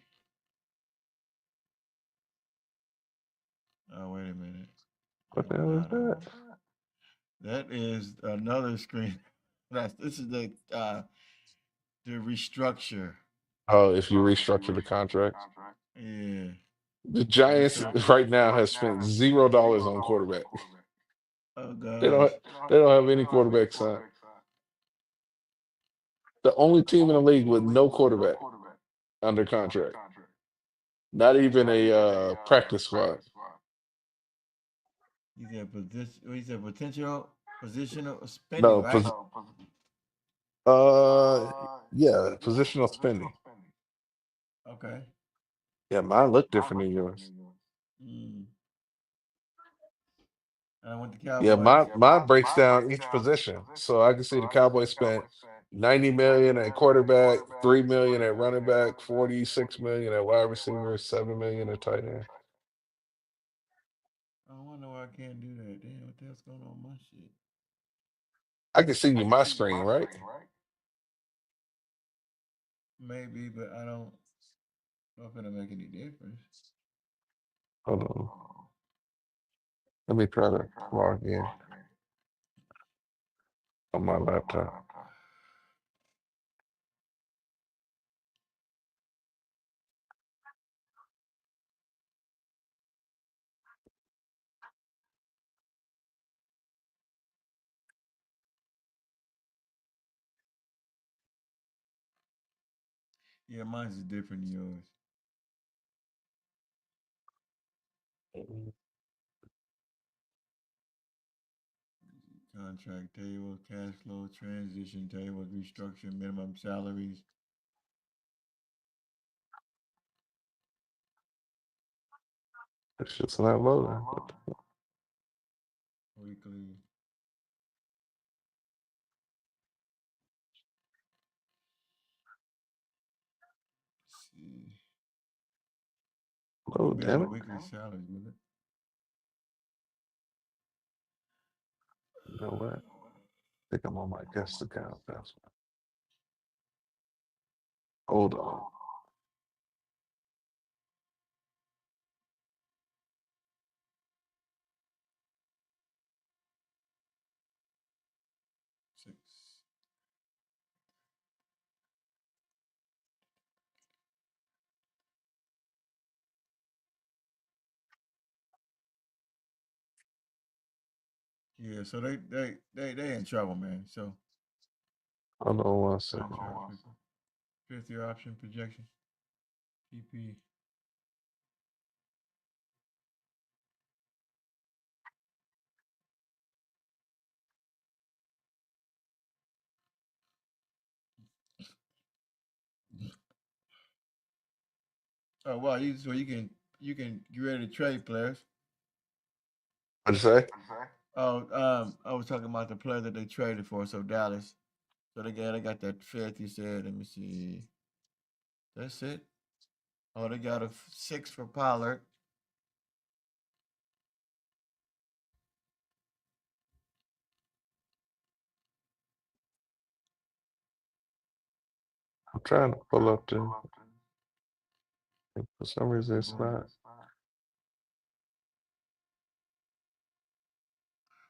Oh, wait a minute. What It the went hell is out on that? me. That is another screen. This is the restructure. Oh, if you restructure the contracts. Yeah. The That's Giants so. right now has spent $0 on quarterback. Oh They gosh. don't they don't have any quarterback signed. The only team in the league with no quarterback under contract. Not even a practice squad. He said potential positional spending, No, right? uh yeah, positional spending. Okay. Yeah, mine look different than yours. Mm. And I went to Yeah, Cowboys. mine breaks down each position. So I can see the Cowboys spent 90 million at quarterback, 3 million at running back, 46 million at wide receiver, 7 million at tight end. I wonder why I can't do that. Damn, what the hell's going on with my shit? I can see you my screen, right? Maybe, but I don't know if it'll make any difference. Hold on. Let me try to log in on my laptop. Yeah, mine's is different than yours. Contract table, cash flow, transition table, restructure, minimum salaries, It's just not loading. weekly. Let's see. It won't Load, be on damn the it. weekly salaries, will it? You know what? I think I'm on my guest account. That's hold on. Six. Yeah, so they in trouble, man. So Hold on one second. contract fifth year option projection. PP. Oh wow, you can get ready to trade players. What'd you say? Oh, I was talking about the player that they traded for. So Dallas. So they got that fifth. You said. Let me see. That's it. Oh, they got a six for Pollard. I'm trying to pull up the. For some reason, it's not.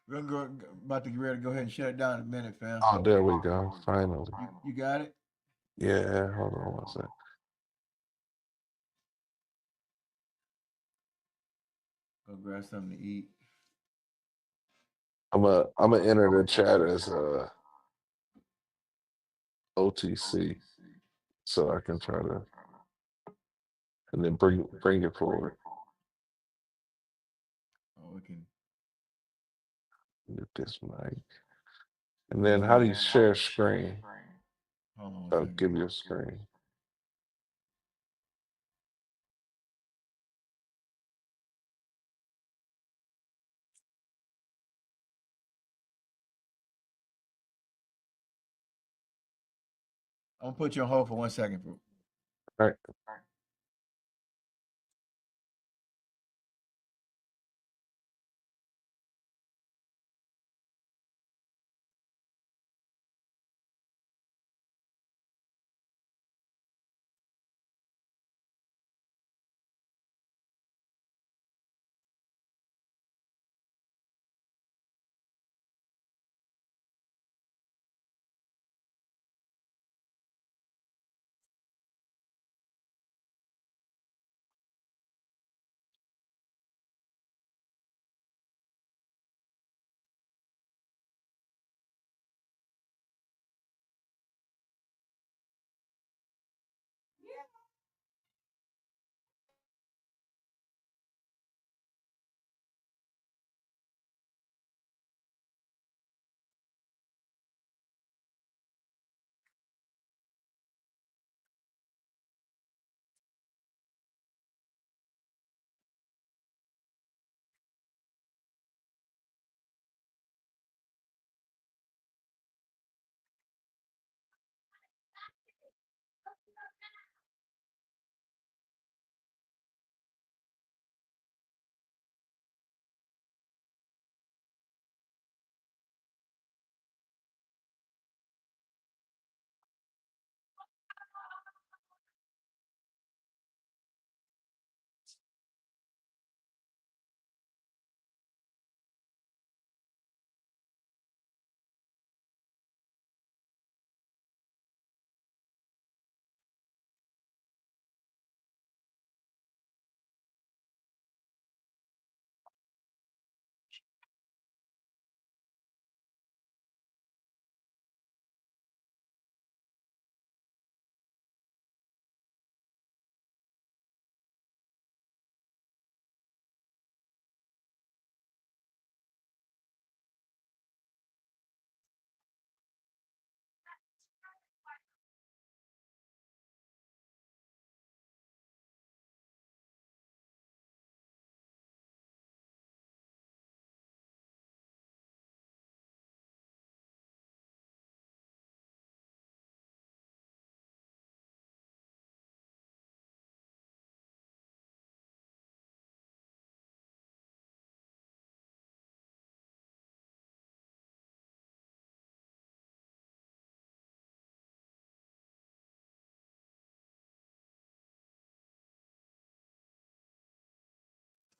We're gonna go about to get ready to go ahead and shut it down in a minute, fam. Oh, there we go. Finally. You got it? Yeah, hold on one second. Go grab something to eat. I'm gonna enter the chat as OTC so I can try to and then bring it forward. Oh, we can. Get this mic. And Where's then how do you that? share screen? Hold on one I'll second. give you a screen. I'm gonna put you on hold for 1 second, bro. All right.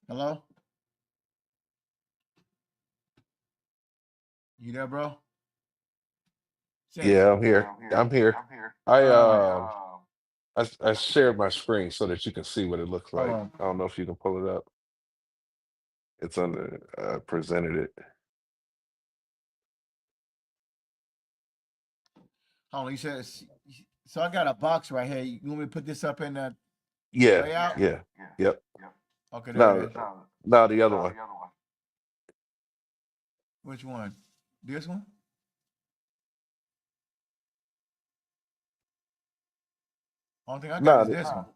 Hello? You there, bro? Cinch. Yeah, I'm here. I'm here. I I shared my screen so that you can see what it looks Hold like. on. I don't know if you can pull it up. It's on the presented it. Hold on. You said so. I got a box right here. You want me to put this up in the Yeah, layout? yeah, yep. Okay, there it Now, is. now the other one. Which one? This one? Only thing I got No, is this one.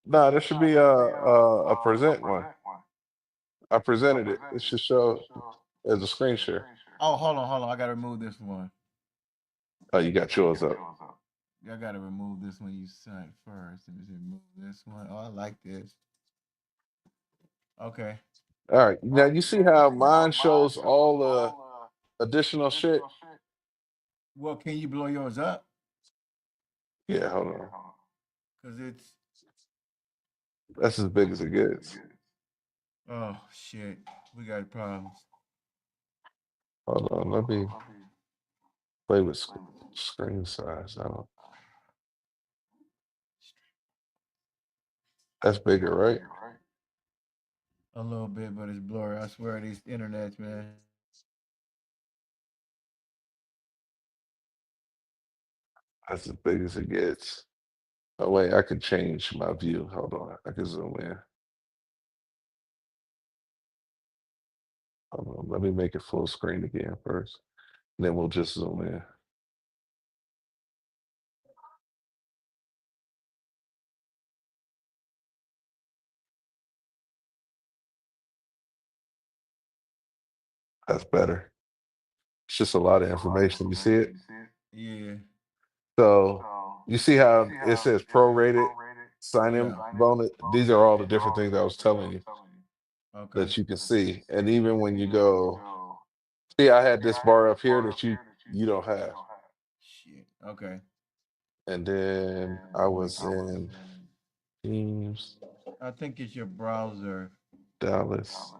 no, there should be a present one. I presented it. It should show as a screen share. Oh, hold on. I gotta remove this one. Oh, you got yours up. I gotta remove this one you sent first. Let me remove this one. Oh, I like this. Okay. All right. Now you see how mine shows all the additional shit? Well, can you blow yours up? Yeah, hold on. Cause it's That's as big as it gets. oh shit. We got problems. Hold on. Let me play with screen size. I don't. That's bigger, right? A little bit, but it's blurry. I swear these internets, man. That's as big as it gets. Oh wait, I could change my view. Hold on. I can zoom in. Hold on. Let me make it full screen again first. Then we'll just zoom in. That's better. It's just a lot of information. You see it? Yeah. So you see how it says prorated sign in Yeah. bonus? These are all the different things I was telling you Okay. that you can see. And even when you go, see, I had this bar up here that you don't have. Shit. Okay. And then I was in Teams, I think it's your browser. Dallas.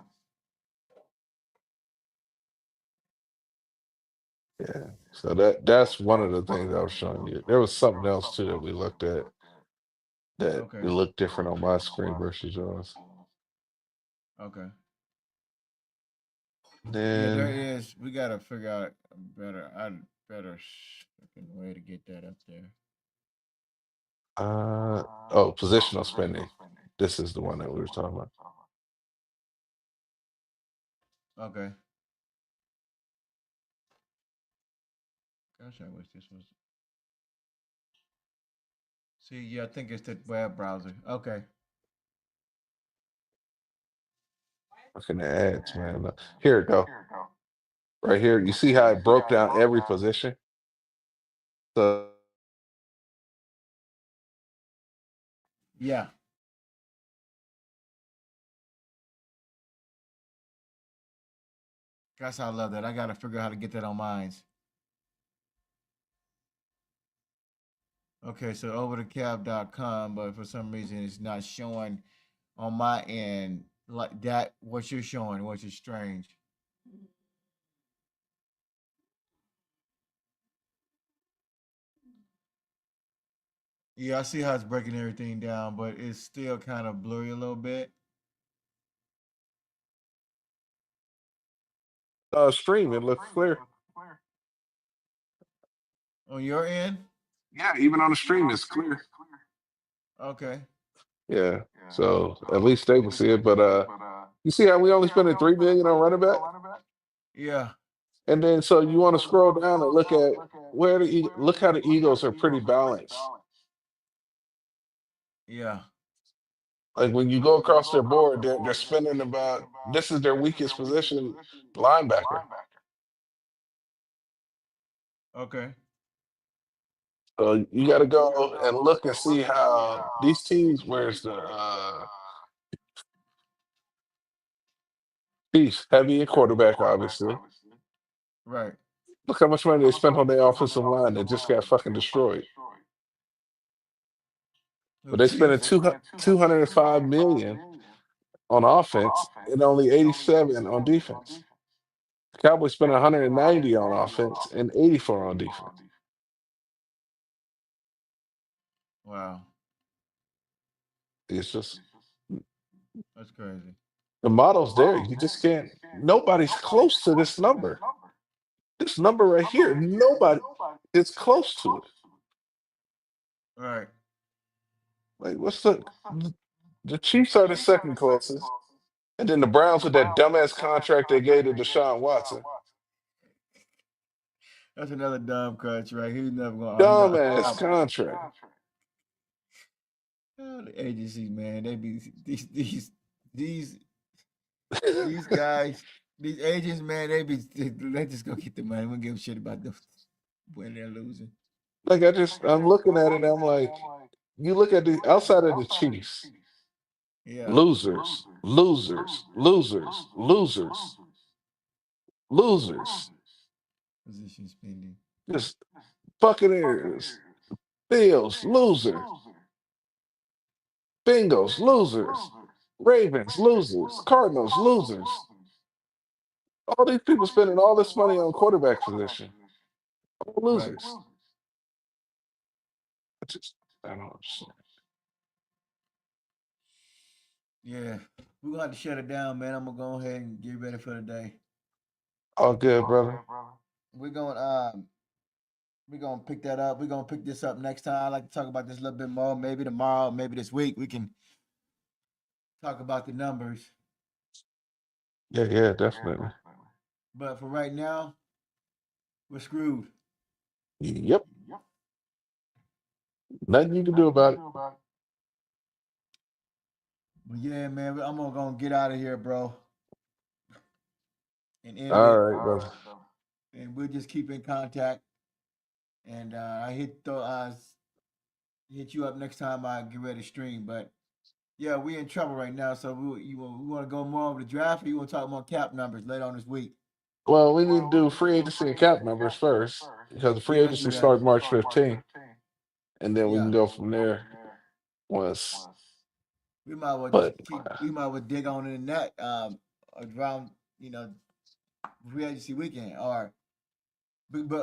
Yeah. So that's one of the things I was showing you. There was something else too that we looked at that Okay. it looked different on my screen versus yours. Okay. Yeah, there Then is. We gotta figure out a better fucking way to get that up there. oh, positional spending. This is the one that we were talking about. Okay. Gosh, I wish this was. See, yeah, I think it's the web browser. Okay. Looking at ads, man. Here it go. Right here. You see how it broke down every position? So Yeah. Gosh, I love that. I gotta figure out how to get that on mine. Okay, so over to cab.com, but for some reason it's not showing on my end like that what you're showing, which is strange. Yeah, I see how it's breaking everything down, but it's still kind of blurry a little bit. stream, it looks clear. On your end? Yeah, even on the stream, it's clear. Okay. Yeah. So at least they can see it. But you see how we only spending 3 million on running back? Yeah. And then so you want to scroll down and look at where look how the Eagles are pretty balanced. Yeah. Like when you go across their board, they're spending about this is their weakest position, linebacker. Okay. So you got to go and look and see how these teams. Where's the Chiefs heavy in quarterback? Obviously, Right. look how much money they spent on their offensive line that just got fucking destroyed. The But they spending Chiefs. 205 million on offense and only 87 on defense. The Cowboys spent 190 on offense and 84 on defense. Wow, It's just that's crazy. the model's there. You just can't. Nobody's close to this number. This number right here, nobody is close to it. Right. Like, what's the Chiefs are the second closest, and then the Browns with that dumbass contract they gave to Deshaun Watson, That's another dumb crutch, right? He's never going. He's not. dumbass contract. Oh, the agencies, man. They be these these guys, these agents, man. They just go get the money. We don't give a shit about them when they're losing. Like I'm looking at it, I'm like, you look at the outside of the Chiefs, Yeah. losers, losers, losers, losers, losers, Position spending. just Buccaneers, Bills, loser, Bengals, losers, Ravens, losers, Cardinals, losers. All these people spending all this money on quarterback position, all Right. losers. I just, I don't understand. Yeah. We're gonna have to shut it down, man. I'm gonna go ahead and get ready for the day. All good, brother. We're gonna we're gonna pick that up. We're gonna pick this up next time. I'd like to talk about this a little bit more. Maybe tomorrow, maybe this week, we can talk about the numbers. Yeah, yeah, definitely. But for right now, we're screwed. Yep, nothing you can do about it. But yeah, man, I'm gonna get out of here, bro, and end All it. right, brother. And we'll just keep in contact. And I hit you up next time I get ready to stream. But yeah, we in trouble right now. So we want to go more over the draft, or you want to talk more cap numbers later on this week? Well, we need to do free agency and cap numbers first because the free Yeah, let's do agency that. starts March 15th, and then we Yeah, can go from there once. we might well just But keep. We might well dig on in that around you know free agency weekend or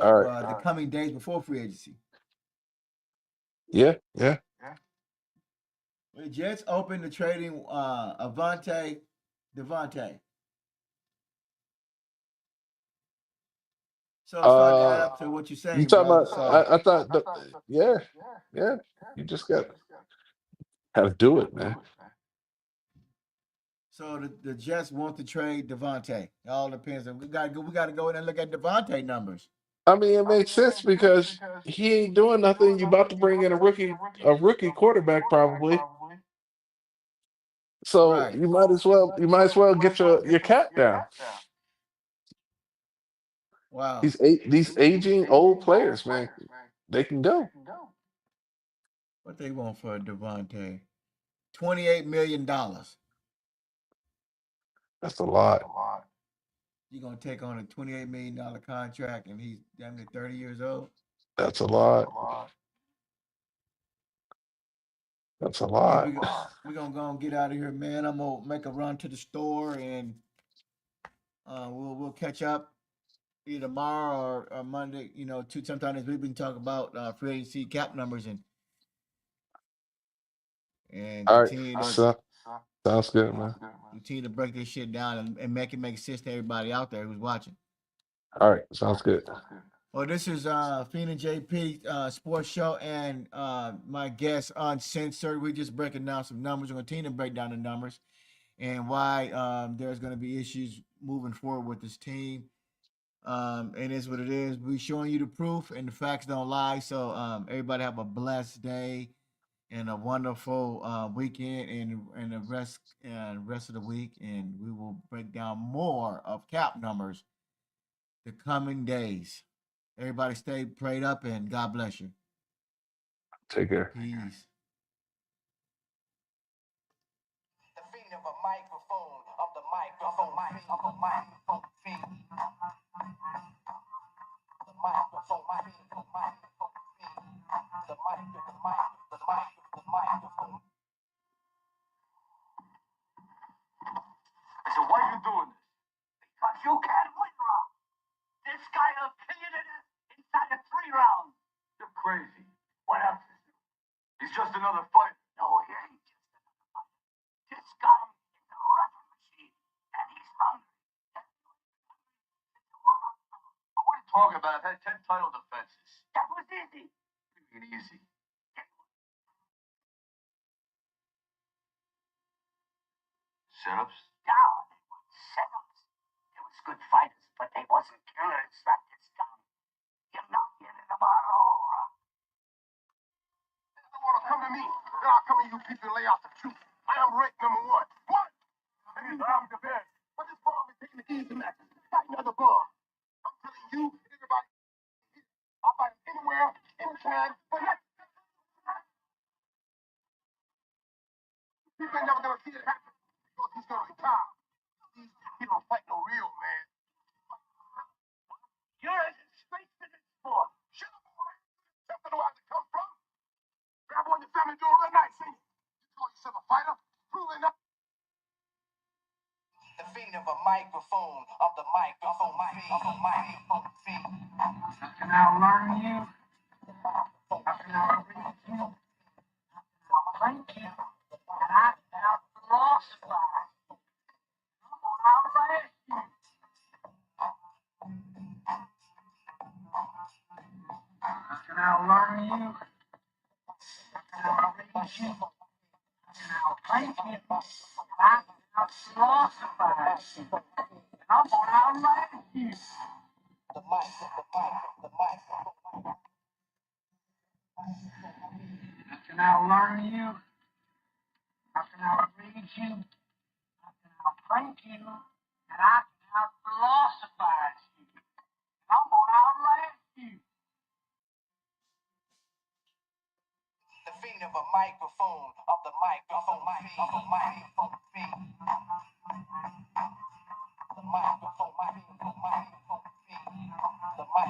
all right, the coming days before free agency. yeah, yeah. The Jets open to trading Devontae. So it's starting to add Uh, up to what you're you saying, talking brother. about? So I thought, yeah, yeah. You just got to do it, man. the Jets want to trade Devontae. It all depends. We got to go in and look at Devontae numbers. I mean, it makes sense because he ain't doing nothing. You about to bring in a rookie quarterback probably. So Right. you might as well get your cap down. Wow. These aging old players, man, they can go. What they want for Devontae? $28 million. That's a lot. You're gonna take on a $28 million contract, and he's damn near 30 years old. That's a lot. That's a Hey, lot. we gonna go and get out of here, man. I'm gonna make a run to the store, and we'll catch up either tomorrow or Monday. Sometime this week we can talk about free agency cap numbers and All right. So sounds good, man. continue to break this shit down and make it make sense to everybody out there who's watching. All right. Sounds good. Well, this is Fiend and JP Sports Show, and my guest Uncensored. We're just breaking down some numbers. We're going to continue to break down the numbers and why there's going to be issues moving forward with this team. It is what it is. We're showing you the proof, and the facts don't lie. So everybody have a blessed day and a wonderful weekend, and the rest of the week. And we will break down more of cap numbers the coming days. Everybody stay prayed up, and God bless you. Take care. Peace. You can't win, Rob. This guy will kill you to death inside of 3 rounds. You're crazy. What else is there? He's just another fighter. No, he ain't just another fighter. This guy is a wrecking machine, and he's hungry. But what are you talking about? I've had 10 title defenses. That was easy. What do you mean easy? Setups? No, they weren't setups. They was good fighters, but they wasn't killers like this guy. You're not getting them tomorrow. If you want to come to me, then I'll come to you people and lay out the truth. I am ranked number 1. What? And you down the bed. But this ball is taking the easy match. Fight another ball. I'm telling you, everybody, I'll fight him anywhere, anytime, but let people ain't never gonna see it happen. Because he's gonna retire. He don't fight no real man. You're as straight to this sport. Shut up, boy. Something where to come from. Grab on your family doing real nice, ain't it? You call yourself a fighter? Proving up. The fiend of a microphone, of the microphone fiend. How can I learn you? How can I read you? I'll thank you. And I can philosophize. I'll blast you. How can I learn you? How can I read you? And I'll thank you. And I can philosophize. And I'm gonna outlast you. The mic. How can I learn you? How can I read you? How can I thank you? And I can philosophize you. And I'm gonna outlast you. The fiend of a microphone, of the microphone fiend. The microphone fiend. The microphone fiend. The mic.